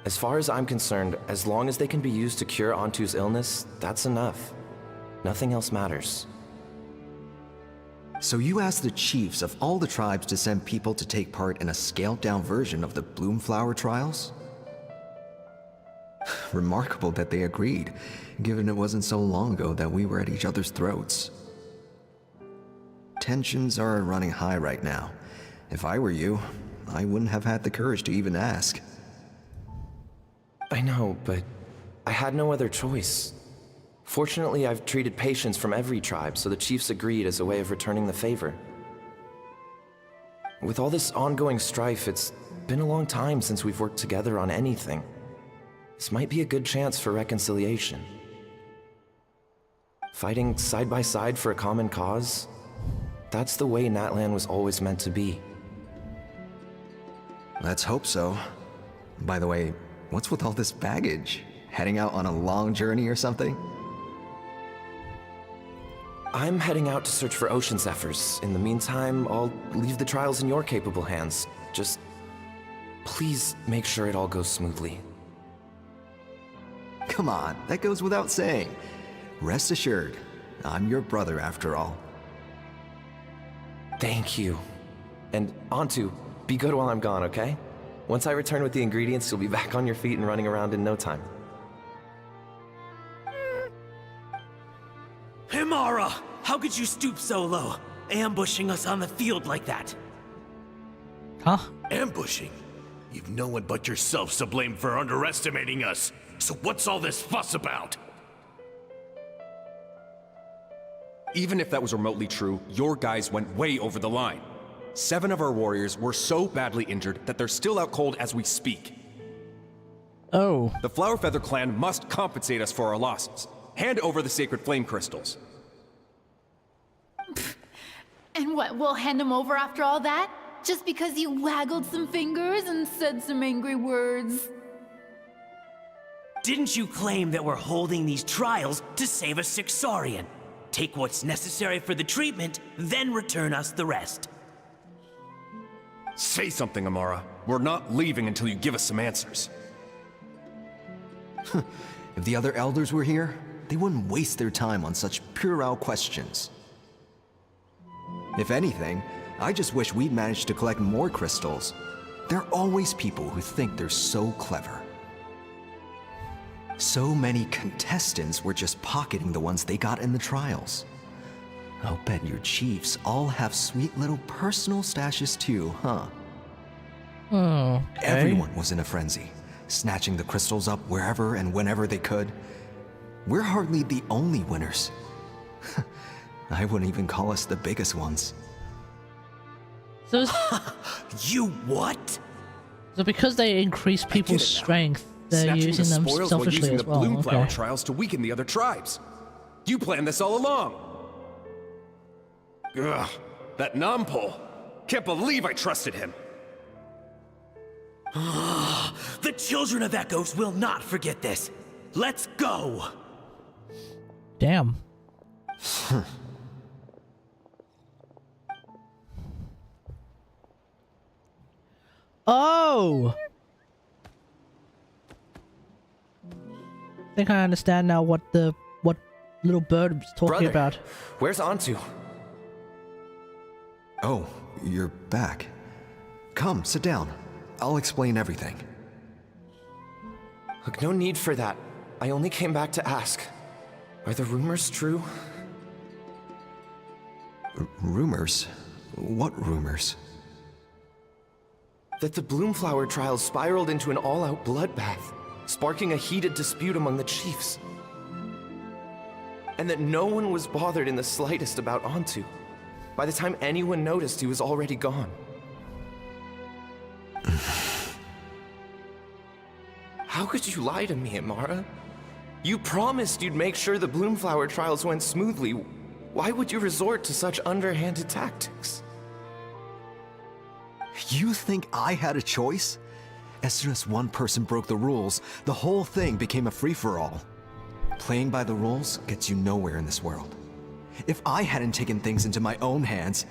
As far as I'm concerned, as long as they can be used to cure Antu's illness, that's enough. Nothing else matters. So you asked the chiefs of all the tribes to send people to take part in a scaled-down version of the Bloomflower trials? Remarkable that they agreed, given it wasn't so long ago that we were at each other's throats. Tensions are running high right now. If I were you, I wouldn't have had the courage to even ask. I know, but I had no other choice. Fortunately, I've treated patients from every tribe, so the chiefs agreed as a way of returning the favor. With all this ongoing strife, it's been a long time since we've worked together on anything. This might be a good chance for reconciliation. Fighting side by side for a common cause, that's the way Natlan was always meant to be. Let's hope so. By the way, what's with all this baggage? Heading out on a long journey or something? I'm heading out to search for ocean zephyrs. In the meantime, I'll leave the trials in your capable hands. Just please make sure it all goes smoothly. Come on, that goes without saying. Rest assured, I'm your brother after all. Thank you. And Antu, be good while I'm gone, okay? Once I return with the ingredients, you'll be back on your feet and running around in no time. Himara! How could you stoop so low, ambushing us on the field like that? Huh? Ambushing? You've no one but yourself to blame for underestimating us. So what's all this fuss about? Even if that was remotely true, your guys went way over the line. 7 of our warriors were so badly injured that they're still out cold as we speak. Oh. The Flower Feather clan must compensate us for our losses. Hand over the sacred flame crystals. And what, we'll hand him over after all that? Just because you waggled some fingers and said some angry words? Didn't you claim that we're holding these trials to save a Sixorian? Take what's necessary for the treatment, then return us the rest. Say something, Amara. We're not leaving until you give us some answers. If the other elders were here, they wouldn't waste their time on such puerile questions. If anything, I just wish we'd managed to collect more crystals. There are always people who think they're so clever. So many contestants were just pocketing the ones they got in the trials. I'll bet your chiefs all have sweet little personal stashes too, huh? Okay. Everyone was in a frenzy, snatching the crystals up wherever and whenever they could. We're hardly the only winners. I wouldn't even call us the biggest ones. So you what? So because they increase people's strength, they're Snatching using the them spoils selfishly while using as the well. bloom flower Okay. trials to weaken the other tribes. You planned this all along. Ugh, that Nampol. Can't believe I trusted him. The children of Echoes will not forget this. Let's go! Damn. Oh! I think I understand now what little bird was talking Brother, about. Where's Antu? Oh, you're back. Come, sit down. I'll explain everything. Look, no need for that. I only came back to ask. Are the rumors true? Rumors? What rumors? That the Bloomflower trials spiraled into an all-out bloodbath, sparking a heated dispute among the chiefs. And that no one was bothered in the slightest about Antu. By the time anyone noticed, he was already gone. How could you lie to me, Amara? You promised you'd make sure the Bloomflower trials went smoothly. Why would you resort to such underhanded tactics? You think I had a choice? As soon as one person broke the rules, the whole thing became a free-for-all. Playing by the rules gets you nowhere in this world. If I hadn't taken things into my own hands,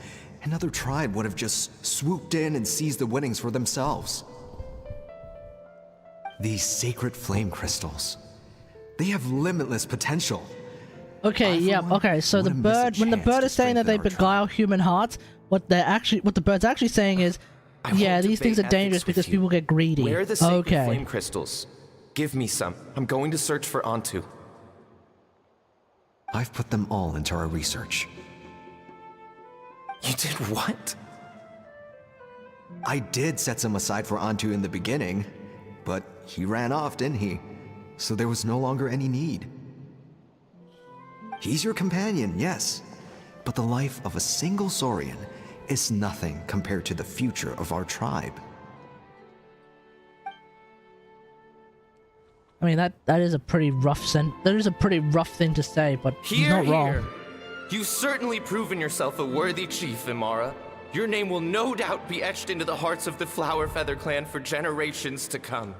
another tribe would have just swooped in and seized the winnings for themselves. These sacred flame crystals, they have limitless potential. Okay, yeah, okay, so the bird, when the bird is saying that they beguile human hearts, what the bird's actually saying is, yeah, these things are dangerous because people get greedy. Where are the sacred Okay. flame crystals? Give me some. I'm going to search for Antu. I've put them all into our research. You did what? I did set some aside for Antu in the beginning, but he ran off, didn't he? So there was no longer any need. He's your companion, yes, but the life of a single Saurian is nothing compared to the future of our tribe. I mean, that is a pretty rough thing to say, but he's not wrong. You've certainly proven yourself a worthy chief, Imara. Your name will no doubt be etched into the hearts of the Flower Feather clan for generations to come.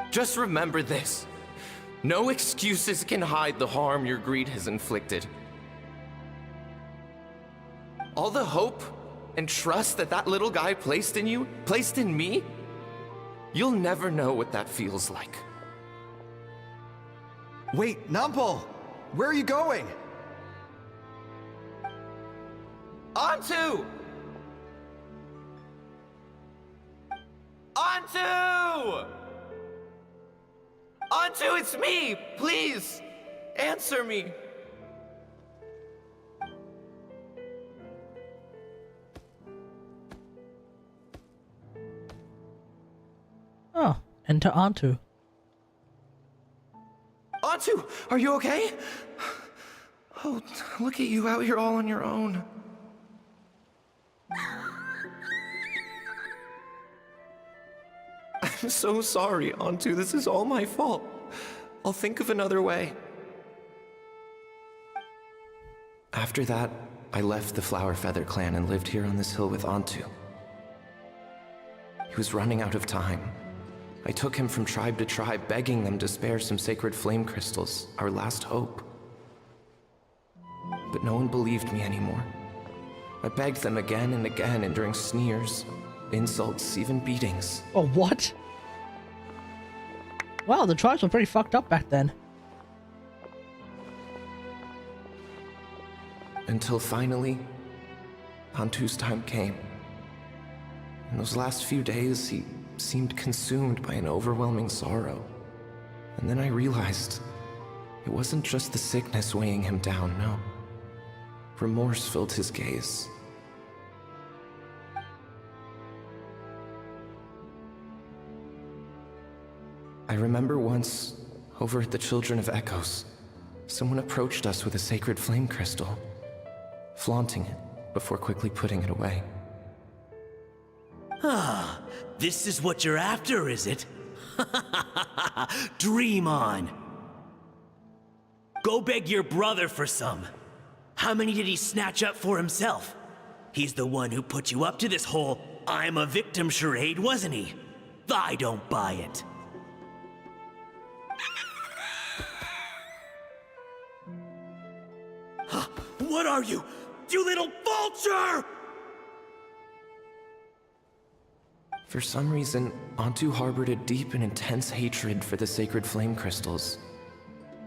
Just remember this. No excuses can hide the harm your greed has inflicted. All the hope and trust that little guy placed in you, placed in me, you'll never know what that feels like. Wait, Nampol! Where are you going? Antu! Antu! Antu, it's me! Please! Answer me! Oh, enter Antu. Antu, are you okay? Oh, look at you out here all on your own. I'm so sorry, Antu. This is all my fault. I'll think of another way. After that, I left the Flower Feather clan and lived here on this hill with Antu. He was running out of time. I took him from tribe to tribe, begging them to spare some sacred flame crystals, our last hope. But no one believed me anymore. I begged them again and again, enduring sneers, insults, even beatings. Oh, what? Wow, the tribes were pretty fucked up back then. Until finally, Antu's time came. In those last few days, he seemed consumed by an overwhelming sorrow. And then I realized it wasn't just the sickness weighing him down, no. Remorse filled his gaze. I remember once, over at the Children of Echoes, someone approached us with a sacred flame crystal, flaunting it before quickly putting it away. Ah, this is what you're after, is it? Dream on. Go beg your brother for some. How many did he snatch up for himself? He's the one who put you up to this whole I'm a victim charade, wasn't he? I don't buy it. What are you? You little vulture! For some reason, Antu harbored a deep and intense hatred for the sacred flame crystals.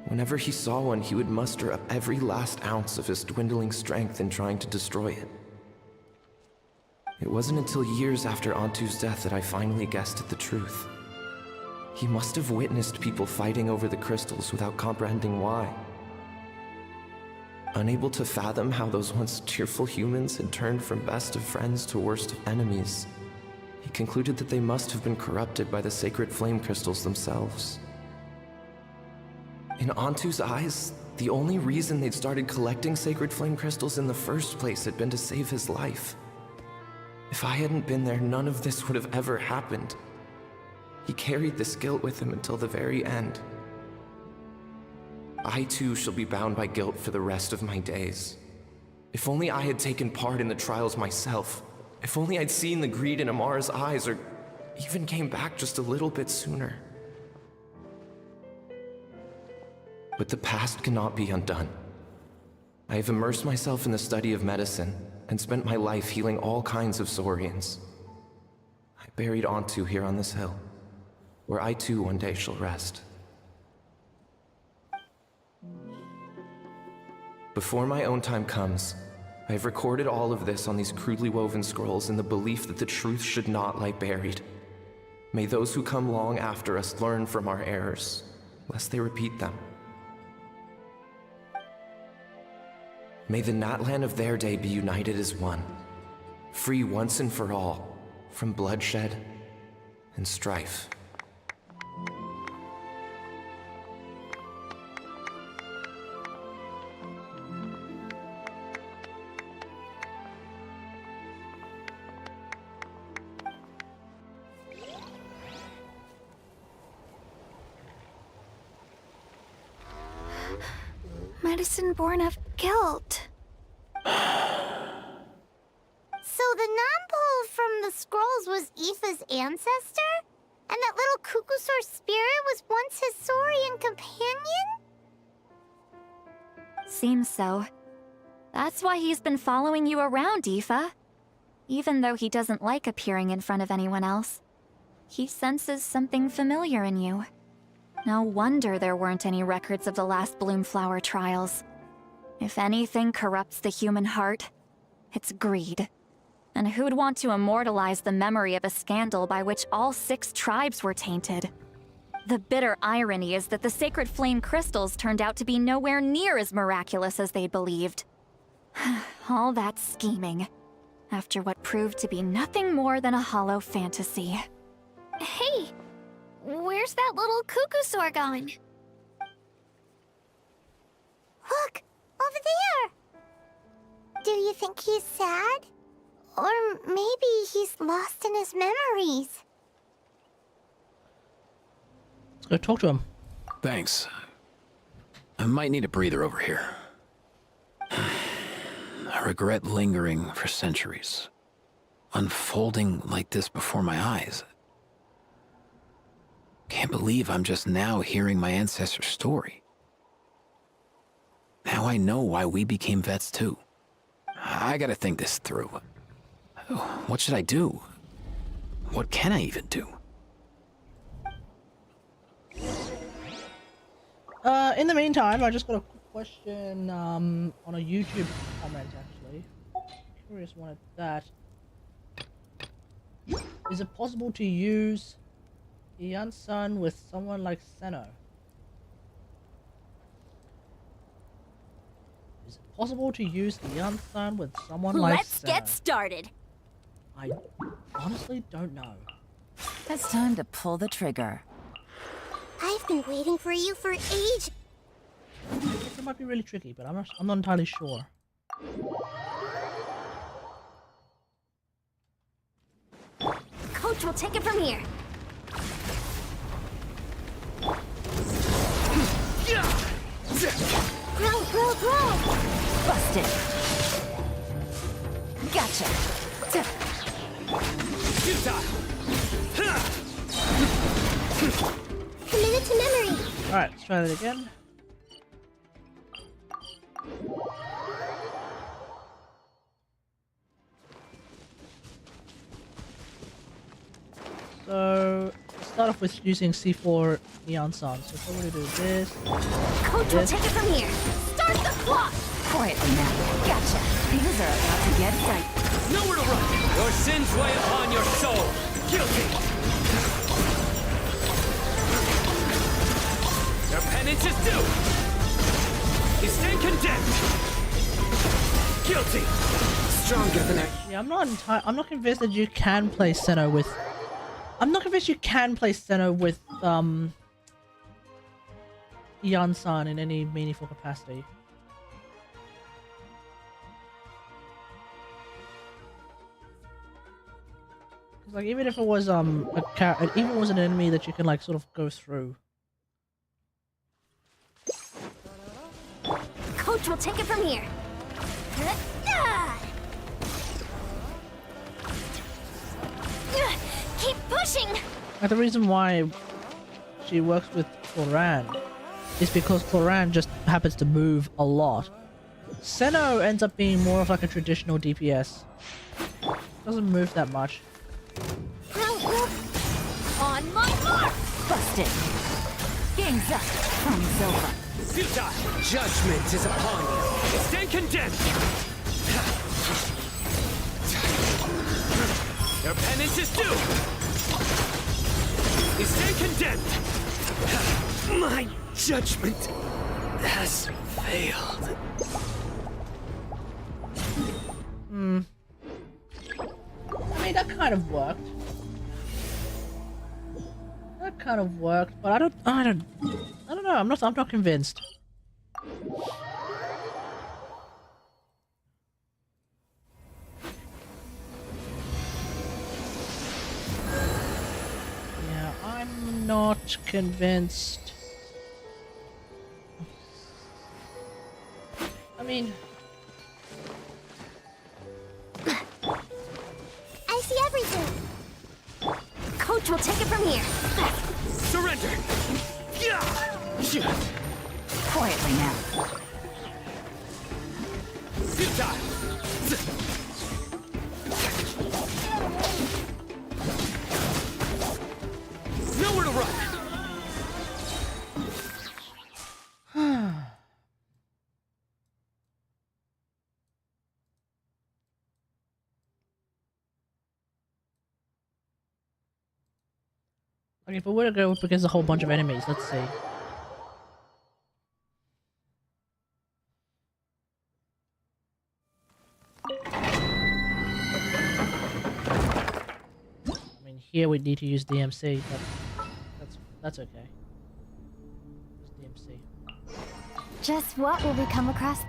Whenever he saw one, he would muster up every last ounce of his dwindling strength in trying to destroy it. It wasn't until years after Antu's death that I finally guessed at the truth. He must have witnessed people fighting over the crystals without comprehending why. Unable to fathom how those once cheerful humans had turned from best of friends to worst of enemies, he concluded that they must have been corrupted by the sacred flame crystals themselves. In Antu's eyes, the only reason they'd started collecting sacred flame crystals in the first place had been to save his life. If I hadn't been there, none of this would have ever happened. He carried this guilt with him until the very end. I too shall be bound by guilt for the rest of my days. If only I had taken part in the trials myself. If only I'd seen the greed in Amara's eyes, or even came back just a little bit sooner. But the past cannot be undone. I have immersed myself in the study of medicine and spent my life healing all kinds of Saurians. I buried Antu here on this hill, where I too one day shall rest. Before my own time comes, I have recorded all of this on these crudely woven scrolls in the belief that the truth should not lie buried. May those who come long after us learn from our errors, lest they repeat them. May the Natlan of their day be united as one, free once and for all from bloodshed and strife. Medicine born of guilt. So the non-pole from the scrolls was Aoife's ancestor? And that little Kukusaur spirit was once his Saurian companion? Seems so. That's why he's been following you around, Aoife. Even though he doesn't like appearing in front of anyone else, he senses something familiar in you. No wonder there weren't any records of the last Bloomflower trials. If anything corrupts the human heart, it's greed. And who'd want to immortalize the memory of a scandal by which all 6 tribes were tainted? The bitter irony is that the sacred flame crystals turned out to be nowhere near as miraculous as they believed. All that scheming, after what proved to be nothing more than a hollow fantasy. Hey, where's that little Kukusaur gone? Look, over there! Do you think he's sad? Or maybe he's lost in his memories? go talk to him. Thanks. I might need a breather over here. I regret lingering for centuries, unfolding like this before my eyes. Can't believe I'm just now hearing my ancestor's story. Now I know why we became vets too. I gotta think this through. What should I do? What can I even do? In the meantime, I just got a quick question on a YouTube comment actually. Curious one at that. Is it possible to use Yansan with someone like Senno? Is it possible to use Yansan with someone like Let's Senno? get started. I honestly don't know. It's time to pull the trigger. I've been waiting for you for ages. It might be really tricky, but I'm not entirely sure. Coach will take it from here. Grow, grow, grow! Busted. Gotcha. Committed to memory. Alright, let's try that again. So, let's start off with using C4 Neon Sun. So, what we're gonna do this. Coach will take it from here. Start the clock! Quietly now. Gotcha. Things are about to get right. Nowhere to run! Your sins weigh upon your soul! Guilty! Your penance is due! You stand condemned! Guilty! Stronger than I... Yeah, I'm not convinced that you can play Senno with... I'm not convinced you can play Senno with, Yansan in any meaningful capacity. Like, even if it was even if it was an enemy that you can like sort of go through. Coach will take it from here. Keep pushing. Like, the reason why she works with Cloran is because Cloran just happens to move a lot. Senno ends up being more of like a traditional DPS. Doesn't move that much. On my mark! Busted. Game's up. Time's over. Futile! Judgment is upon you! Stand condemned! Your penance is due! You stand condemned! My judgment has failed. I mean, that kind of worked. That kind of worked, but I don't know. I'm not convinced. Yeah, I'm not convinced. I mean, I see everything. Coach will take it from here. Surrender! Quietly now. Futile! Nowhere to run! like, if we were to go up against a whole bunch of enemies, let's see. I mean, here we need to use DMC, but that's okay. Use DMC. Just what will we come across?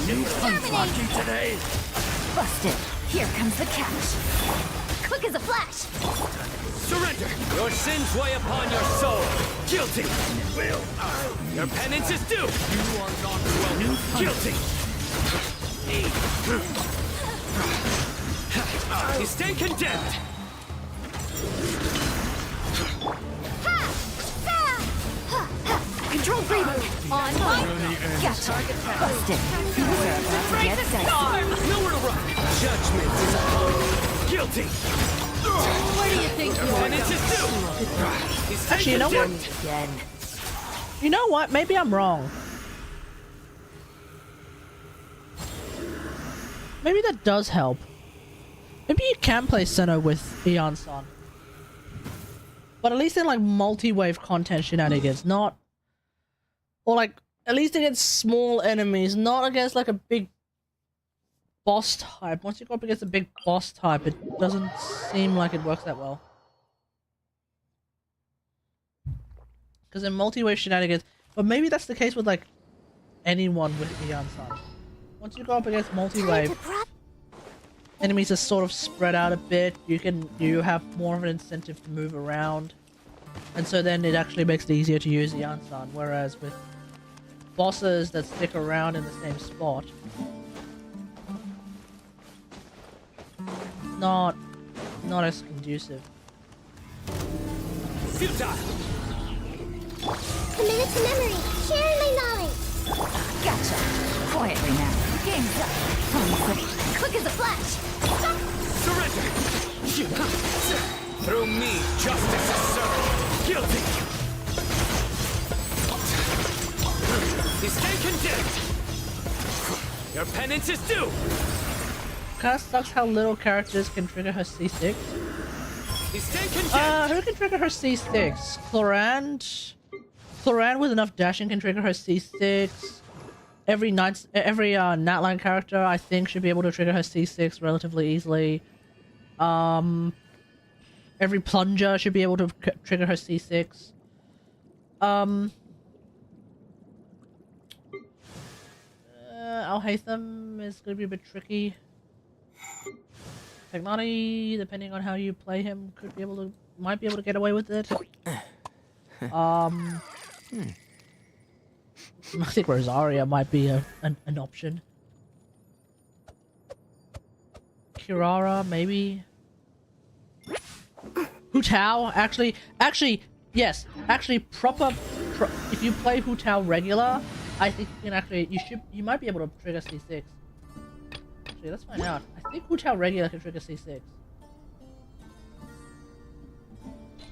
Terminate! today. Busted. Here comes the catch. Quick as a flash! Surrender! Your sins weigh upon your soul. Guilty! Your penance is due! You are not welcome. Guilty! You stand condemned! Control freedom. On point. Gotcha. Busted. These are about to get dicey. Nowhere to run! Judgment is upon you. Guilty! Where do you think you are? Penance is due! You stand Actually, you know what? condemned. Again. You know what? Maybe I'm wrong. Maybe that does help. Maybe you can play Senna with Ian-san. But at least in like multi-wave content shenanigans, not... Or like, at least against small enemies, not against like a big boss type. Once you go up against a big boss type, it doesn't seem like it works that well. Because in multi-wave shenanigans... But maybe that's the case with like anyone with Ian-san. Once you go up against multi-wave, enemies are sort of spread out a bit. You have more of an incentive to move around, and so then it actually makes it easier to use the Ian-san. Whereas with bosses that stick around in the same spot, not as conducive. Futile! Committed to memory, sharing my knowledge! Gotcha. Quietly now. Game's up. Quick as a flash! Surrender! Through me, justice is served. Guilty! You stay condemned! Your penance is due! Kinda sucks how little characters can trigger her C6. You stay condemned! Who can trigger her C6? Cloran with enough dashing can trigger her C6. Every Natlan character, I think, should be able to trigger her C6 relatively easily. Every plunger should be able to trigger her C6. Al-Haytham is going to be a bit tricky. Tegnani, depending on how you play him, might be able to get away with it. I think Rosaria might be an option. Kirara, maybe. Hu Tao, actually, yes, if you play Hu Tao regular, I think you can you might be able to trigger C6. Actually, let's find out. I think Hu Tao regular can trigger C6.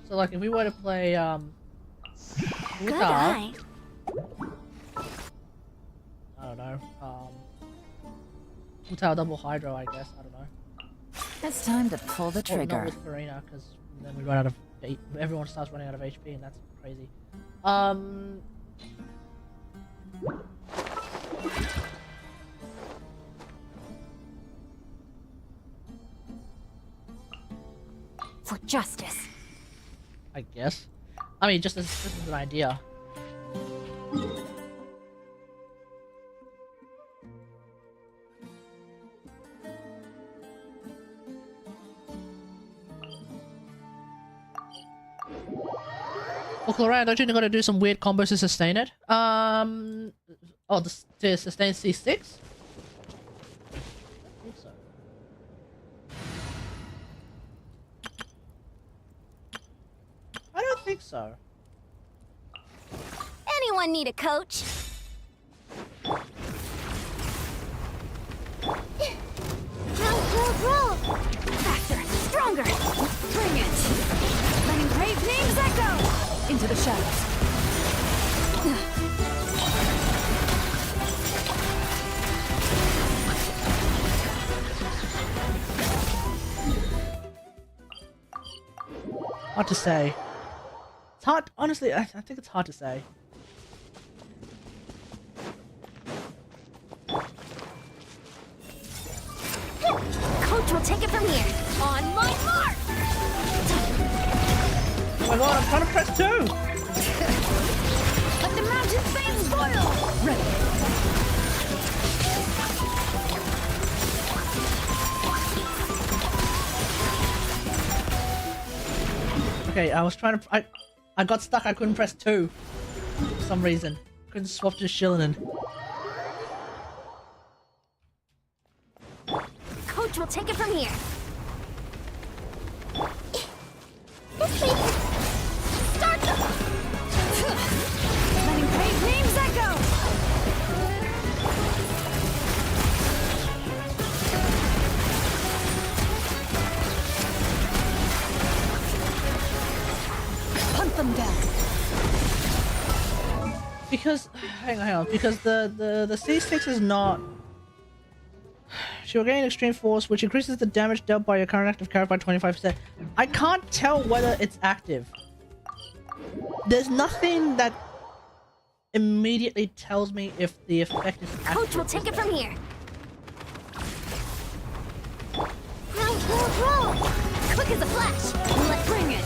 So like, if we were to play, Hu Tao, I don't know, Hu Tao double Hydro, I guess, I don't know. It's time to pull the trigger. Not with Farina, because then we run out of... Everyone starts running out of HP, and that's crazy. For justice. I guess. I mean, just as an idea. Well, Cloran, don't you think I gotta do some weird combos to sustain it? To sustain C6? I think so. I don't think so. Anyone need a coach? Roll! Faster, stronger! Bring it! Letting brave names echo! Into the shadows. Hard to say. It's hard, honestly, I think it's hard to say. Coach will take it from here. On my mark! Oh my god, I'm trying to press 2! Let the mountain flames boil! Ready. Okay, I was trying to... I got stuck. I couldn't press 2 for some reason. Couldn't swap to Shillinen. Coach will take it from here. Start them! Letting great names echo! Hunt them down. Because... Hang on. Because the C6 is not... She will gain extreme force, which increases the damage dealt by your current active character by 25%. I can't tell whether it's active. There's nothing that immediately tells me if the effect is active. Coach will take it from here. Roll! Quick as a flash. Let's bring it.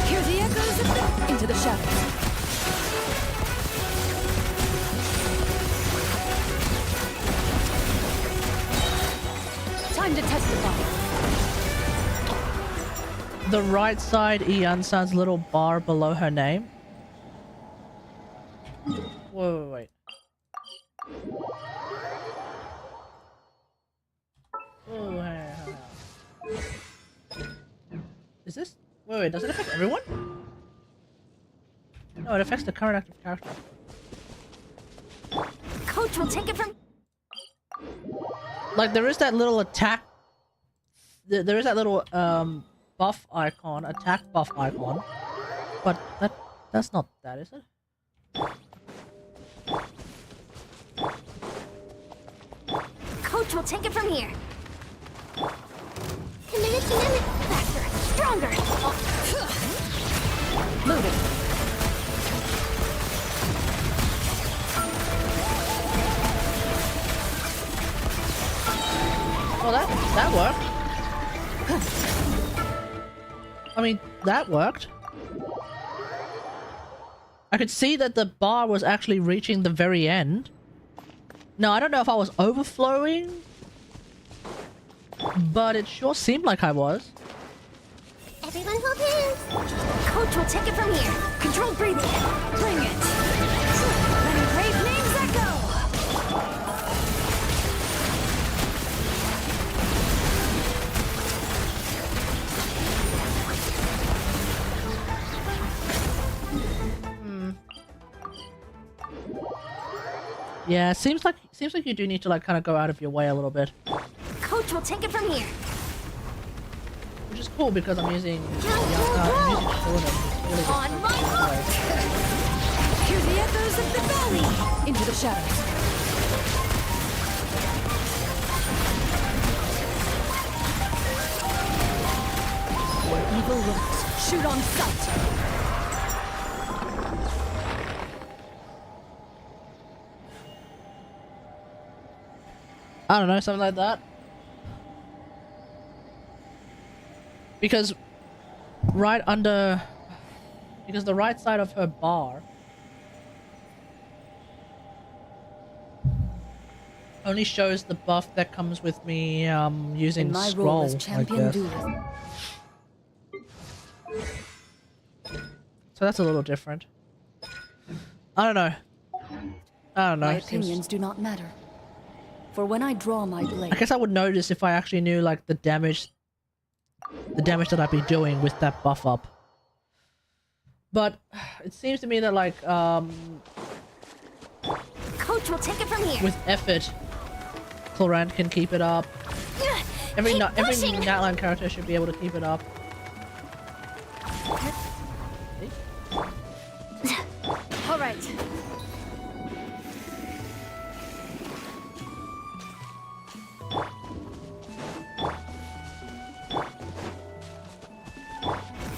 Hear the echoes of the... Into the shadows. Time to testify. The right side Iansan's little bar below her name. Wait. Oh, hang on. Is this... Wait, does it affect everyone? No, it affects the current active character. Coach will take it from... Like, there is that little attack... There is that little, buff icon, attack buff icon. But that's not that, is it? Coach will take it from here. Committed. Faster. Stronger. Loaded. Oh, that worked. I mean, that worked. I could see that the bar was actually reaching the very end. Now, I don't know if I was overflowing, but it sure seemed like I was. Everyone hold hands. Coach will take it from here. Controlled breathing. Bring it. Letting great names echo. Yeah, seems like you do need to like kind of go out of your way a little bit, Coach will take it from here. which is cool because I'm using Shillinen. On my mark. Hear the echoes of the valley. Into the shadows. Where evil lurks, shoot on sight. I don't know, something like that. Because the right side of her bar only shows the buff that comes with me using In my scroll, role as I champion guess. duelist. So that's a little different. I don't know. My Seems- opinions do not matter. For when I draw my blade, I guess I would notice if I actually knew like the damage that I'd be doing with that buff up. But it seems to me that like Coach will take it from here. with effort, Clorant can keep it up. Every Natlan character should be able to keep it up. all right.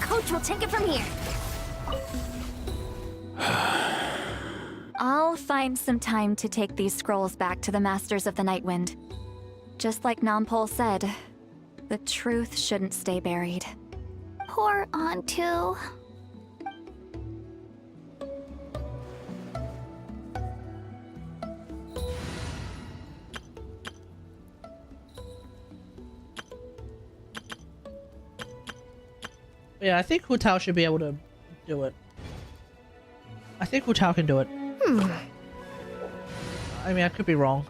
Coach will take it from here. I'll find some time to take these scrolls back to the Masters of the Nightwind. Just like Nampol said, the truth shouldn't stay buried. Poor Antu. Yeah, I think Hu Tao should be able to do it. I think Hu Tao can do it. I mean, I could be wrong.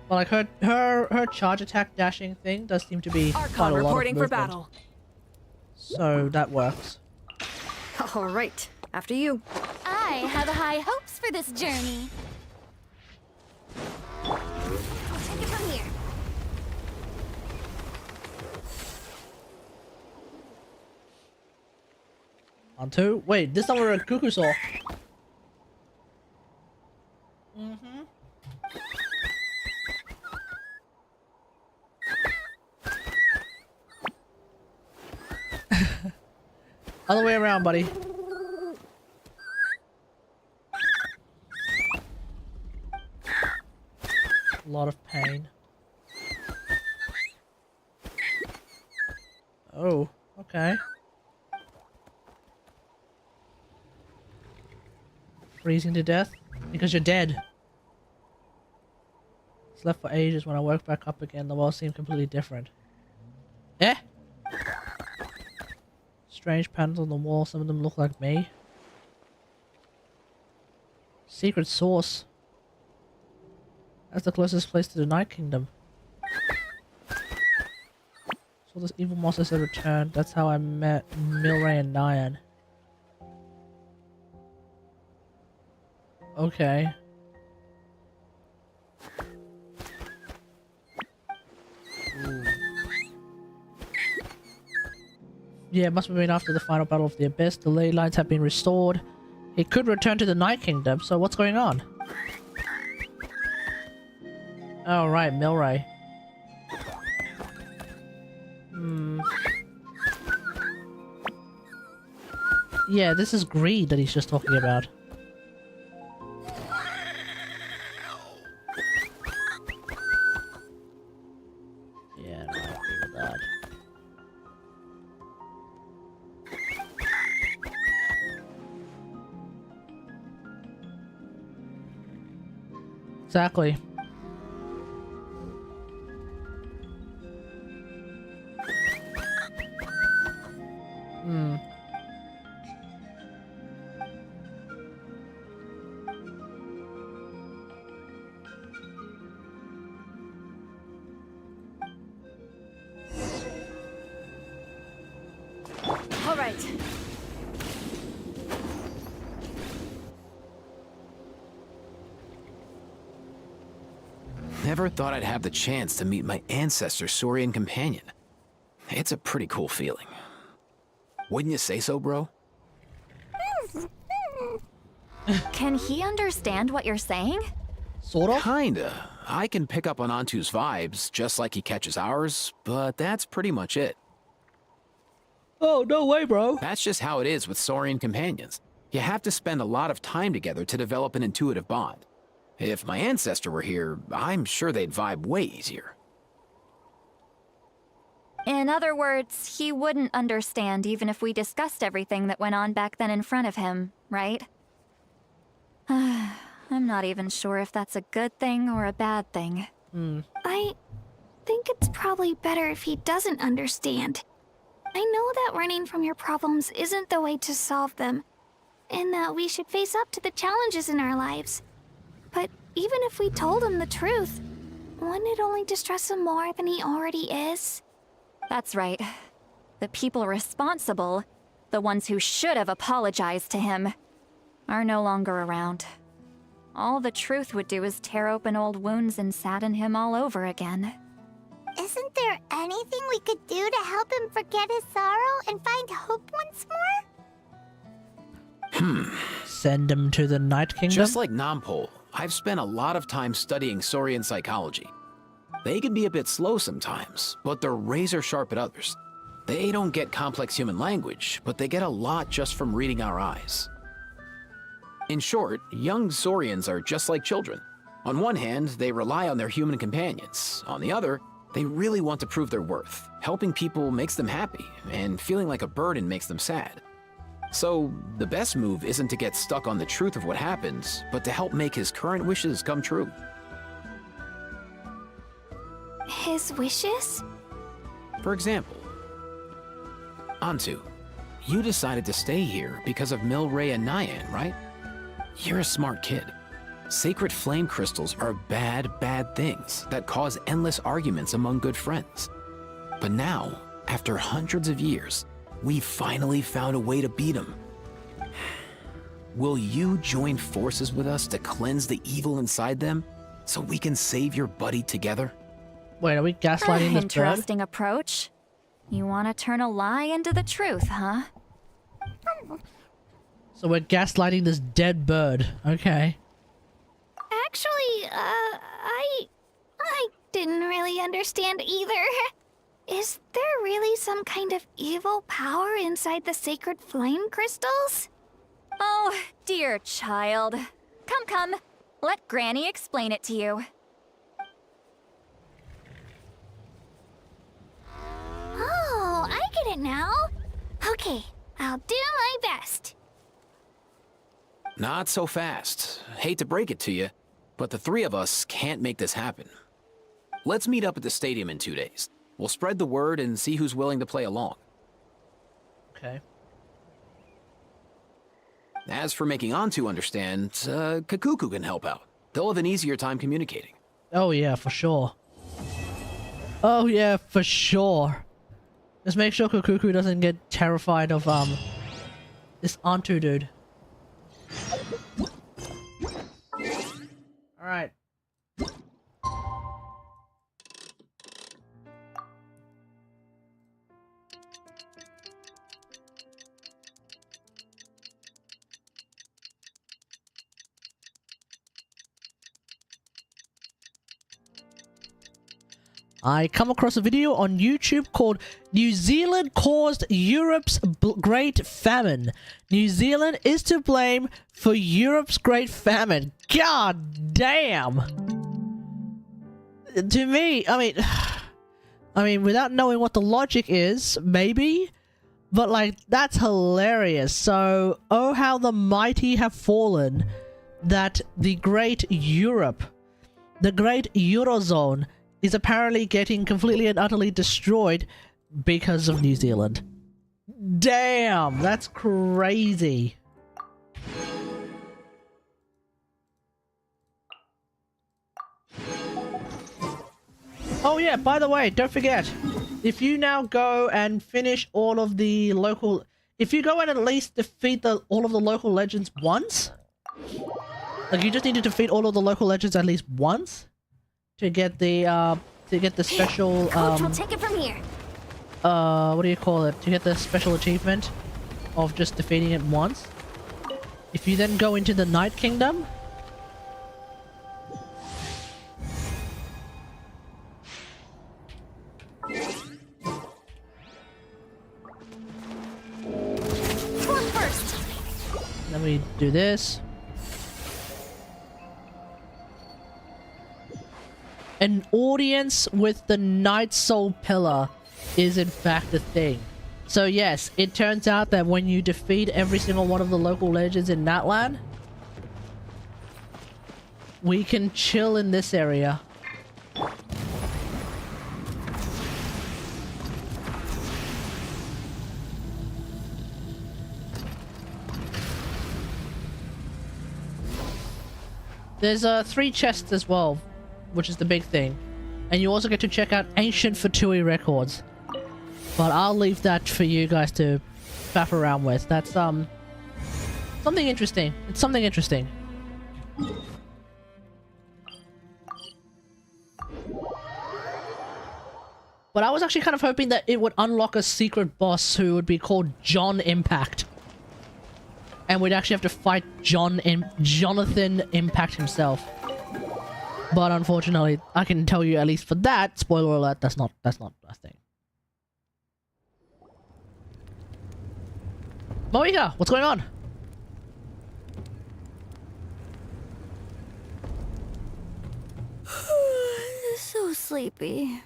But like her charge attack dashing thing does seem to be quite a lot reporting of for movement. battle. So that works. All right, after you. I have high hopes for this journey. I'll take it from here. On two. Wait, this time we're a cuckoo saw. Other way around, buddy. A lot of pain. Oh, okay. Freezing to death? Because you're dead. It's left for ages. When I woke back up again, the world seemed completely different. Eh? Strange patterns on the wall, some of them look like me. Secret source. That's the closest place to the Night Kingdom. So this evil monster said returned. That's how I met Milray and Nyan. Okay. Ooh. Yeah, it must have been after the final battle of the Abyss. The ley lines have been restored. He could return to the Night Kingdom, so what's going on? Oh, right, Milray. Yeah, this is greed that he's just talking about. Yeah, no, I agree with that. Exactly. All right. Never thought I'd have the chance to meet my ancestor Saurian companion. It's a pretty cool feeling. Wouldn't you say so, bro? Can he understand what you're saying? Sort of? Kinda. I can pick up on Antu's vibes, just like he catches ours, but that's pretty much it. Oh, no way, bro. That's just how it is with Saurian companions. You have to spend a lot of time together to develop an intuitive bond. If my ancestor were here, I'm sure they'd vibe way easier. In other words, he wouldn't understand even if we discussed everything that went on back then in front of him, right? I'm not even sure if that's a good thing or a bad thing. I think it's probably better if he doesn't understand. I know that running from your problems isn't the way to solve them, and that we should face up to the challenges in our lives. But even if we told him the truth, wouldn't it only distress him more than he already is? That's right. The people responsible, the ones who should have apologized to him, are no longer around. All the truth would do is tear open old wounds and sadden him all over again. Isn't there anything we could do to help him forget his sorrow and find hope once more? Send him to the Night Kingdom? Just like Nampol, I've spent a lot of time studying Saurian psychology. They can be a bit slow sometimes, but they're razor sharp at others. They don't get complex human language, but they get a lot just from reading our eyes. In short, young Saurians are just like children. On one hand, they rely on their human companions. On the other, they really want to prove their worth. Helping people makes them happy, and feeling like a burden makes them sad. So, the best move isn't to get stuck on the truth of what happened, but to help make his current wishes come true. His wishes? For example, Antu, you decided to stay here because of Milray and Nyan, right? You're a smart kid. Sacred flame crystals are bad, bad things that cause endless arguments among good friends. But now, after hundreds of years, we finally found a way to beat them. Will you join forces with us to cleanse the evil inside them so we can save your buddy together? Wait, are we gaslighting this bird? Interesting approach. You want to turn a lie into the truth, huh? So we're gaslighting this dead bird. Okay. Actually, I didn't really understand either. Is there really some kind of evil power inside the sacred flame crystals? Oh, dear child. Come. Let Granny explain it to you. Oh, I get it now. Okay, I'll do my best. Not so fast. Hate to break it to you, but the three of us can't make this happen. Let's meet up at the stadium in 2 days. We'll spread the word and see who's willing to play along. Okay. As for making Antu understand, Kakuku can help out. They'll have an easier time communicating. Oh yeah, for sure. Oh yeah, for sure. Just make sure Kakuku doesn't get terrified of this Antu dude. Alright. I come across a video on YouTube called New Zealand Caused Europe's Great Famine. New Zealand is to blame for Europe's Great Famine. God damn! To me, I mean, without knowing what the logic is, maybe, but like, that's hilarious. So, oh how the mighty have fallen that the great Europe, the great Eurozone, is apparently getting completely and utterly destroyed because of New Zealand. Damn, that's crazy. Oh yeah, by the way, don't forget, if you now go and finish all of the local... If you go and at least defeat all of the local legends once, like you just need to defeat all of the local legends at least once, to get the special Coach, we'll take it from here. what do you call it? To get the special achievement of just defeating it once. If you then go into the Night Kingdom, One first. then we do this. An audience with the Night Soul Pillar is in fact a thing. So yes, it turns out that when you defeat every single one of the local legends in Natlan, we can chill in this area. There's 3 chests as well, which is the big thing. And you also get to check out ancient Fatui records. But I'll leave that for you guys to faff around with. That's something interesting. It's something interesting. But I was actually kind of hoping that it would unlock a secret boss who would be called John Impact. And we'd actually have to fight Jonathan Impact himself. But unfortunately, I can tell you at least for that, spoiler alert, that's not a thing. Moika, what's going on? So sleepy.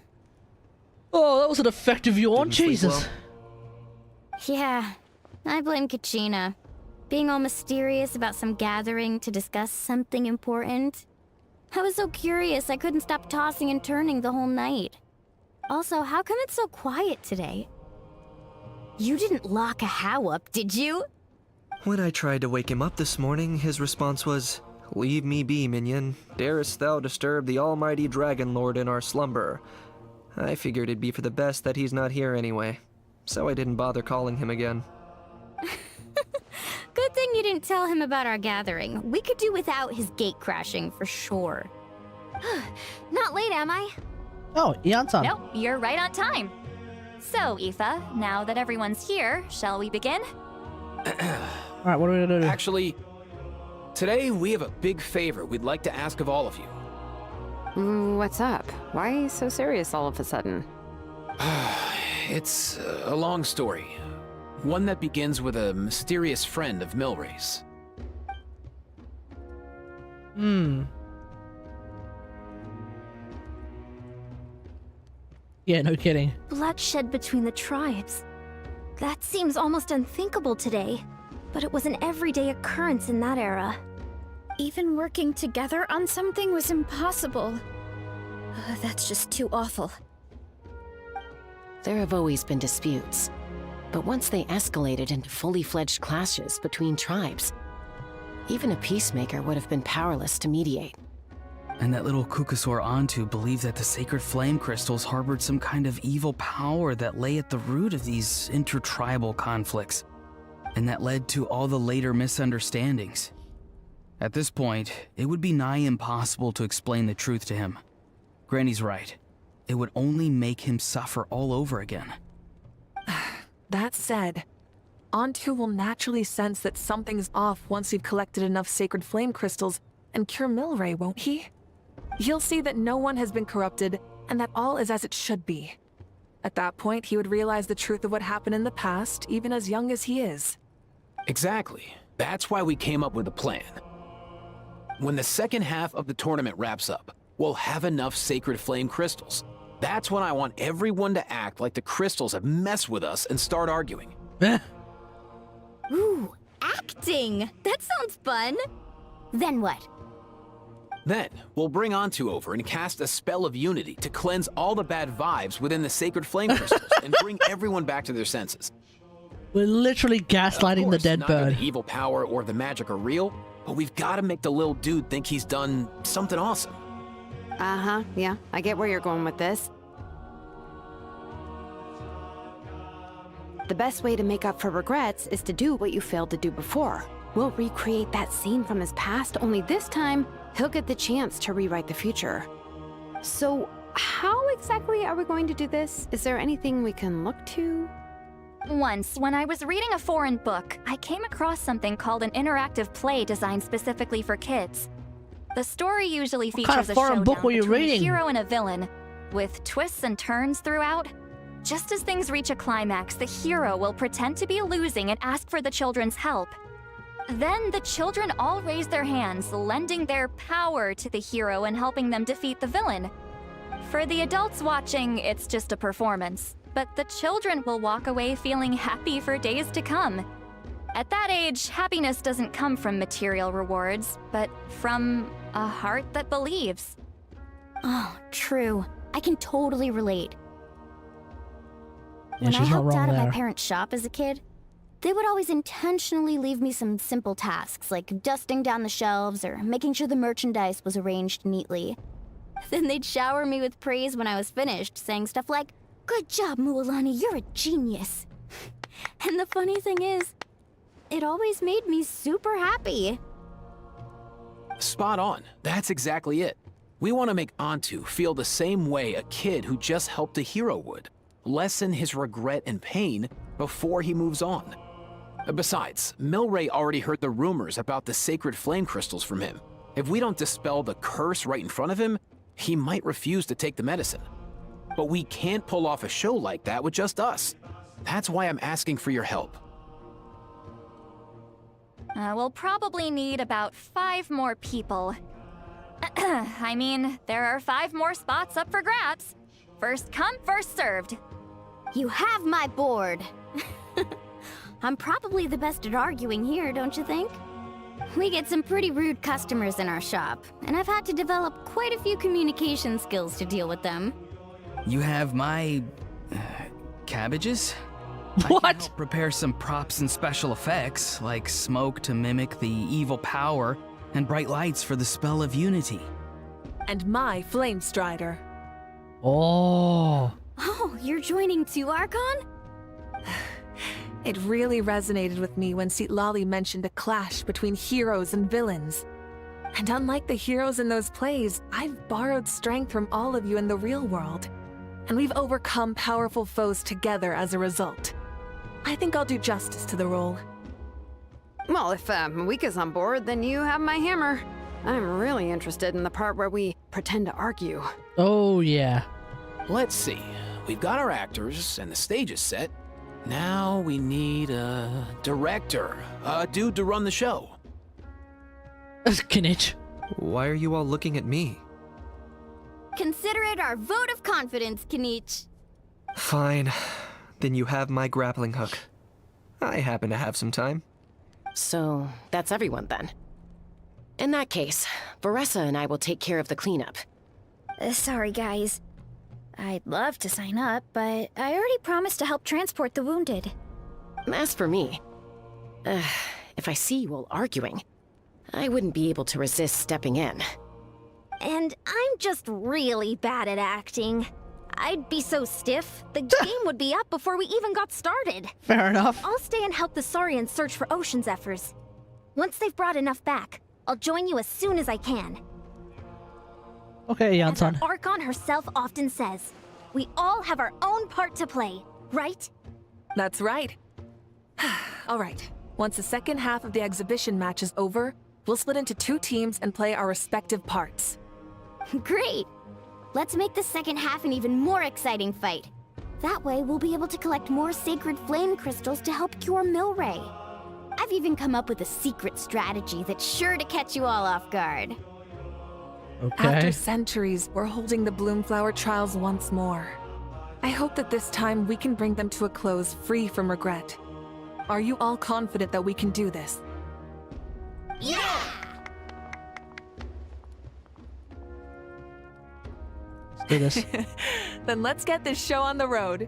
Oh, that was an effective yawn, Jesus. Yeah, I blame Kachina. Being all mysterious about some gathering to discuss something important. I was so curious I couldn't stop tossing and turning the whole night. Also, how come it's so quiet today? You didn't lock a How up, did you? When I tried to wake him up this morning, his response was, "Leave me be, minion. Darest thou disturb the almighty Dragon Lord in our slumber?" I figured it'd be for the best that he's not here anyway, so I didn't bother calling him again. Good thing you didn't tell him about our gathering. We could do without his gate crashing for sure. Not late, am I? Oh, Ian-san. Nope, you're right on time. So, Aoife, now that everyone's here, shall we begin? Alright, what are we gonna do? Actually, today we have a big favor we'd like to ask of all of you. What's up? Why so serious all of a sudden? It's a long story. One that begins with a mysterious friend of Milray's. Yeah, no kidding. Bloodshed between the tribes. That seems almost unthinkable today, but it was an everyday occurrence in that era. Even working together on something was impossible. That's just too awful. There have always been disputes, but once they escalated into fully fledged clashes between tribes, even a peacemaker would have been powerless to mediate. And that little Kukasaur Antu believed that the sacred flame crystals harbored some kind of evil power that lay at the root of these intertribal conflicts, and that led to all the later misunderstandings. At this point, it would be nigh impossible to explain the truth to him. Granny's right. It would only make him suffer all over again. That said, Antu will naturally sense that something's off once we've collected enough sacred flame crystals and cure Milray, won't he? He'll see that no one has been corrupted and that all is as it should be. At that point, he would realize the truth of what happened in the past, even as young as he is. Exactly. That's why we came up with a plan. When the second half of the tournament wraps up, we'll have enough sacred flame crystals. That's when I want everyone to act like the crystals have messed with us and start arguing. Ooh, acting! That sounds fun! Then what? Then, we'll bring Antu over and cast a spell of unity to cleanse all the bad vibes within the sacred flame crystals and bring everyone back to their senses. We're literally gaslighting the dead None of bird. the evil power or the magic are real, but we've got to make the little dude think he's done something awesome. Uh-huh, yeah, I get where you're going with this. The best way to make up for regrets is to do what you failed to do before. We'll recreate that scene from his past, only this time, he'll get the chance to rewrite the future. So, how exactly are we going to do this? Is there anything we can look to? Once, when I was reading a foreign book, I came across something called an interactive play designed specifically for kids. The story usually features kind of foreign book were you between reading? a hero and a villain, with twists and turns throughout. Just as things reach a climax, the hero will pretend to be losing and ask for the children's help. Then the children all raise their hands, lending their power to the hero and helping them defeat the villain. For the adults watching, it's just a performance, but the children will walk away feeling happy for days to come. At that age, happiness doesn't come from material rewards, but from a heart that believes. Oh, true. I can totally relate. Yeah, When I she's not helped wrong out at there. my parents' shop as a kid, they would always intentionally leave me some simple tasks, like dusting down the shelves or making sure the merchandise was arranged neatly. Then they'd shower me with praise when I was finished, saying stuff like, "Good job, Mualani, you're a genius." And the funny thing is, it always made me super happy. Spot on. That's exactly it. We want to make Antu feel the same way a kid who just helped a hero would. Lessen his regret and pain before he moves on. Besides, Milray already heard the rumors about the sacred flame crystals from him. If we don't dispel the curse right in front of him, he might refuse to take the medicine. But we can't pull off a show like that with just us. That's why I'm asking for your help. We'll probably need about 5 more people. I mean, there are 5 more spots up for grabs. First come, first served. You have my board. I'm probably the best at arguing here, don't you think? We get some pretty rude customers in our shop, and I've had to develop quite a few communication skills to deal with them. You have my... cabbages? What? I can help prepare some props and special effects, like smoke to mimic the evil power, and bright lights for the spell of unity. And my Flame Strider. Oh. Oh, you're joining too, Archon? It really resonated with me when Citlali mentioned a clash between heroes and villains. And unlike the heroes in those plays, I've borrowed strength from all of you in the real world. And we've overcome powerful foes together as a result. I think I'll do justice to the role. Well, if Mika's on board, then you have my hammer. I'm really interested in the part where we pretend to argue. Oh, yeah. Let's see. We've got our actors, and the stage is set. Now we need a director. A dude to run the show. Kinich. Why are you all looking at me? Consider it our vote of confidence, Kinich. Fine. Then you have my grappling hook. I happen to have some time. So, that's everyone then. In that case, Varesa and I will take care of the cleanup. Sorry, guys. I'd love to sign up, but I already promised to help transport the wounded. As for me, if I see you all arguing, I wouldn't be able to resist stepping in. And I'm just really bad at acting. I'd be so stiff, the game would be up before we even got started. Fair enough. I'll stay and help the Saurians search for Ocean Zephyrs. Once they've brought enough back, I'll join you as soon as I can. Okay, As our Jansan. Archon herself often says, we all have our own part to play, right? That's right. All right. Once the second half of the exhibition match is over, we'll split into 2 teams and play our respective parts. Great! Let's make the second half an even more exciting fight. That way, we'll be able to collect more Sacred Flame crystals to help cure Milray. I've even come up with a secret strategy that's sure to catch you all off guard. Okay. After centuries, we're holding the Bloomflower trials once more. I hope that this time we can bring them to a close free from regret. Are you all confident that we can do this? Yeah! Let's do this. Then let's get this show on the road.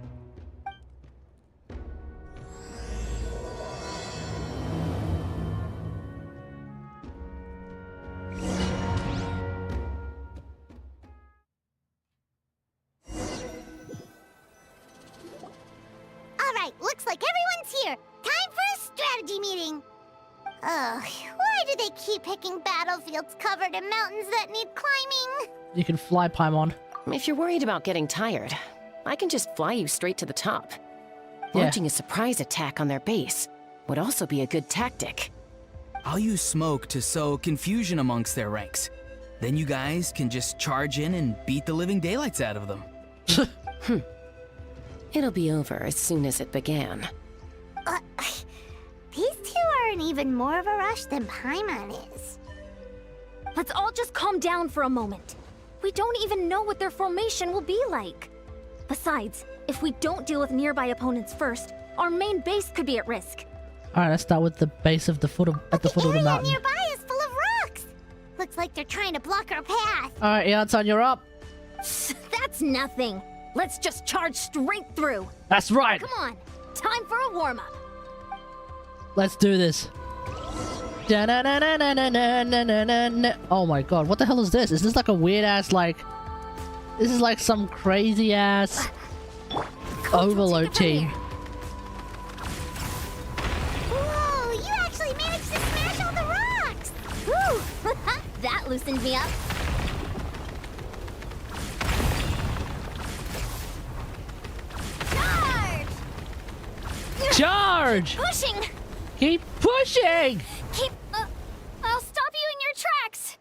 Alright, looks like everyone's here. Time for a strategy meeting. Ugh, why do they keep picking battlefields covered in mountains that need climbing? You can fly, Paimon. If you're worried about getting tired, I can just fly you straight to the top. Yeah. Launching a surprise attack on their base would also be a good tactic. I'll use smoke to sow confusion amongst their ranks. Then you guys can just charge in and beat the living daylights out of them. It'll be over as soon as it began. These two are in even more of a rush than Paimon is. Let's all just calm down for a moment. We don't even know what their formation will be like. Besides, if we don't deal with nearby opponents first, our main base could be at risk. Alright, let's start with the base of the foot of the mountain. Nearby is full of rocks. Looks like they're trying to block our path. Alright, Jansan, you're up. That's nothing. Let's just charge straight through. That's right. Come on, time for a warm-up. Let's do this. Oh my god, what the hell is this? Is this like a weird ass, like... This is like some crazy ass... Overload team. Whoa, you actually managed to smash all the rocks! Woo! That loosened me up. Charge! Pushing! Keep pushing! I'll stop you in your tracks!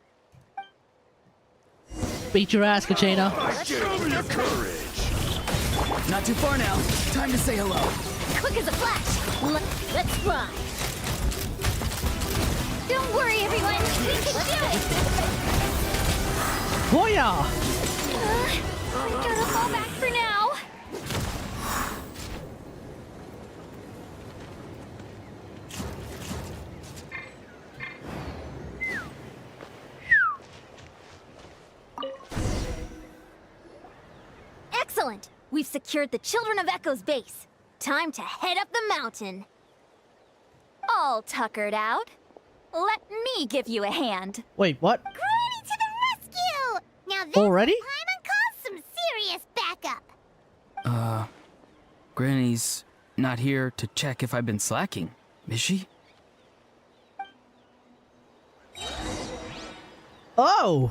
Beat your ass, Kachina. Show me your courage! Not too far now. Time to say hello. Quick as a flash! Let's ride! Don't worry, everyone! We can do it! Booyah! I gotta fall back for now. Excellent! We've secured the Children of Echo's base. Time to head up the mountain. All tuckered out. Let me give you a hand. Wait, what? Granny to the rescue! Now this Already? Paimon calls some serious backup. Granny's not here to check if I've been slacking, is she? Oh!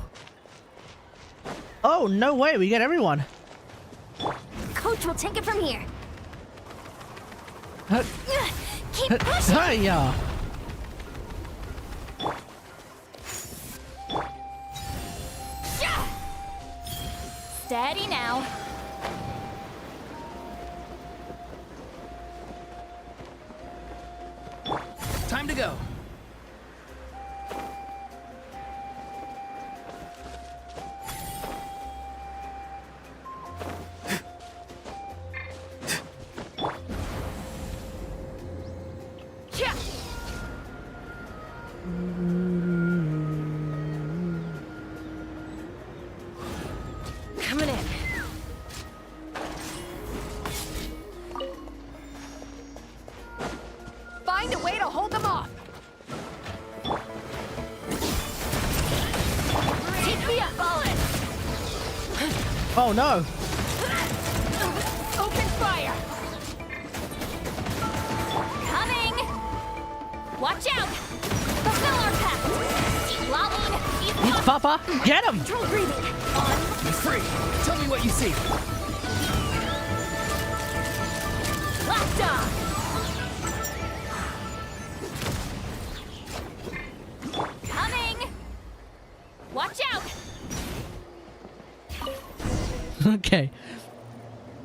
Oh, no way, we get everyone. Coach will take it from here. Huh. Keep pushing! Hiya! Steady now. Time to go. Coming in. Find a way to hold them off. Take me up. Oh no! Open fire. Coming! Watch out! Fulfill our pact! Lolling! Eat Papa! Get him! Control breathing! You're free. Tell me what you see. Locked on! Coming! Watch out! Okay.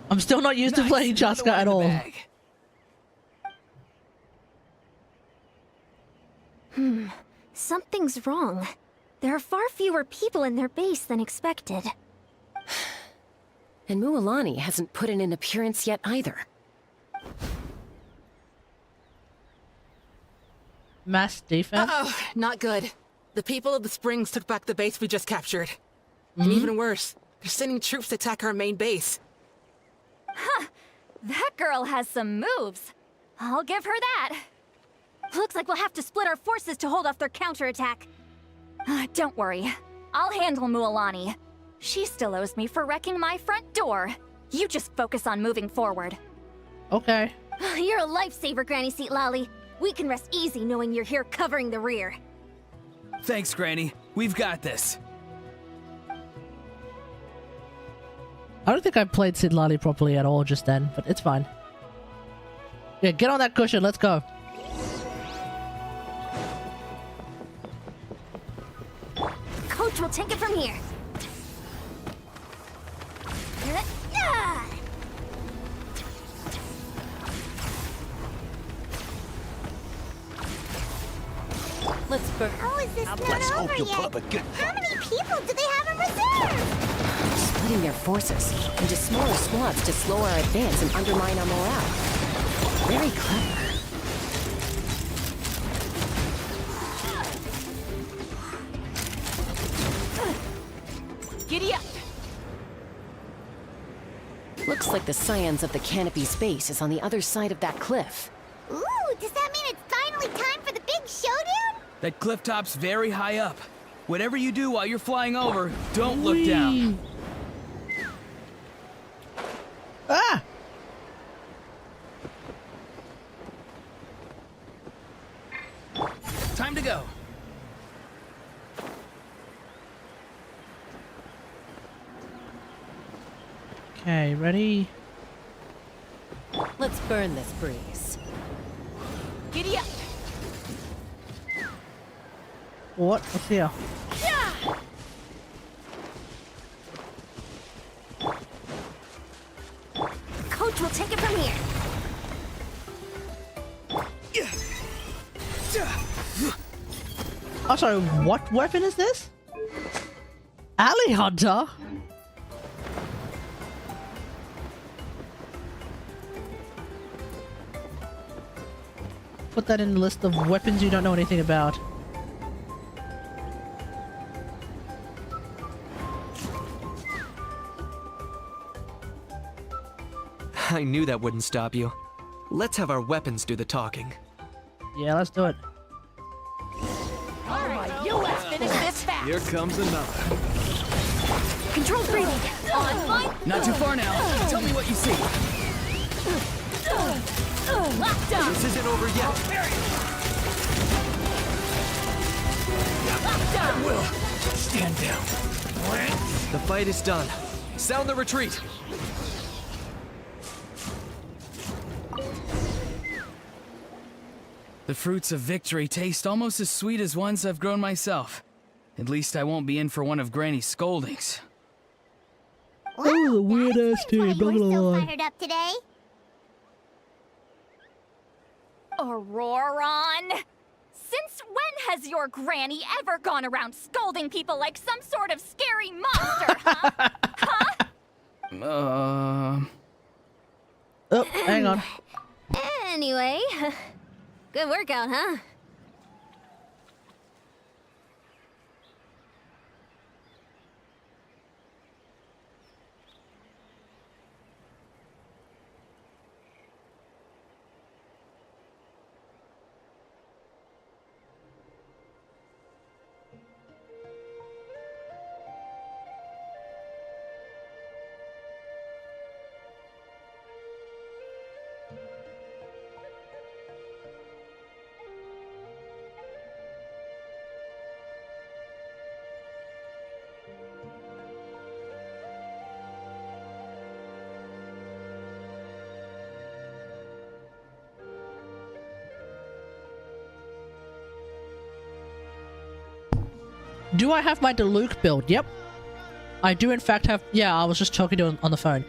I'm still not used to playing Jaska at all. Something's wrong. There are far fewer people in their base than expected. And Mualani hasn't put in an appearance yet either. Mass defense? Uh-oh, not good. The people of the Springs took back the base we just captured. And even worse, they're sending troops to attack our main base. Huh! That girl has some moves. I'll give her that. Looks like we'll have to split our forces to hold off their counterattack. Don't worry. I'll handle Mualani. She still owes me for wrecking my front door. You just focus on moving forward. Okay. You're a lifesaver, Granny Seat Lolly. We can rest easy knowing you're here covering the rear. Thanks, Granny. We've got this. I don't think I played Sid Lali properly at all just then, but it's fine. Yeah, get on that cushion, let's go. Coach will take it from here. Let's burn. Oh, is this Let's not hope over you'll yet? put up a good How many people do they have in reserve? Splitting their forces into smaller squads to slow our advance and undermine our morale. Very clever. Giddy up. Looks like the scions of the Canopy's base is on the other side of that cliff. Ooh, does that mean it's finally time for the big showdown? That cliff top's very high up. Whatever you do while you're flying over, don't look down. Ah! Time to go. Okay, ready? Let's burn this breeze. Giddy up. What? What's here? Coach will take it from here. Oh, sorry, what weapon is this? Alley Hunter? Put that in the list of weapons you don't know anything about. I knew that wouldn't stop you. Let's have our weapons do the talking. Yeah, let's do it. Alright, US, finish this fast! Here comes another. Controlled breathing. On my... Not too far now. Tell me what you see. Lockdown. This isn't over yet. Lockdown. Will, stand down. The fight is done. Sound the retreat. The fruits of victory taste almost as sweet as ones I've grown myself. At least I won't be in for one of Granny's scoldings. Wow, That was a weird ass team, you were not gonna so lie. fired up today. Ororon! Since when has your granny ever gone around scolding people like some sort of scary monster, huh? Oh, hang on. Anyway, good workout, huh? Do I have my Diluc build? Yep. I do in fact have... Yeah, I was just talking to him on the phone.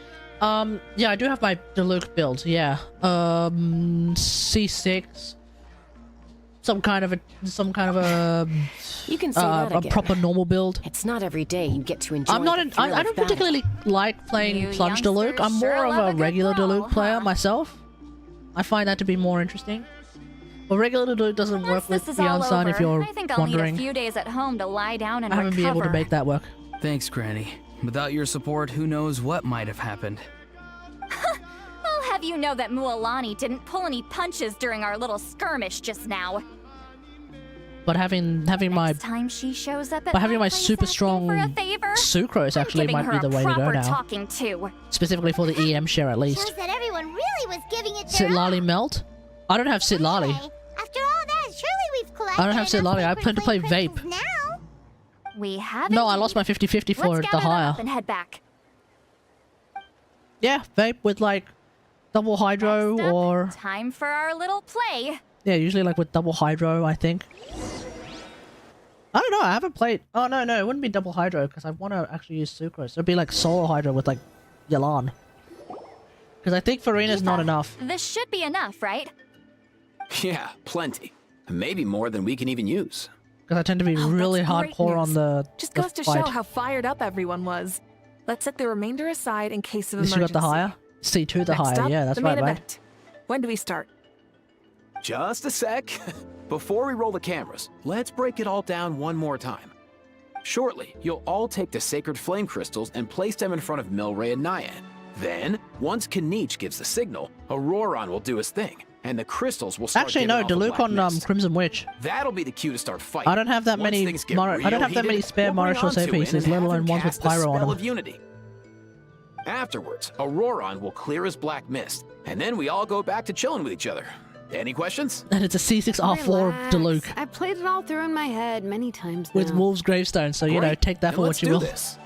Yeah, I do have my Diluc build, yeah. C6. Some kind of a... You can say that a again. proper normal build. It's not every day you get to enjoy I'm not the an... thrill I of don't battle. particularly like playing You Plunge Diluc. I'm youngsters more sure of love a a good regular brawl, Diluc player huh? myself. I find that to be more interesting. But regular Diluc doesn't work Once with this is the all Unsigned if over, you're I think I'll wondering. need a few days at home to lie down and I haven't been able to make that work. Thanks, Granny. Without your support, who knows what might have happened. I'll have you know that Mualani didn't pull any punches during our little skirmish just now. But having my Next time she shows up at but having my place super asking strong for a favor, sucrose I'm actually giving might be her the a way to go proper now. talking to. Specifically for the EM share at least. Shows that everyone really was giving it their all. Sitlali melt? I don't have Sitlali. After all that, surely we've collected I don't have enough Sitlali. I plan to play Sacred Vape. Flame crystals now. We have No, I lost my 50-50 for Let's the gather them higher. up and head back. Yeah, Vape with like double hydro or... Time for our little play. Yeah, usually like with double hydro, I think. I don't know, I haven't played... Oh, no, it wouldn't be double hydro because I want to actually use sucrose. It'd be like solo hydro with like Yalan. Because I think Farina's not enough. This should be enough, right? Yeah, plenty. Maybe more than we can even use. Because I tend to be really That's great hardcore news. on the Just the goes to fight. show how fired up everyone was. Let's set the remainder aside in case of At least you emergency. got the higher? C2 the Next higher, up, yeah, that's the main right, mate. event. When do we start? Just a sec. Before we roll the cameras, let's break it all down one more time. Shortly, you'll all take the Sacred Flame Crystals and place them in front of Milray and Nyan. Then, once Kanich gives the signal, Ororon will do his thing, and the crystals will start Actually, giving no, off a Diluc black on mist. Crimson Witch. That'll be the cue to start fighting. I don't have that Once many things get I don't have that real many heated, spare we'll bring Marshal Antu in pieces, and let have alone him ones with cast the Pyro on spell them. of Unity. Afterwards, Ororon will clear his black mist, and then we all go back to chilling with each other. Any questions? And it's a C6R4 Relax. Diluc I played it all through in my head many times with now. Wolf's Gravestone, so you know, Great. take that Then for let's what you do will. this.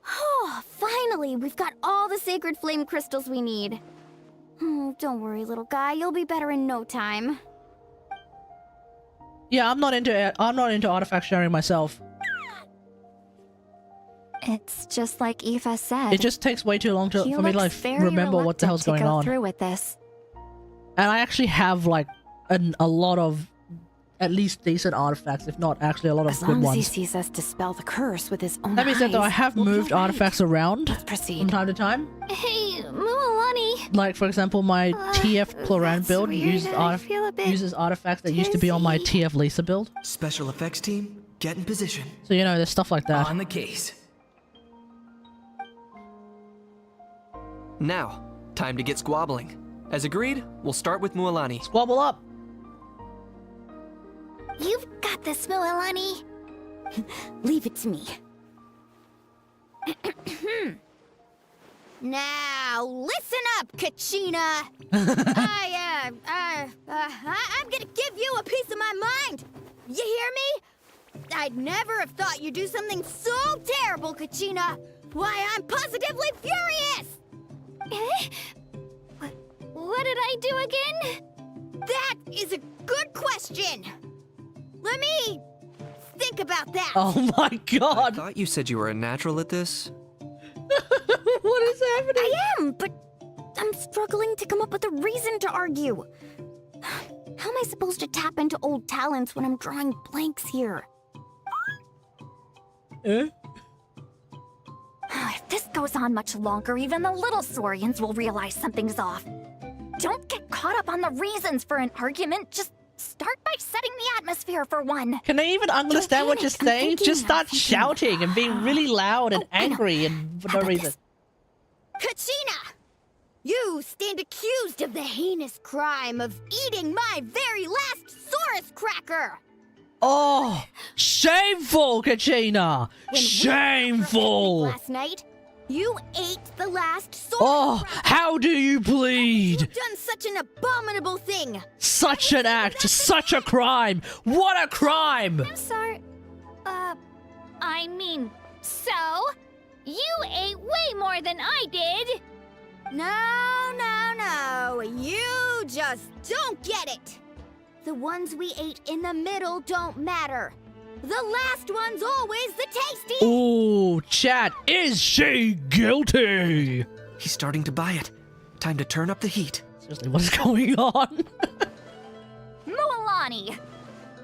Oh, finally, we've got all the Sacred Flame crystals we need. Oh, don't worry, little guy, you'll be better in no time. Yeah, I'm not into artifact sharing myself. It's just like Aoife said. It just takes way too long He for me to like looks very remember what the hell's reluctant going to go on. through with this. And I actually have like a lot of at least decent artifacts, if not actually a lot of As good long as he ones. sees us dispel the curse with his own That being said, though, I eyes, have we'll be moved all right. artifacts around Proceed. from time to time. Hey, Mualani, Like, for example, my TF Cloran build uses artifacts that used to be on my TF Lisa build. Special effects team, get in position. So, you know, there's stuff like that. On the case. Now, time to get squabbling. As agreed, we'll start with Mualani. Squabble up! You've got this, Mualani. Leave it to me. Now, listen up, Kachina. I'm gonna give you a piece of my mind. You hear me? I'd never have thought you'd do something so terrible, Kachina. Why, I'm positively furious. What did I do again? That is a good question. Let me think about that. Oh my god! I thought you said you were a natural at this. What is happening? I am, but I'm struggling to come up with a reason to argue. How am I supposed to tap into old talents when I'm drawing blanks here? Eh? If this goes on much longer, even the little Saurians will realize something's off. Don't get caught up on the reasons for an argument. Just start by setting the atmosphere for one. Can they even understand what you're saying? Just start shouting and being really loud and angry and for no reason. Kachina! You stand accused of the heinous crime of eating my very last Saurus cracker! Oh, shameful, Kachina! Shameful! Last night, you ate the last Saurus Oh, cracker. how do you bleed? You've done such an abominable thing! Such an act, such a crime! What a crime! I'm sorry. I mean, so? You ate way more than I did! No. You just don't get it! The ones we ate in the middle don't matter. The last one's always the tastiest! Ooh, chat, is she guilty? He's starting to buy it. Time to turn up the heat. Seriously, what is going on? Mualani,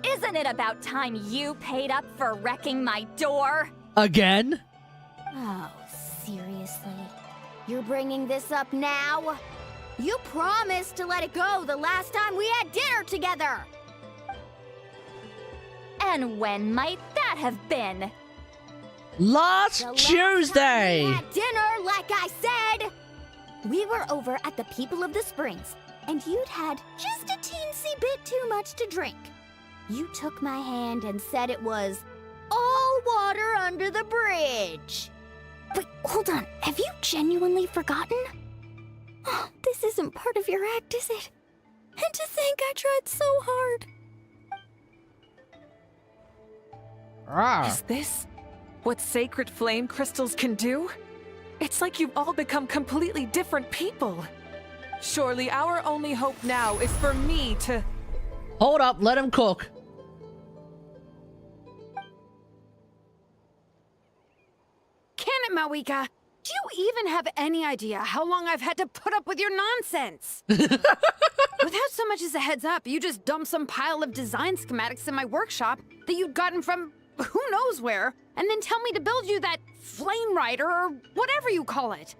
isn't it about time you paid up for wrecking my door? Again? Oh, seriously? You're bringing this up now? You promised to let it go the last time we had dinner together! And when might that have been? Last Tuesday! We had dinner, like I said! We were over at the People of the Springs, and you'd had just a teensy bit too much to drink. You took my hand and said it was all water under the bridge. Wait, hold on. Have you genuinely forgotten? Oh, this isn't part of your act, is it? And to think I tried so hard. Is this what sacred flame crystals can do? It's like you've all become completely different people. Surely our only hope now is for me to... Hold up, let him cook. Can it, Mawika? Do you even have any idea how long I've had to put up with your nonsense? Without so much as a heads up, you just dumped some pile of design schematics in my workshop that you'd gotten from who knows where, and then tell me to build you that flame rider or whatever you call it.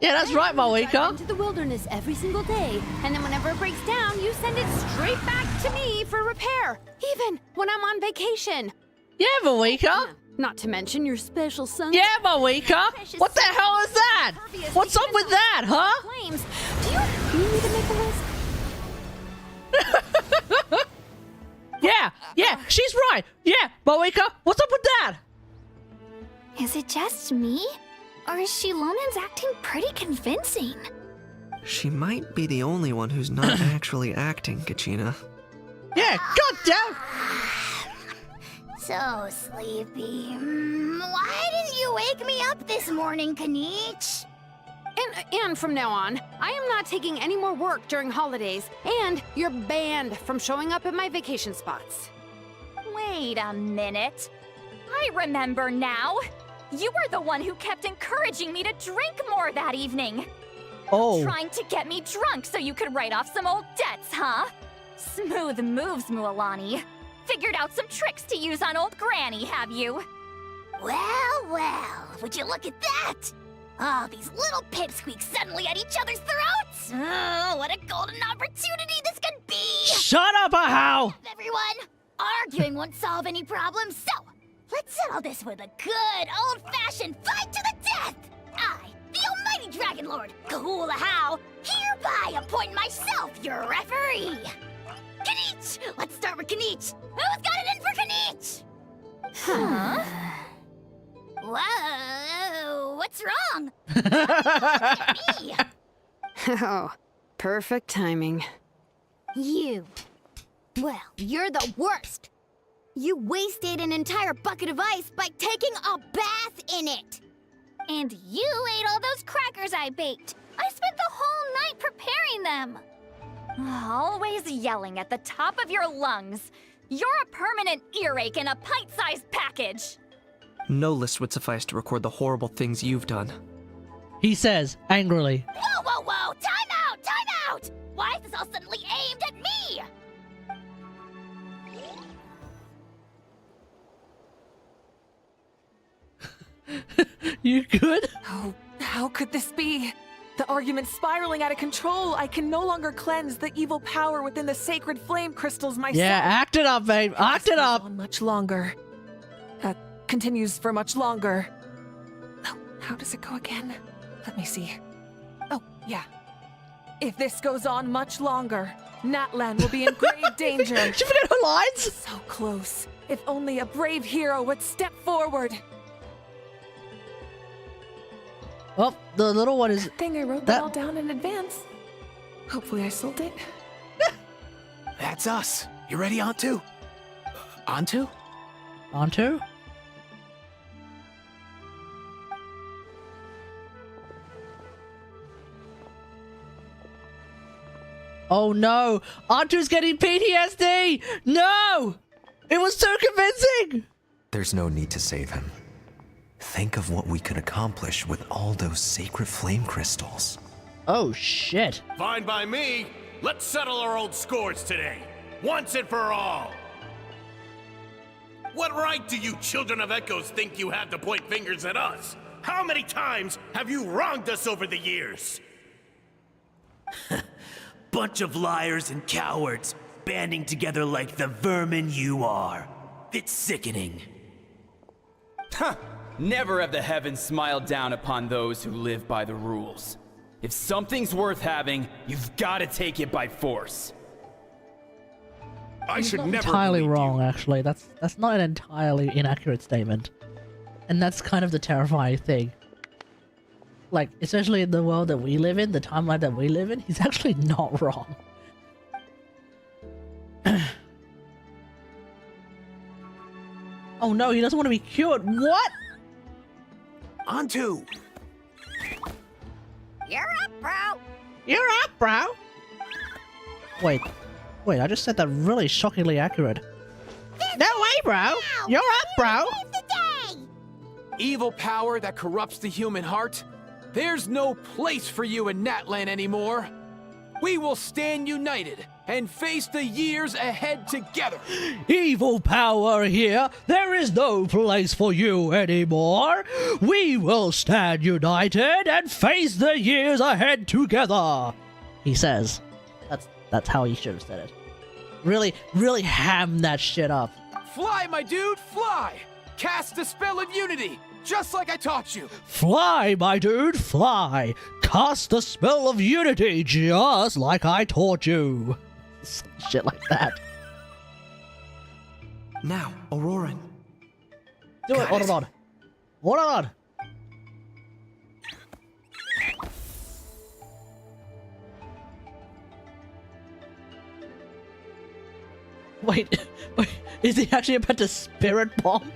Yeah, that's right, Mawika. Into the wilderness every single day, and then whenever it breaks down, you send it straight back to me for repair, even when I'm on vacation. Yeah, Mawika. Not to mention your special sun. Yeah, Mawika. What the hell is that? What's up with that, huh? Flames. Do you need me to make a list? Yeah, she's right. Yeah, Mawika, what's up with that? Is it just me? Or is Shilonen's acting pretty convincing? She might be the only one who's not actually acting, Kachina. Yeah, goddamn. So sleepy. Why didn't you wake me up this morning, Kanich? And from now on, I am not taking any more work during holidays, and you're banned from showing up at my vacation spots. Wait a minute. I remember now. You were the one who kept encouraging me to drink more that evening. Oh. Trying to get me drunk so you could write off some old debts, huh? Smooth moves, Mualani. Figured out some tricks to use on old Granny, have you? Well, would you look at that? Oh, these little pipsqueaks suddenly at each other's throats! Oh, what a golden opportunity this could be! Shut up, Ahau! Everyone! Arguing won't solve any problems, so let's settle this with a good old-fashioned fight to the death! I, the almighty Dragon Lord, Kahul Ahau, hereby appoint myself your referee! Kanich! Let's start with Kanich! Who's got it in for Kanich? Huh? Whoa, what's wrong? Look at me! Oh, perfect timing. You. Well, you're the worst. You wasted an entire bucket of ice by taking a bath in it. And you ate all those crackers I baked. I spent the whole night preparing them. Always yelling at the top of your lungs. You're a permanent earache in a pint-sized package. No list would suffice to record the horrible things you've done. He says, angrily. Whoa, whoa, whoa! Time out! Time out! Why is this all suddenly aimed at me? You good? Oh, how could this be? The argument's spiraling out of control. I can no longer cleanse the evil power within the sacred flame crystals myself. Yeah, act it up, babe. Act it up. Much longer. Continues for much longer. Oh, how does it go again? Let me see. Oh, yeah. If this goes on much longer, Natlan will be in grave danger. She forgot her lines? So close. If only a brave hero would step forward. Oh, the little one is... Good thing I wrote that all down in advance. Hopefully I sold it. That's us. You ready, Antu? Antu? Antu? Oh no! Antu's getting PTSD! No! It was so convincing! There's no need to save him. Think of what we could accomplish with all those sacred flame crystals. Oh shit. Fine by me. Let's settle our old scores today. Once and for all. What right do you children of Echoes think you have to point fingers at us? How many times have you wronged us over the years? Bunch of liars and cowards, banding together like the vermin you are. It's sickening. Huh! Never have the heavens smiled down upon those who live by the rules. If something's worth having, you've got to take it by force. I should not never entirely wrong, actually. That's not an entirely inaccurate statement. And that's kind of the terrifying thing. Like, especially in the world that we live in, the timeline that we live in, he's actually not wrong. Oh no, he doesn't want to be cured. What? Antu! You're up, bro! You're up, bro! Wait, I just said that really shockingly accurate. No way, bro! You're up, bro! Evil power that corrupts the human heart? There's no place for you in Natlan anymore. We will stand united and face the years ahead together. Evil power here. There is no place for you anymore. We will stand united and face the years ahead together. He says. That's how he should have said it. Really ham that shit up. Fly, my dude, fly! Cast the spell of unity, just like I taught you. Fly, my dude, fly. Cast the spell of unity, just like I taught you. Shit like that. Now, Ororon. Do it, Ororon. Ororon. Wait, is he actually about to spirit bomb?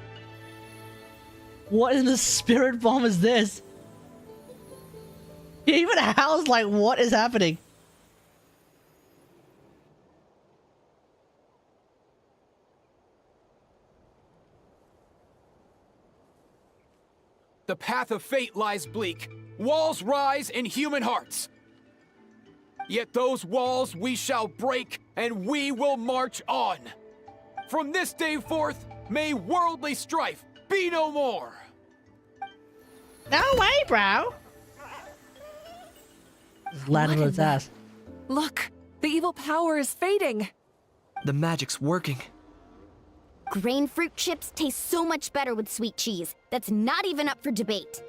What in the spirit bomb is this? Even Hal's like, what is happening? The path of fate lies bleak. Walls rise in human hearts. Yet those walls we shall break, and we will march on. From this day forth, may worldly strife be no more. No way, bro. Just landed on its ass. Look, the evil power is fading. The magic's working. Grain fruit chips taste so much better with sweet cheese. That's not even up for debate.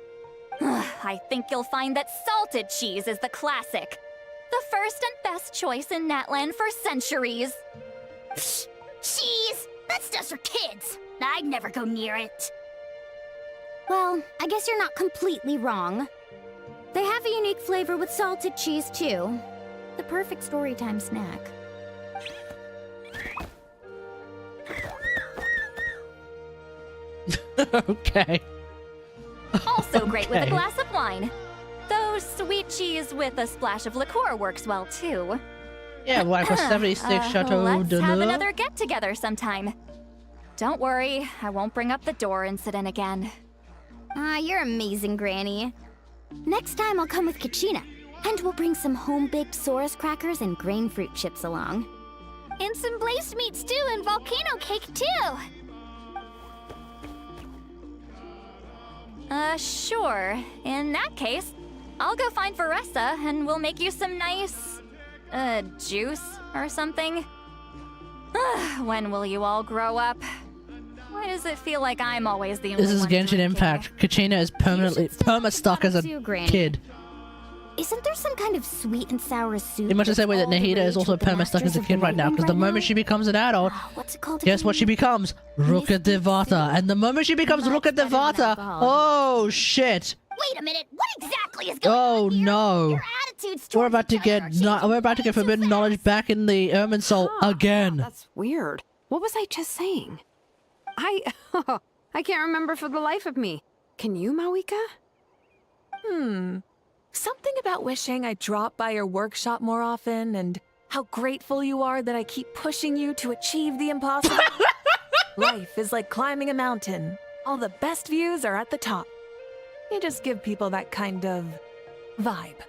I think you'll find that salted cheese is the classic. The first and best choice in Natlan for centuries. Psh, cheese! That's just for kids. I'd never go near it. Well, I guess you're not completely wrong. They have a unique flavor with salted cheese, too. The perfect storytime snack. Okay. Also great with a Okay. glass of wine. Though sweet cheese with a splash of liqueur works well too. Yeah, like a 76 Chateau Let's de have Lure. another get-together sometime. Don't worry, I won't bring up the door incident again. You're amazing, Granny. Next time I'll come with Kachina, and we'll bring some home-baked Saurus crackers and grain fruit chips along. And some blazed meat stew and volcano cake, too. Sure. In that case, I'll go find Varesa and we'll make you some nice, juice or something. When will you all grow up? Why does it feel like I'm always the only This is one Genshin drinking? Impact. Kachina is permanently perma-stuck as a too, Granny. kid. Isn't there some kind of sweet and sour soup? In much the that's same way that all the Nahida is rage also with the perma-stuck as a Masters of kid right now, Lightning because the right moment she becomes an adult, What's it called guess what she again? becomes? Ruka Devata. And the moment she becomes Ruka Devata, oh shit! Wait a minute, what exactly is going Oh on here? no! Your attitudes We're towards about to each other get are changing we're about to get way too forbidden knowledge back in the Ermin Soul again. That's weird. What was I just saying? I can't remember for the life of me. Can you, Mawika? Something about wishing I'd drop by your workshop more often and how grateful you are that I keep pushing you to achieve the impossible. Life is like climbing a mountain. All the best views are at the top. You just give people that kind of vibe.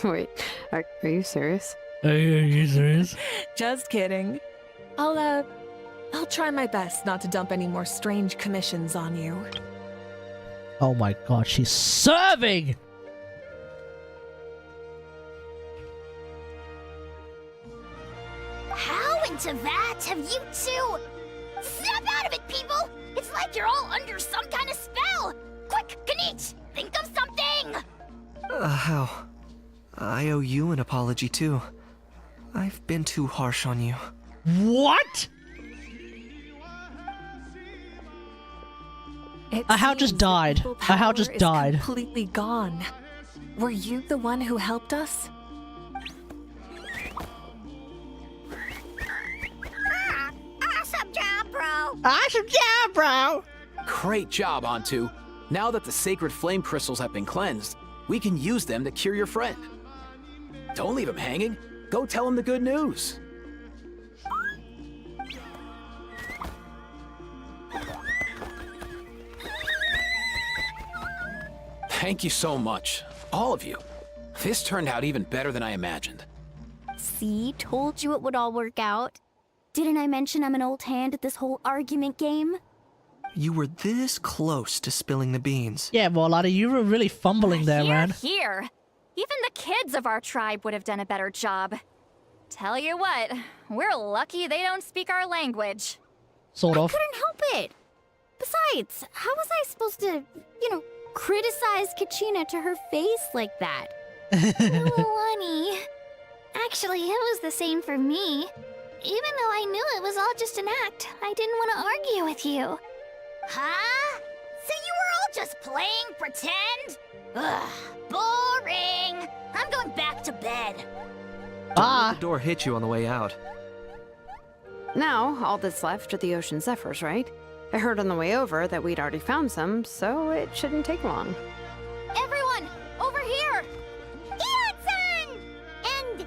Wait, are you serious? Are you serious? Just kidding. I'll try my best not to dump any more strange commissions on you. Oh my god, she's serving! How into that have you two? Snap out of it, people! It's like you're all under some kind of spell! Quick, Kanich, think of something! How? I owe you an apology too. I've been too harsh on you. What? Ahau just died. Ahau just died. Completely gone. Were you the one who helped us? Awesome job, bro! Awesome job, bro! Great job, Antu. Now that the sacred flame crystals have been cleansed, we can use them to cure your friend. Don't leave him hanging. Go tell him the good news. Thank you so much, all of you. This turned out even better than I imagined. See, told you it would all work out. Didn't I mention I'm an old hand at this whole argument game? You were this close to spilling the beans. Yeah, well, Lottie, you were really fumbling there, man. Here, even the kids of our tribe would have done a better job. Tell you what, we're lucky they don't speak our language. Sort of. I couldn't help it. Besides, how was I supposed to, criticize Kachina to her face like that? Milani. Actually, it was the same for me. Even though I knew it was all just an act, I didn't want to argue with you. Huh? So you were all just playing pretend? Ugh, boring! I'm going back to bed. Don't let the door hit you on the way out. Now, all that's left are the ocean zephyrs, right? I heard on the way over that we'd already found some, so it shouldn't take long. Everyone, over here! Hiya-san! And...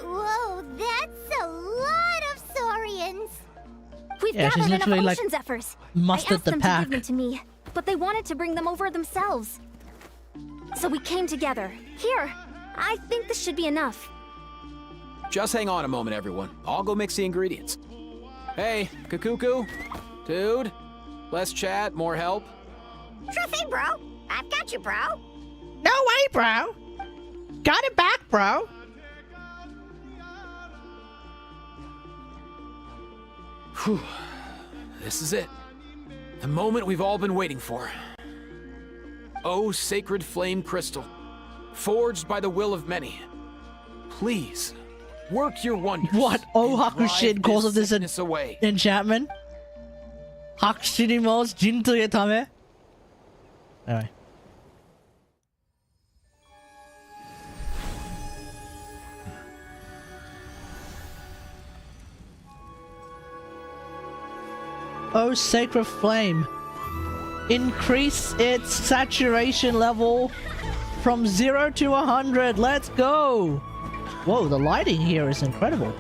whoa, that's a lot of saurians. We've Yeah, she's gathered enough literally, ocean like, zephyrs. mustered I asked the them pack. to give them to me, but they wanted to bring them over themselves. So we came together. Here, I think this should be enough. Just hang on a moment, everyone. I'll go mix the ingredients. Hey, Kakuku? Dude? Less chat, more help? Sure thing, bro. I've got you, bro. No way, bro! got it back, bro. Whew. This is it. The moment we've all been waiting for. Oh, sacred flame crystal, forged by the will of many. Please, work your wonders. What? Oh, Hakushin cause of this away. enchantment? Hakushinimo's Jintoye tame? Anyway. Oh, sacred flame. Increase its saturation level from 0 to 100. Let's go. Whoa, the lighting here is incredible.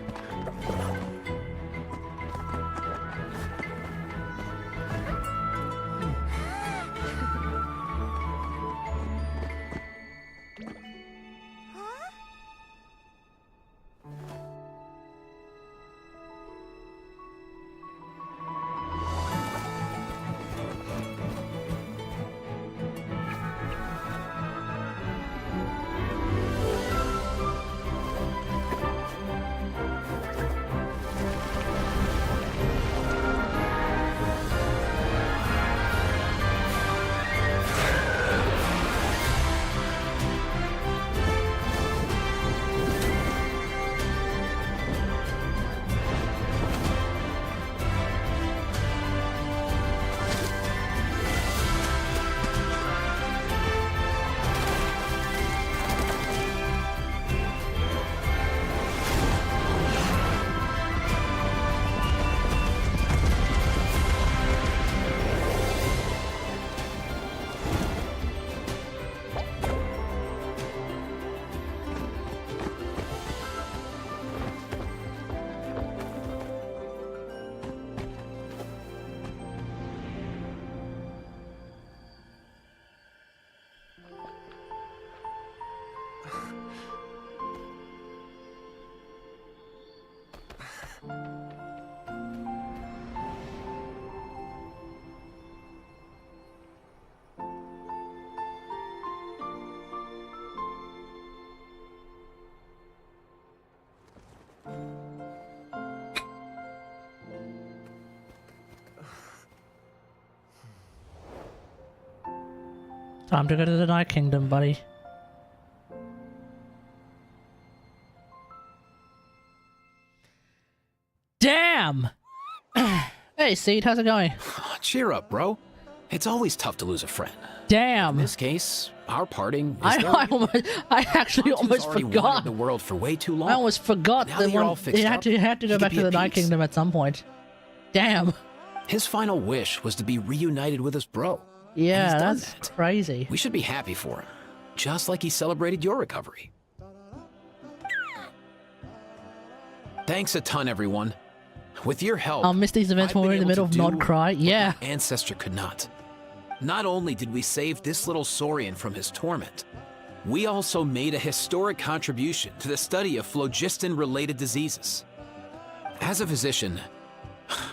Time to go to the Night Kingdom, buddy. Damn! Hey, Seed, how's it going? Cheer up, bro. It's always tough to lose a friend. Damn. In this case, our parting. I actually almost forgot. The world for way too long. I almost forgot Now that you're one. all fixed You had to go back to the Night Kingdom at some point. Damn. His final wish was to be reunited with his bro. Yeah, that's crazy. We should be happy for him, just like he celebrated your recovery. Thanks a ton, everyone. With your help, I'll miss these events when we're in the middle of Nod Cry. Yeah. My ancestor could not. Not only did we save this little Saurian from his torment, we also made a historic contribution to the study of phlogiston-related diseases. As a physician,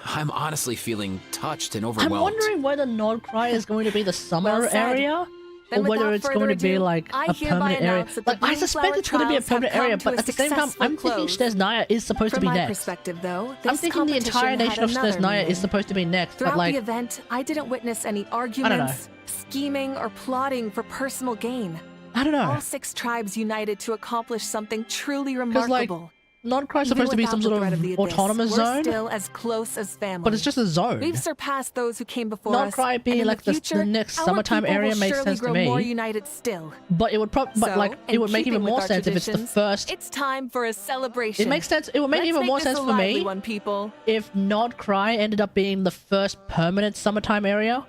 I'm honestly feeling touched and overwhelmed. I'm wondering whether Nod Cry is going to be the summer Well said. area, Then or whether without it's further going to be ado, like I a hereby permanent area. announce that the Like, I suspect Bloomflower it's going to be a trials have permanent come area, to but a at the same time, successful I'm thinking close. Snezhnaya is supposed to From be my next. perspective, though, I'm this thinking the entire competition nation of had another Snezhnaya is meaning. supposed to be next, Throughout but like, the event, I didn't witness any arguments, scheming, or plotting for personal gain. I don't know. All 6 tribes united to accomplish something truly because like, remarkable. Nod Cry is supposed to be some sort of autonomous we're zone, still as close as family. but it's just a zone. We've surpassed those who came before Nod us. Cry and being in like the, future, the next our summertime people area will makes surely sense to grow me. more united still. But it would probably, but So, like, it in would make even keeping with more our sense if it's the traditions, first. It's time for a celebration. It makes sense. It would make Let's even more this sense a for lively me one, people. if Nod Cry ended up being the first permanent summertime area.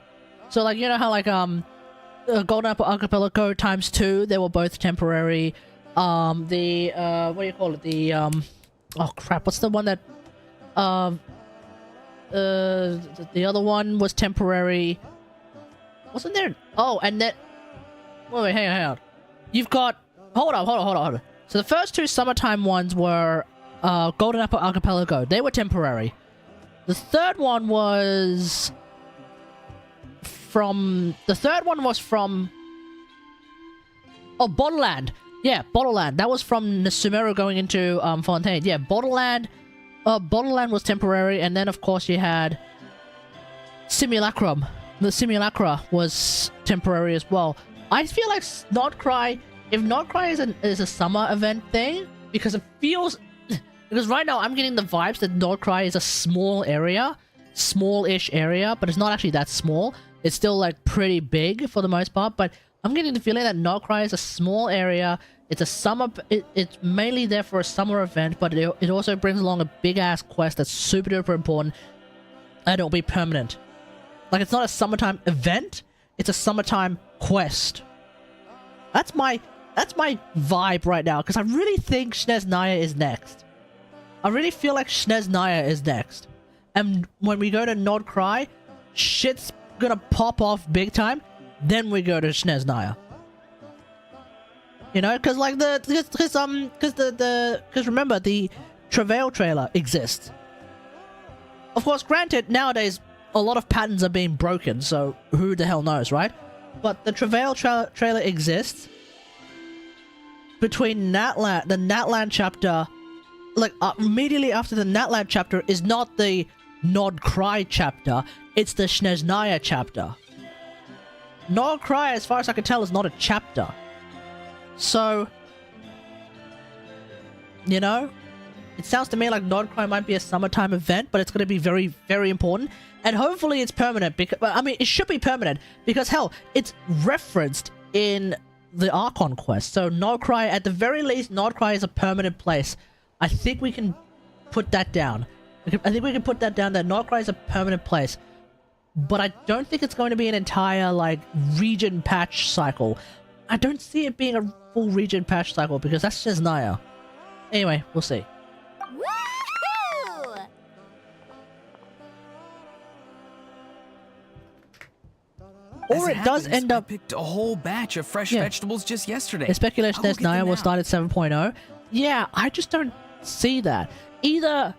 So like, you know how like Golden Apple Archipelago ×2, they were both temporary. What do you call it? The oh crap, what's the one that the other one was temporary? Wasn't there? Oh, and then wait, hang on. You've got hold on. So the first 2 summertime ones were Golden Apple Archipelago. They were temporary. The third one was from oh, Borderland. Yeah, Bottleland. That was from Sumeru going into Fontaine. Yeah, Bottleland was temporary, and then of course you had Simulacrum. The Simulacra was temporary as well. I feel like Nordcry, if Nordcry is a summer event thing, because it feels... Because right now I'm getting the vibes that Nordcry is a small area, small-ish area, but it's not actually that small. It's still like pretty big for the most part, but I'm getting the feeling that Nordcry is a small area. It's a summer... It's mainly there for a summer event, but it also brings along a big-ass quest that's super duper important, and it'll be permanent. Like, it's not a summertime event, it's a summertime quest. That's my vibe right now, because I really think Snezhnaya is next. I really feel like Snezhnaya is next. And when we go to Nordcry, shit's gonna pop off big time, then we go to Snezhnaya. You know, because like because remember, the Travail trailer exists. Of course, granted, nowadays a lot of patterns are being broken, so who the hell knows, right? But the Travail trailer exists. Between Natlan, the Natlan chapter, like immediately after the Natlan chapter is not the Nordcry chapter, it's the Snezhnaya chapter. Nordcry, as far as I can tell, is not a chapter. So, you know, it sounds to me like Nordcry might be a summertime event, but it's going to be very, very important. And hopefully it's permanent, because, I mean, it should be permanent, because hell, it's referenced in the Archon quest. So Nordcry, at the very least, Nordcry is a permanent place. I think we can put that down. I think we can put that down, that Nordcry is a permanent place. But I don't think it's going to be an entire, like, region patch cycle. I don't see it being a full region patch cycle, because that's just Naya. Anyway, we'll see. Woohoo! Or it does end up... I picked a whole batch of fresh vegetables just yesterday. The speculation that Naya will start at 7.0. Yeah, I just don't see that. Either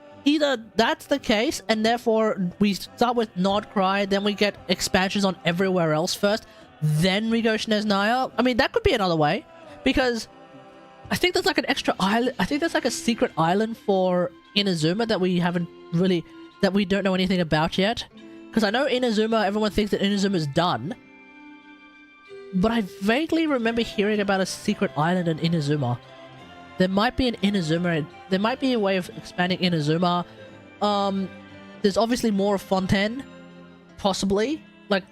that's the case, and therefore we start with Nordcry, then we get expansions on everywhere else first, then we go Snezhnaya. I mean, that could be another way, because I think there's like an extra island. I think there's like a secret island for Inazuma that we haven't really, that we don't know anything about yet. Because I know Inazuma, everyone thinks that Inazuma's done, but I vaguely remember hearing about a secret island in Inazuma. There might be an Inazuma. There might be a way of expanding Inazuma. There's obviously more of Fontaine, possibly, like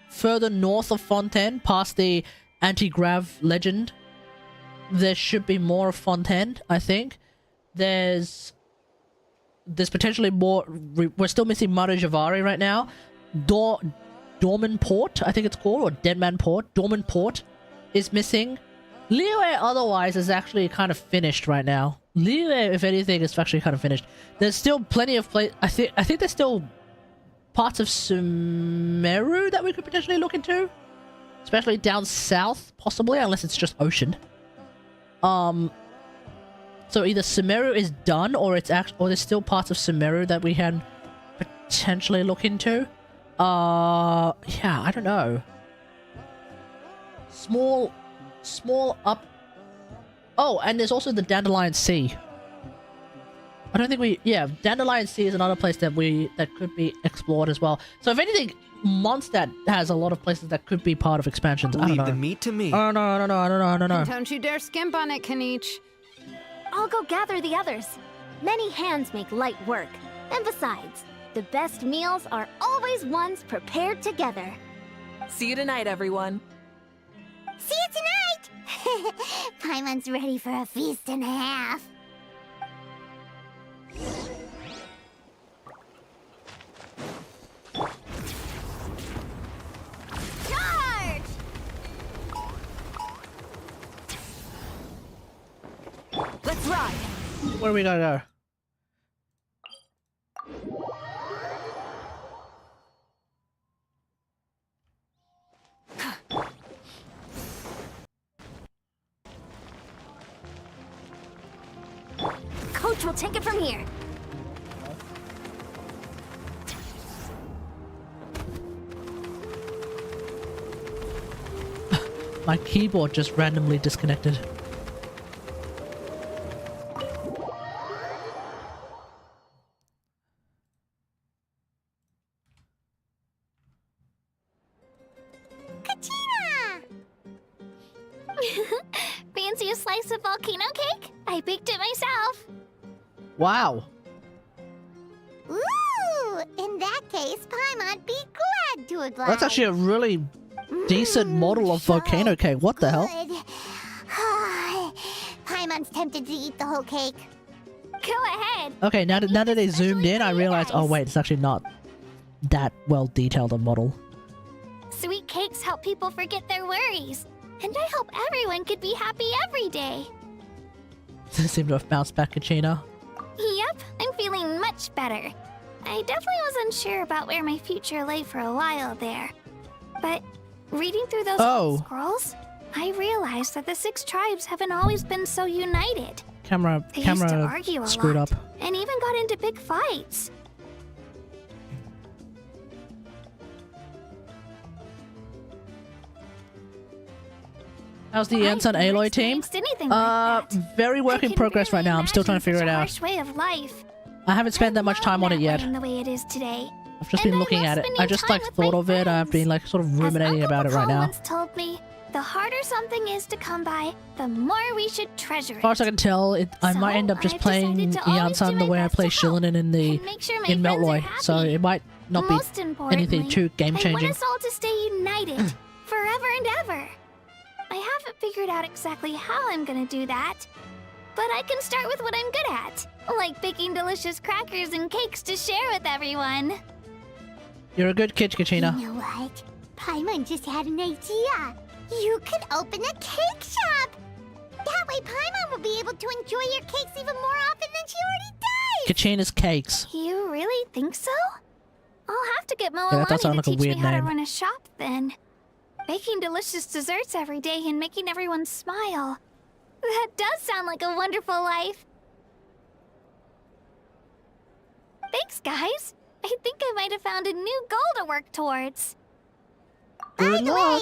further north of Fontaine, past the anti-grav legend. There should be more of Fontaine, I think. There's potentially more. We're still missing Marajavari right now. Dorman Port, I think it's called, or Deadman Port. Dorman Port is missing. Liyue otherwise is actually kind of finished right now. Liyue, if anything, is actually kind of finished. There's still plenty of I think there's still parts of Sumeru that we could potentially look into, especially down south, possibly, unless it's just ocean. So either Sumeru is done, or there's still parts of Sumeru that we can potentially look into. Yeah, I don't know. Small up. Oh, and there's also the Dandelion Sea. I don't think Dandelion Sea is another place that could be explored as well. So if anything, Mondstadt has a lot of places that could be part of expansions. I don't know. Leave the meat to me. Oh, no, I don't know. Don't you dare skimp on it, Kanich. I'll go gather the others. Many hands make light work. And besides, the best meals are always ones prepared together. See you tonight, everyone. See you tonight! Paimon's ready for a feast and a half. Charge! Let's ride! Where we gotta go? Coach will take it from here. My keyboard just randomly disconnected. new slice of volcano cake? I baked it myself. Wow. Ooh, in that case, Paimon'd be glad to oblige. That's actually a really decent model of volcano cake. What the hell? Paimon's tempted to eat the whole cake. Go ahead. Okay, now that they zoomed in, I realized, oh wait, it's actually not that well detailed a model. Sweet cakes help people forget their worries. And I hope everyone could be happy every day. Seem to have bounced back, Kachina. Yep, I'm feeling much better. I definitely was unsure about where my future lay for a while there. But reading through those old scrolls, I realized that the 6 tribes haven't always been so united. Camera They used to argue a screwed lot, up. and even got into big fights. How's the Yansan Aloy team? Very work in progress right now. I'm still trying to figure it out. Harsh way of life. I haven't spent that much time on it yet. The way it is today. I've just been looking at it. I just like thought of it. I've been like sort of ruminating about it right now. Once told me, the harder something is to come by, the more we should treasure it. As far as I can tell, I might end up just playing Yansan the way I play Shillinen in Meltloy, so it might not be anything too game I changing. want us all to stay united, forever and ever. I haven't figured out exactly how I'm gonna do that, but I can start with what I'm good at, like baking delicious crackers and cakes to share with everyone. You're a good kid, Kachina. You know what? Paimon just had an idea. You could open a cake shop. That way Paimon will be able to enjoy your cakes even more often than she already does. Kachina's Cakes. You really think so? I'll have to get Yeah, that does Moalani sound to like a teach me weird how to name. run a shop then. Baking delicious desserts every day and making everyone smile. That does sound like a wonderful life. Thanks, guys. I think I might have found a new goal to work towards. By the way,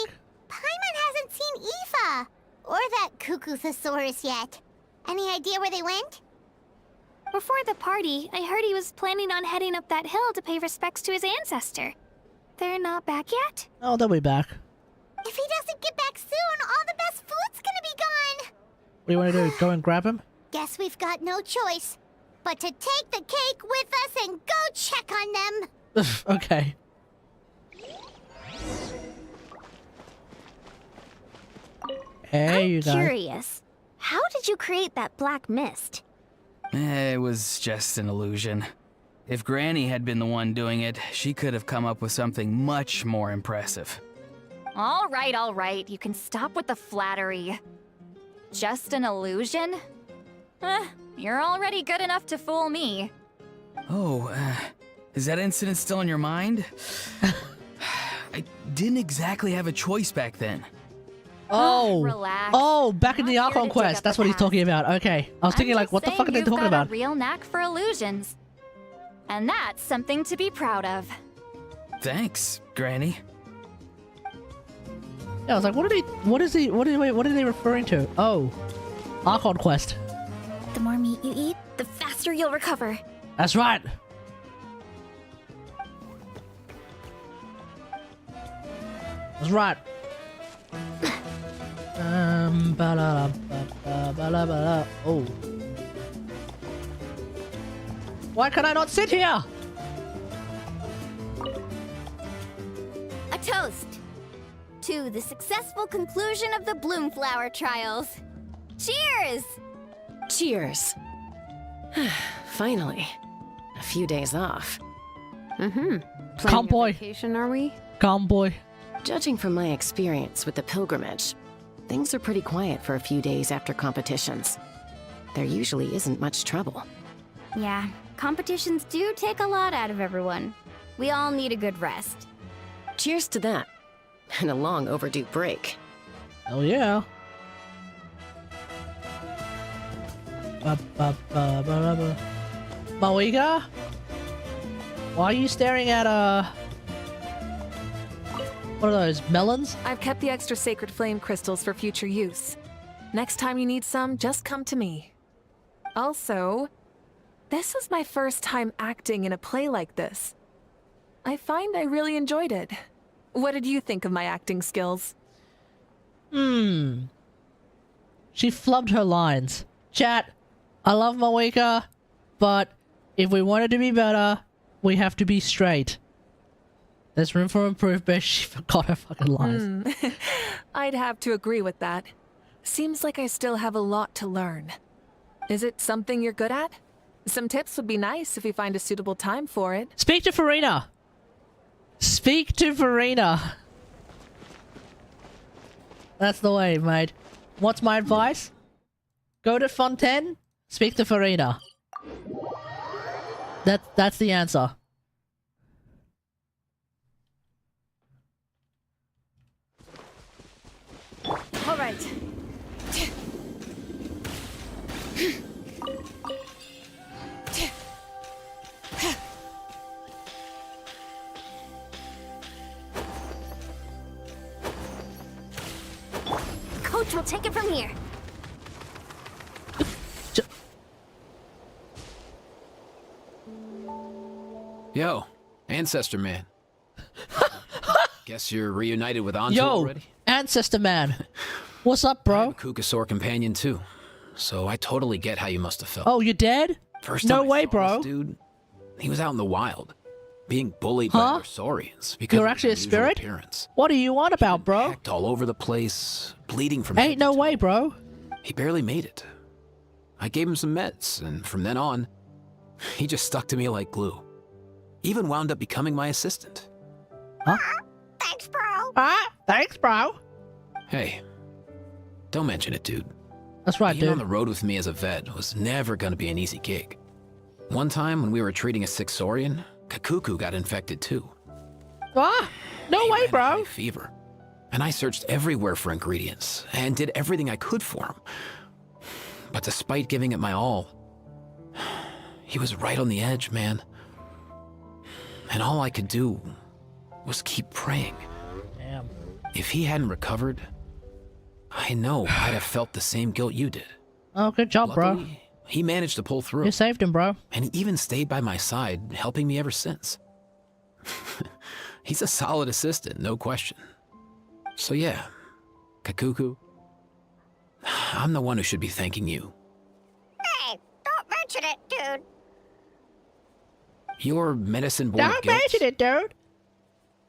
Paimon hasn't seen Aoife or that Tatankasaurus yet. Any idea where they went? Before the party, I heard he was planning on heading up that hill to pay respects to his ancestor. They're not back yet? Oh, they'll be back. If he doesn't get back soon, all the best food's gonna be gone. What do you want to do? Go and grab him? Guess we've got no choice but to take the cake with us and go check on them. Okay. Hey, you guys. Curious. How did you create that black mist? It was just an illusion. If Granny had been the one doing it, she could have come up with something much more impressive. All right. You can stop with the flattery. Just an illusion? You're already good enough to fool me. Oh, is that incident still in your mind? I didn't exactly have a choice back then. Oh, Relax. oh, back in the Archon quest. That's what he's talking about. Okay, I was thinking like, what the fuck are they talking about? You've got a real knack for illusions, and that's something to be proud of. Thanks, Granny. Yeah, I was like, what are they referring to? Oh, Archon quest. The more meat you eat, the faster you'll recover. That's right. That's right. Oh. Why can I not sit here? A toast to the successful conclusion of the Bloomflower trials. Cheers! Cheers. Finally. A few days off. Planning Calm a boy. vacation, are we? Calm boy. Judging from my experience with the pilgrimage, things are pretty quiet for a few days after competitions. There usually isn't much trouble. Yeah, competitions do take a lot out of everyone. We all need a good rest. Cheers to that. And a long overdue break. Hell yeah. Moiga? Why are you staring at what are those, melons? I've kept the extra sacred flame crystals for future use. Next time you need some, just come to me. Also, this was my first time acting in a play like this. I find I really enjoyed it. What did you think of my acting skills? She flubbed her lines. Chat, I love Moeka, but if we wanted to be better, we have to be straight. There's room for improvement. She forgot her fucking lines. I'd have to agree with that. Seems like I still have a lot to learn. Is it something you're good at? Some tips would be nice if you find a suitable time for it. Speak to Farina! Speak to Farina! That's the way, mate. What's my advice? Go to Fontaine, speak to Farina. That's the answer. All right. Coach will take it from here. Yo, Ancestor Man. Guess you're reunited with Anjo Yo, already? Ancestor Man. What's up, bro? I'm a Kukasaur companion too, so I totally get how you must have felt. Oh, you dead? First no time I way, saw bro. This dude, he was out in the wild, being bullied by Saurians because You're of actually a his unusual spirit? appearance. What are you on about, bro? Hacked all over the place, bleeding from Ain't no way, bro. He barely made it. I gave him some meds, and from then on, he just stuck to me like glue. Even wound up becoming my assistant. Huh? Thanks, bro. Thanks, bro. Hey, don't mention it, dude. That's right, Being dude. on the road with me as a vet was never gonna be an easy gig. One time when we were treating a sick Saurian, Kakuku got infected too. No way, bro. Fever. And I searched everywhere for ingredients and did everything I could for him. But despite giving it my all, he was right on the edge, man. And all I could do was keep praying. Damn. If he hadn't recovered, I know I'd have felt the same guilt you did. Oh, good job, bro. Luckily, he managed to pull through. You saved him, bro. And he even stayed by my side, helping me ever since. He's a solid assistant, no question. So yeah, Kakuku, I'm the one who should be thanking you. Hey, don't mention it, dude. Your medicine-born Don't guilt, mention it, dude.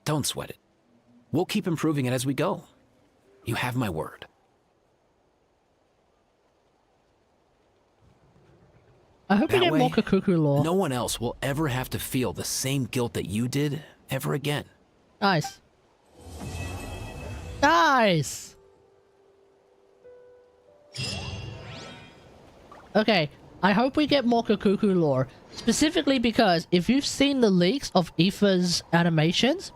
don't sweat it. We'll keep improving it as we go. You have my word. I hope we That get way, more Kakuku lore. no one else will ever have to feel the same guilt that you did ever again. Nice. Nice! Okay, I hope we get more Kakuku lore. Specifically because if you've seen the leaks of Aoife's animations,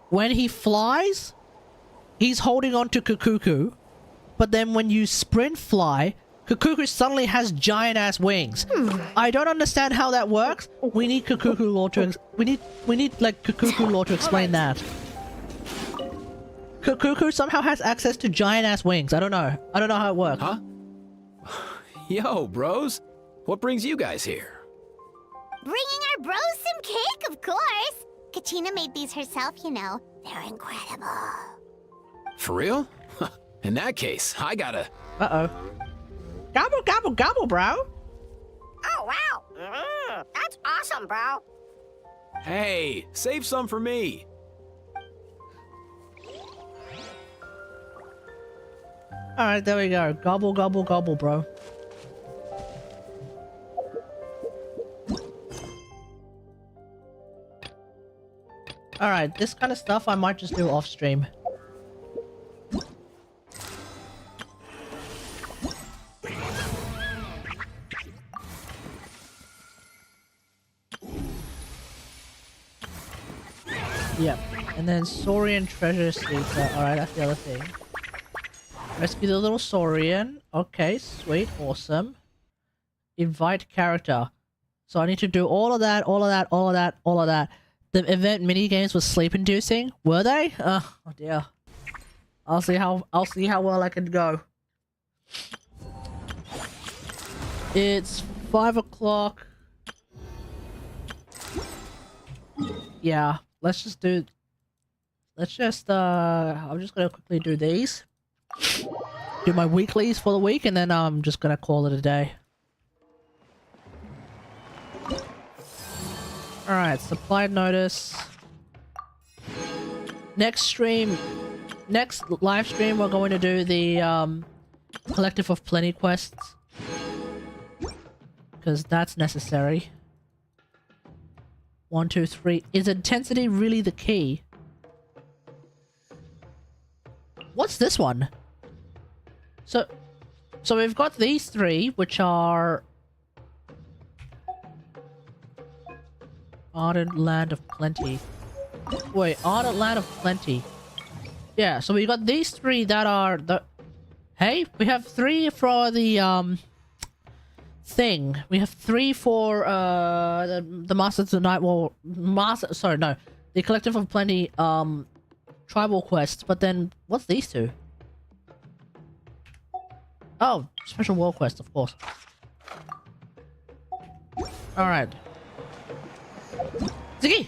when he flies, he's holding on to Kakuku, but then when you sprint fly, Kakuku suddenly has giant-ass wings. I don't understand how that works. We need Kakuku lore to we need like Kakuku lore to explain that. Kakuku somehow has access to giant-ass wings. I don't know. I don't know how it works. Huh? Yo, bros. What brings you guys here? Bringing our bros some cake, of course. Katina made these herself, you know. They're incredible. For real? In that case, I gotta... Uh-oh. Gobble, gobble, gobble, bro. Oh, wow. That's awesome, bro. Hey, save some for me. Alright, there we go. Gobble, gobble, gobble, bro. Alright, this kind of stuff I might just do off stream. Yep. And then Saurian Treasure Seeker. Alright, that's the other thing. Rescue the little Saurian. Okay, sweet, awesome. Invite character. So I need to do all of that, all of that, all of that, all of that. The event minigames was sleep-inducing, were they? Oh dear. I'll see how well I can go. It's 5 o'clock. Yeah, let's just I'm just gonna quickly do these. do my weeklies for the week, and then I'm just gonna call it a day. Alright, supply notice. Next live stream, we're going to do the Collective of Plenty quests. Because that's necessary. 1, 2, 3. Is intensity really the key? What's this one? So we've got these 3, which are Ardent Land of Plenty. Wait, Ardent Land of Plenty. Yeah, so we got these 3 that are the... Hey, we have 3 for the thing. We have 3 for the Masters of the Night War. The Collective of Plenty tribal quests. But then what's these 2? Oh, special war quest, of course. All right. Ziggy!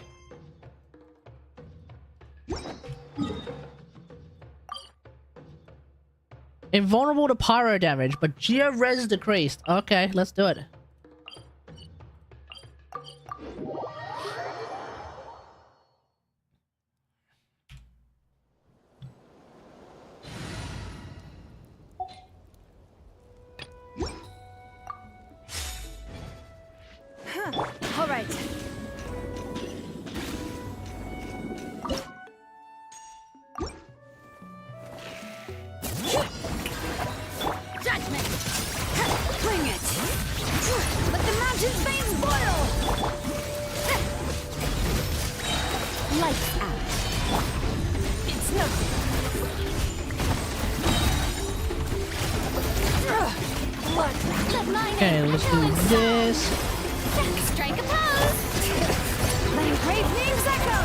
Invulnerable to pyro damage, but geo res decreased. Okay, let's do it. All right. Judgment! Bring it! Let the mountain's veins boil! Lights out. It's nothing. Okay, let's do this. Strike a pose! Let engraved names echo!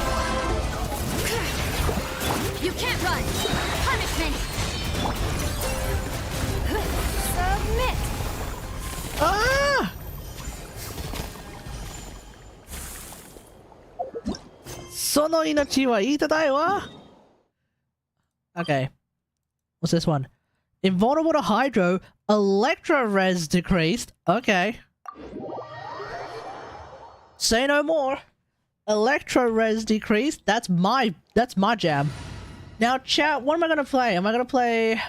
You can't run! Punishment! Submit! Ah! Sono inochi wa itadai wa? Okay. What's this one? Invulnerable to Hydro, Electro Res decreased. Okay. Say no more. Electro Res decreased. That's my jam. Now, chat, what am I gonna play? Am I gonna play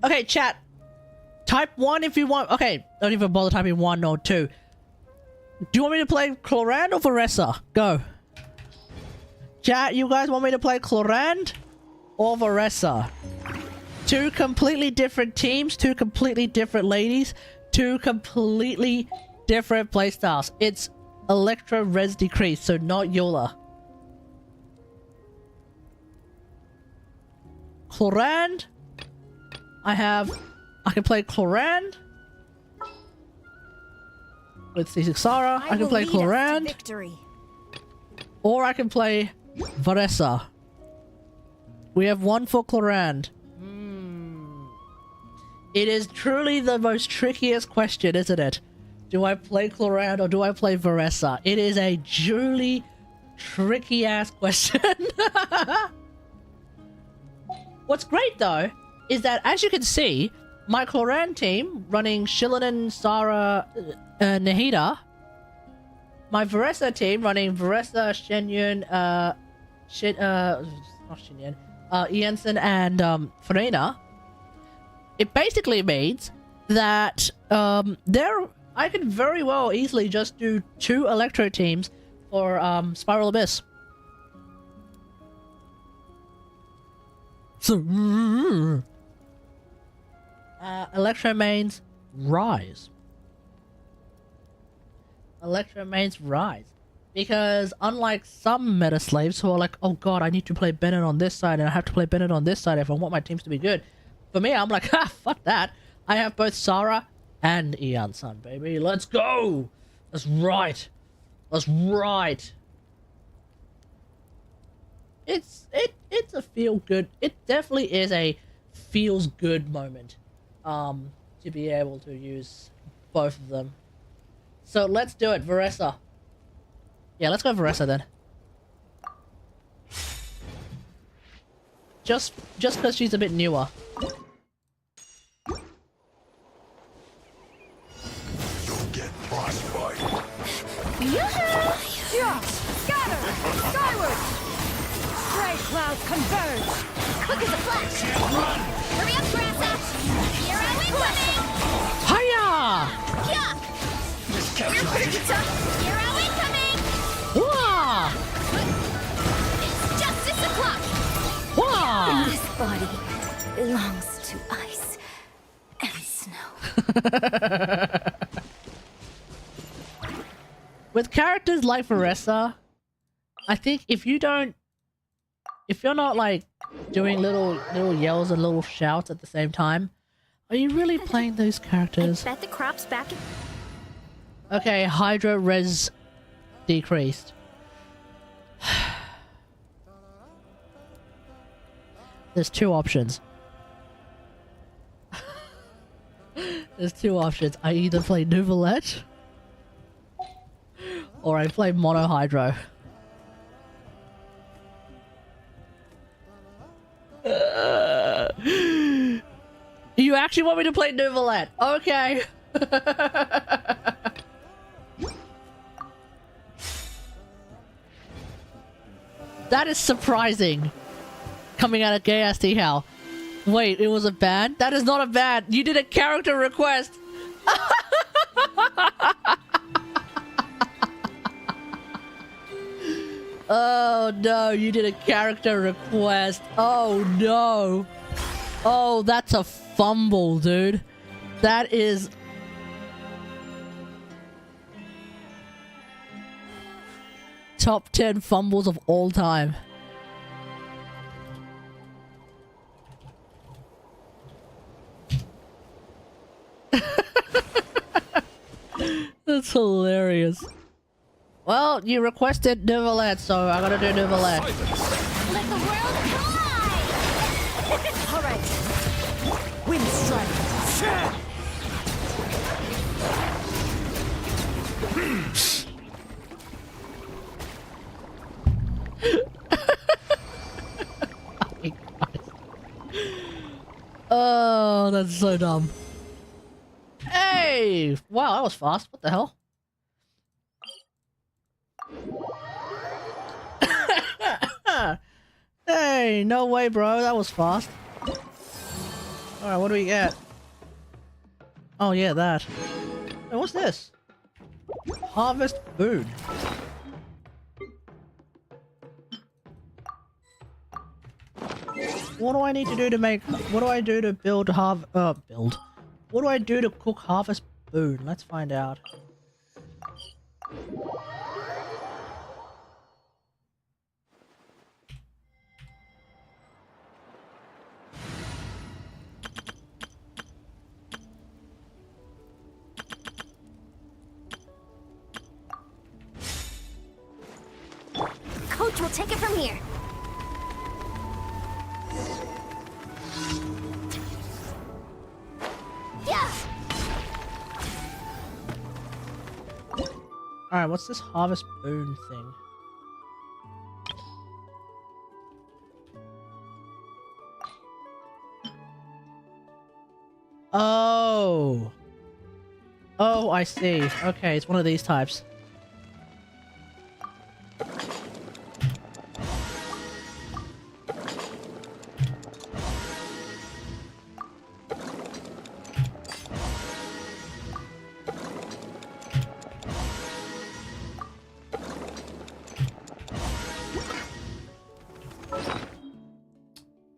Okay, chat. Type 1 if you want. Okay, don't even bother typing 1 or 2. Do you want me to play Chlorand or Varesa? Go. Chat, you guys want me to play Chlorand or Varesa? 2 completely different teams, 2 completely different ladies, 2 completely different playstyles. It's Electro Res decrease, so not Yola. Chlorand. I can play Chlorand with C6 I can play Chlorand. Or I can play Varesa. We have 1 for Chlorand. It is truly the most trickiest question, isn't it? Do I play Chlorand or do I play Varesa? It is a truly tricky-ass question. What's great, though, is that, as you can see, my Chlorand team, running Shillinan, Sarah, Nahida, my Varesa team, running Varesa, Shenyun, not Shenyun, Jensen, and Farina, it basically means that I could very well easily just do 2 Electro teams for Spiral Abyss. So, Electro mains rise. Electro mains rise. Because unlike some meta slaves who are like, oh god, I need to play Bennett on this side and I have to play Bennett on this side if I want my teams to be good. For me, I'm like, ha, fuck that. I have both Sarah and Ian-san, baby. Let's go! That's right. That's right. It's a feel good. It definitely is a feels good moment. To be able to use both of them. So let's do it, Varesa. Yeah, let's go Varesa then. Just because she's a bit newer. powers converge! Quick as a flash! Hurry up, Varesa! Hero incoming! Hiya! Yeah! You're pretty tough! Hero incoming! Wah! It's justice o'clock! Wah! This body belongs to ice and snow. With characters like Varesa, I think if you're not like doing little yells and little shouts at the same time, are you really playing those characters? Bet the crop's back in. Okay, Hydra res decreased. There's two options. There's two options. I either play Nuvolette or I play Mono Hydro. You actually want me to play Nuvolette? Okay. That is surprising. Coming out of Gay Hell. Wait, it was a ban? That is not a ban. You did a character request. Oh no, you did a character request. Oh no. Oh, that's a fumble, dude. That is... top 10 fumbles of all time. That's hilarious. Well, you requested Nuvolette, so I gotta do Nuvolette. Let the world collide! Alright. Wind strike. Oh, that's so dumb. Hey! Wow, that was fast. What the hell? Hey, no way, bro. That was fast. Alright, what do we get? Oh, yeah, that. Hey, what's this? Harvest Boon. What do I need to do to make... What do I do to build build? What do I do to cook Harvest Boon? Let's find out. Coach will take it from here. Yeah. Alright, what's this Harvest Boon thing? Oh! Oh, I see. Okay, it's one of these types.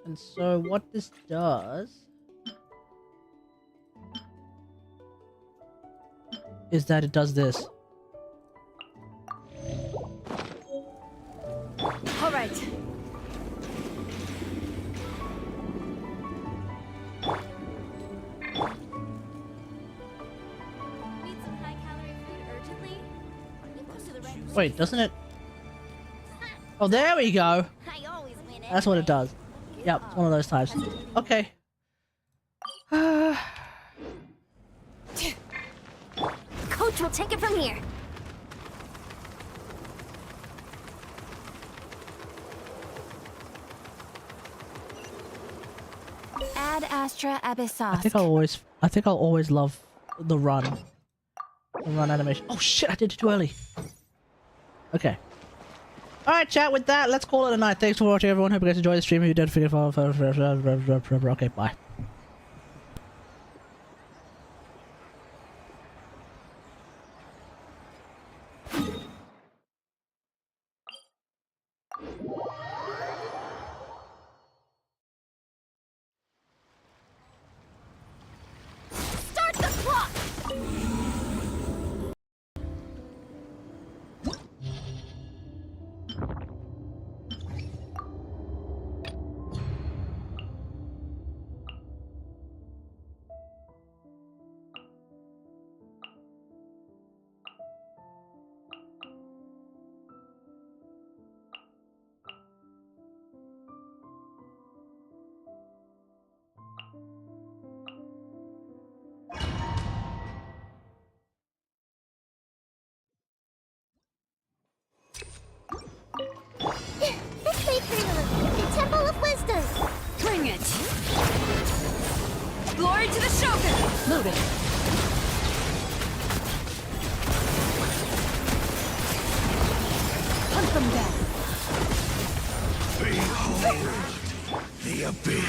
And so what this does is that it does this. All right. Wait, doesn't it? Oh, there we go. That's what it does. Yep, it's one of those types. Okay. Coach will take it from here. Ad Astra Abyssos. I think I'll always love the run. The run animation. Oh shit, I did it too early. Okay. Alright, chat, with that, let's call it a night. Thanks for watching, everyone. Hope you guys enjoyed the stream. If you did, forget to follow. Okay, bye. Start the clock! This way, Colonel. The Temple of Wisdom. Bring it! Glory to the Shogun! Move it. Hunt them down. Behold, the abyss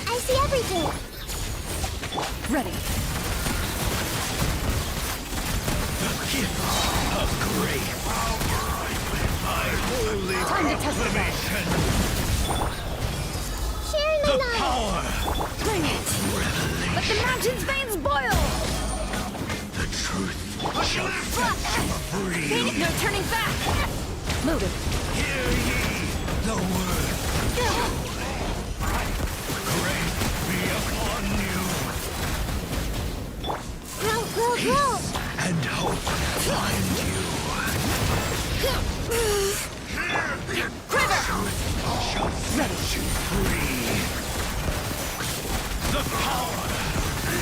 I see everything. Ready. of great power. My holy Time to test proclamation. Sharing The the knowledge. power. Bring it! Let the mountain's veins boil! The truth shall set you free. Ain't no turning back! Move it. Hear ye the word. Grace be upon you. Grow. And hope find you. Quiver! Shall set you free. The power of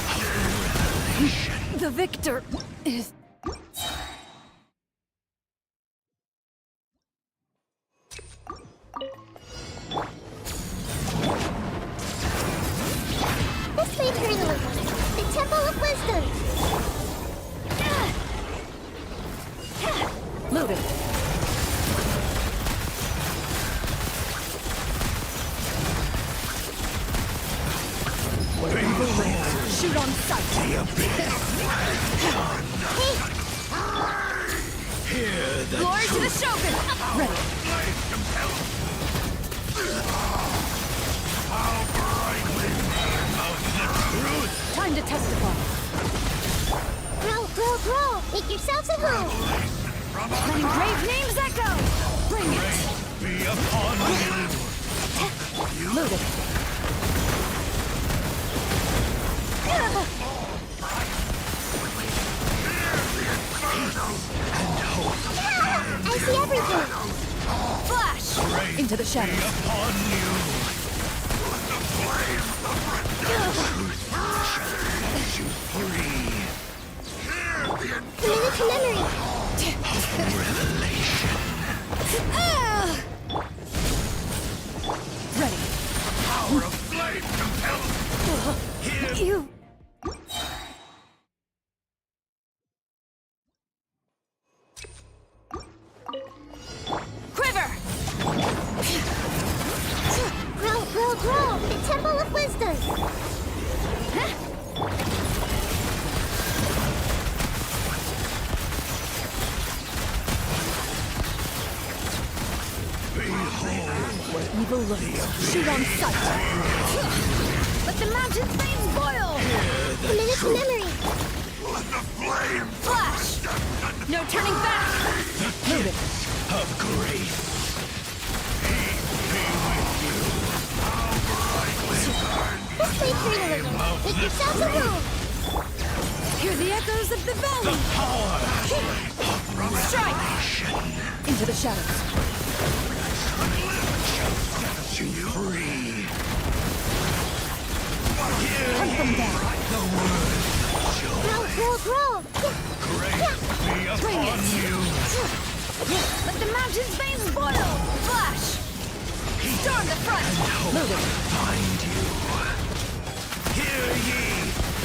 revelation. The victor is... This way, Colonel. The Temple of Wisdom. Move it. Shoot on sight. The abyss Hear the Glory to the truth. Shogun! Ready. How brightly of the truth. Time to testify. Grow. Make yourselves at home. Let engraved names echo! Bring it! Be upon you. Move it. I see everything. Flash! Into the shadows. Upon you. The flame of truth shall set you free. Hear the Commit to memory. revelation. Ready. Power of flame compels. Hear You... Quiver! Grow. The Temple of Wisdom. Where evil lurks, shoot on sight. Let the mountain's veins boil! Commit to memory. Let the flame Flash! No turning back! Move it. of grace. Peace be with you. How brightly This way, Colonel. Make yourselves at home. Hear the echoes of the valley! power Strike! Into the shadows. set you free. Hunt them down. The word Grow. grace be Bring upon it. you. Let the mountain's veins boil! Flash! Storm the front! Move it. Find you. Hear ye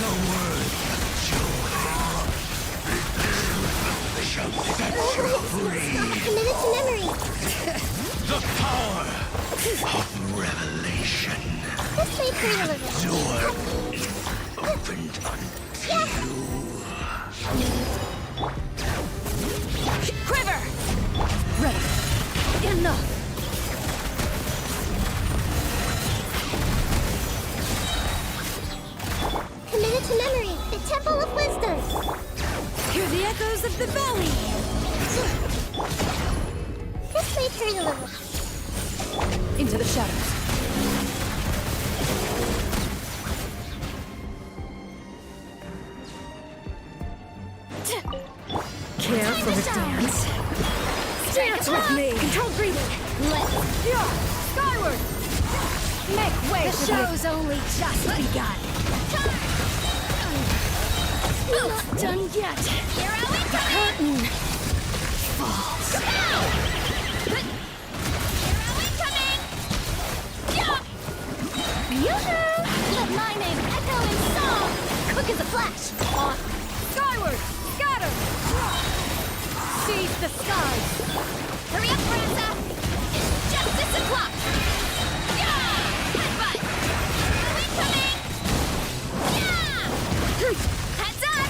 the word joy. Shall set you free. Committed to memory. The power of revelation. This may hurt a little. Door is opened unto you. Quiver! Ready. Enough! Committed to memory. The Temple of Wisdom. Hear the echoes of the valley! This may hurt a little. Into the shadows. Care for a dance? Dance with me! Control breathing! Let's go! Skyward! Make way! The show's only just begun! Not done yet! Here The curtain falls. Yoo-hoo! Let my name echo in song! Quick as a flash! On! Skyward! Scatter! Seize the skies! Hurry up, Varesa! It's just 6 o'clock! Yeah! Headbutt! Are we coming? Yeah! Heads up!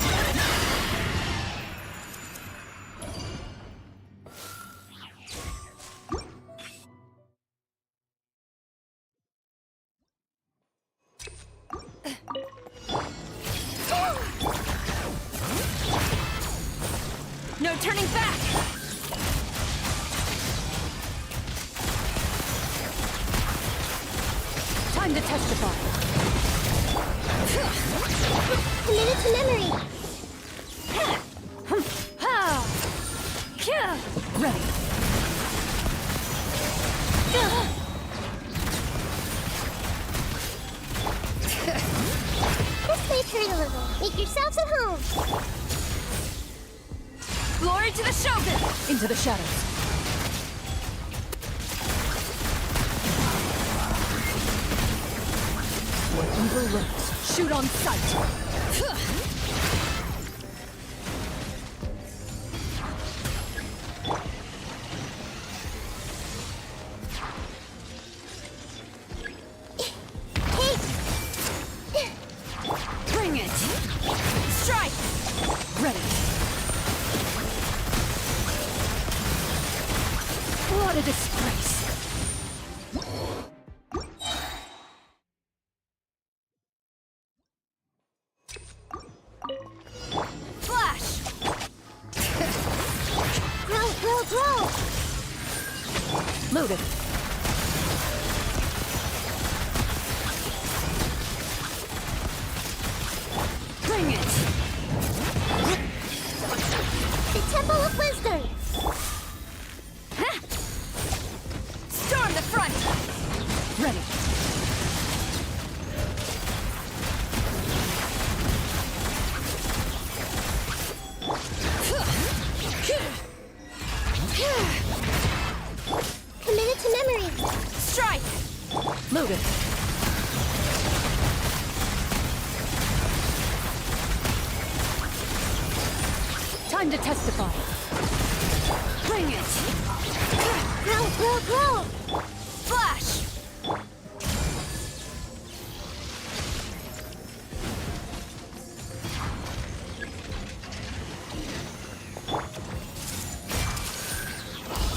No turning back! Time to testify. Committed to memory. Ready. This may hurt a little. Make yourselves at home. Glory to the Shogun! Into the shadows. What evil lurks, shoot on sight! Bring it! Strike! Ready! What a disgrace! Flash! Grow! Loaded. Bring it! The Temple of Wisdom. Storm the front! Ready. Committed to memory. Strike! Loaded. Time to testify. Bring it! Grow! Flash!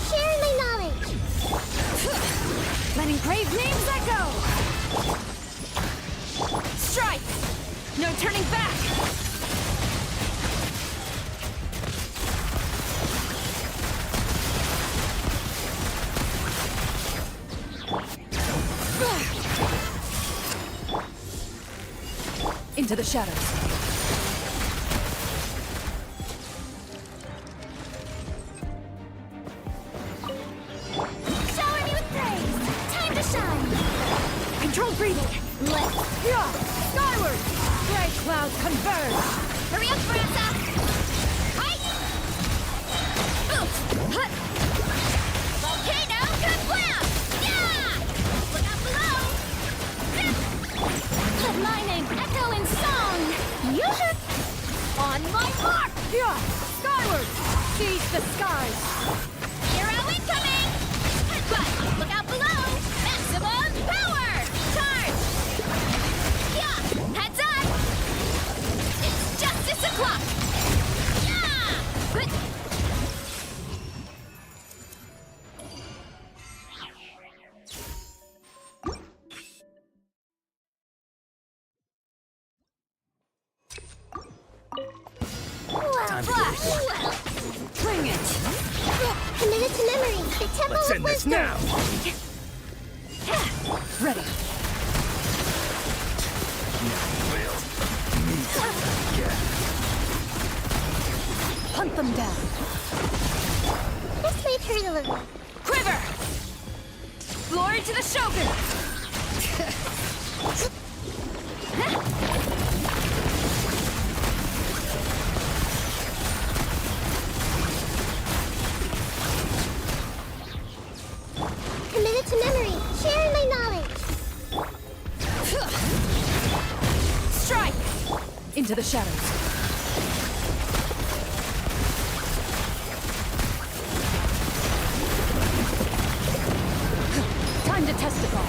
Share my knowledge. Letting brave names echo! Strike! No turning back! Into the shadows. Shower me with praise. Time to shine. Control breathing. Let's skyward! Gray clouds converge! hurry up, Varesa. Hi. Volcano kablam! Yeah! Look out below. Let my name echo in song. On my mark! Skyward! the skies! Hero incoming! But look out below! Maximum power! Charge! Yeah! Heads up! It's justice o'clock! Yeah! Time to go. Bring it! Committed to memory. The Temple Let's of end this Wisdom. now! Ready. Hunt them down. This might hurt a little. Quiver! Glory to the Shogun! Committed to memory. Sharing my knowledge. Strike! Into the shadows. Time to testify.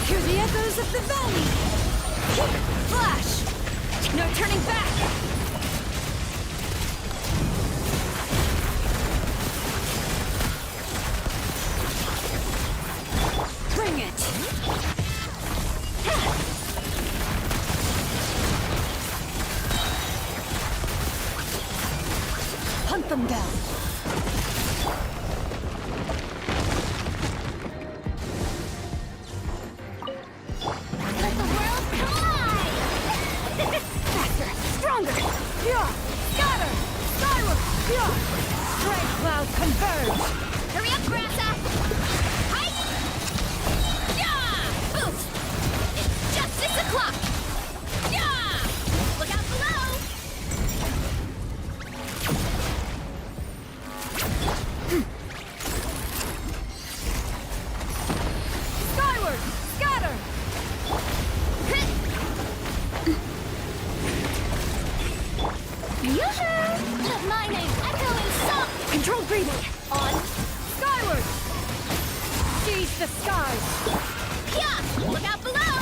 Hear the echoes of the valley! Flash! No turning back! Bring it! Hunt them down. Let the world collide! Faster! Stronger! Yeah! Scatter! Skyward! Yeah! Strike cloud converge! Hurry up, Varesa! Hi! Yeah! Boost! It's justice o'clock! Yeah! Look out below! Skyward! Scatter! Yoo-hoo! Let my name echo in song! Control breathing! On! Skyward! Seize the skies! Yeah! Look out below!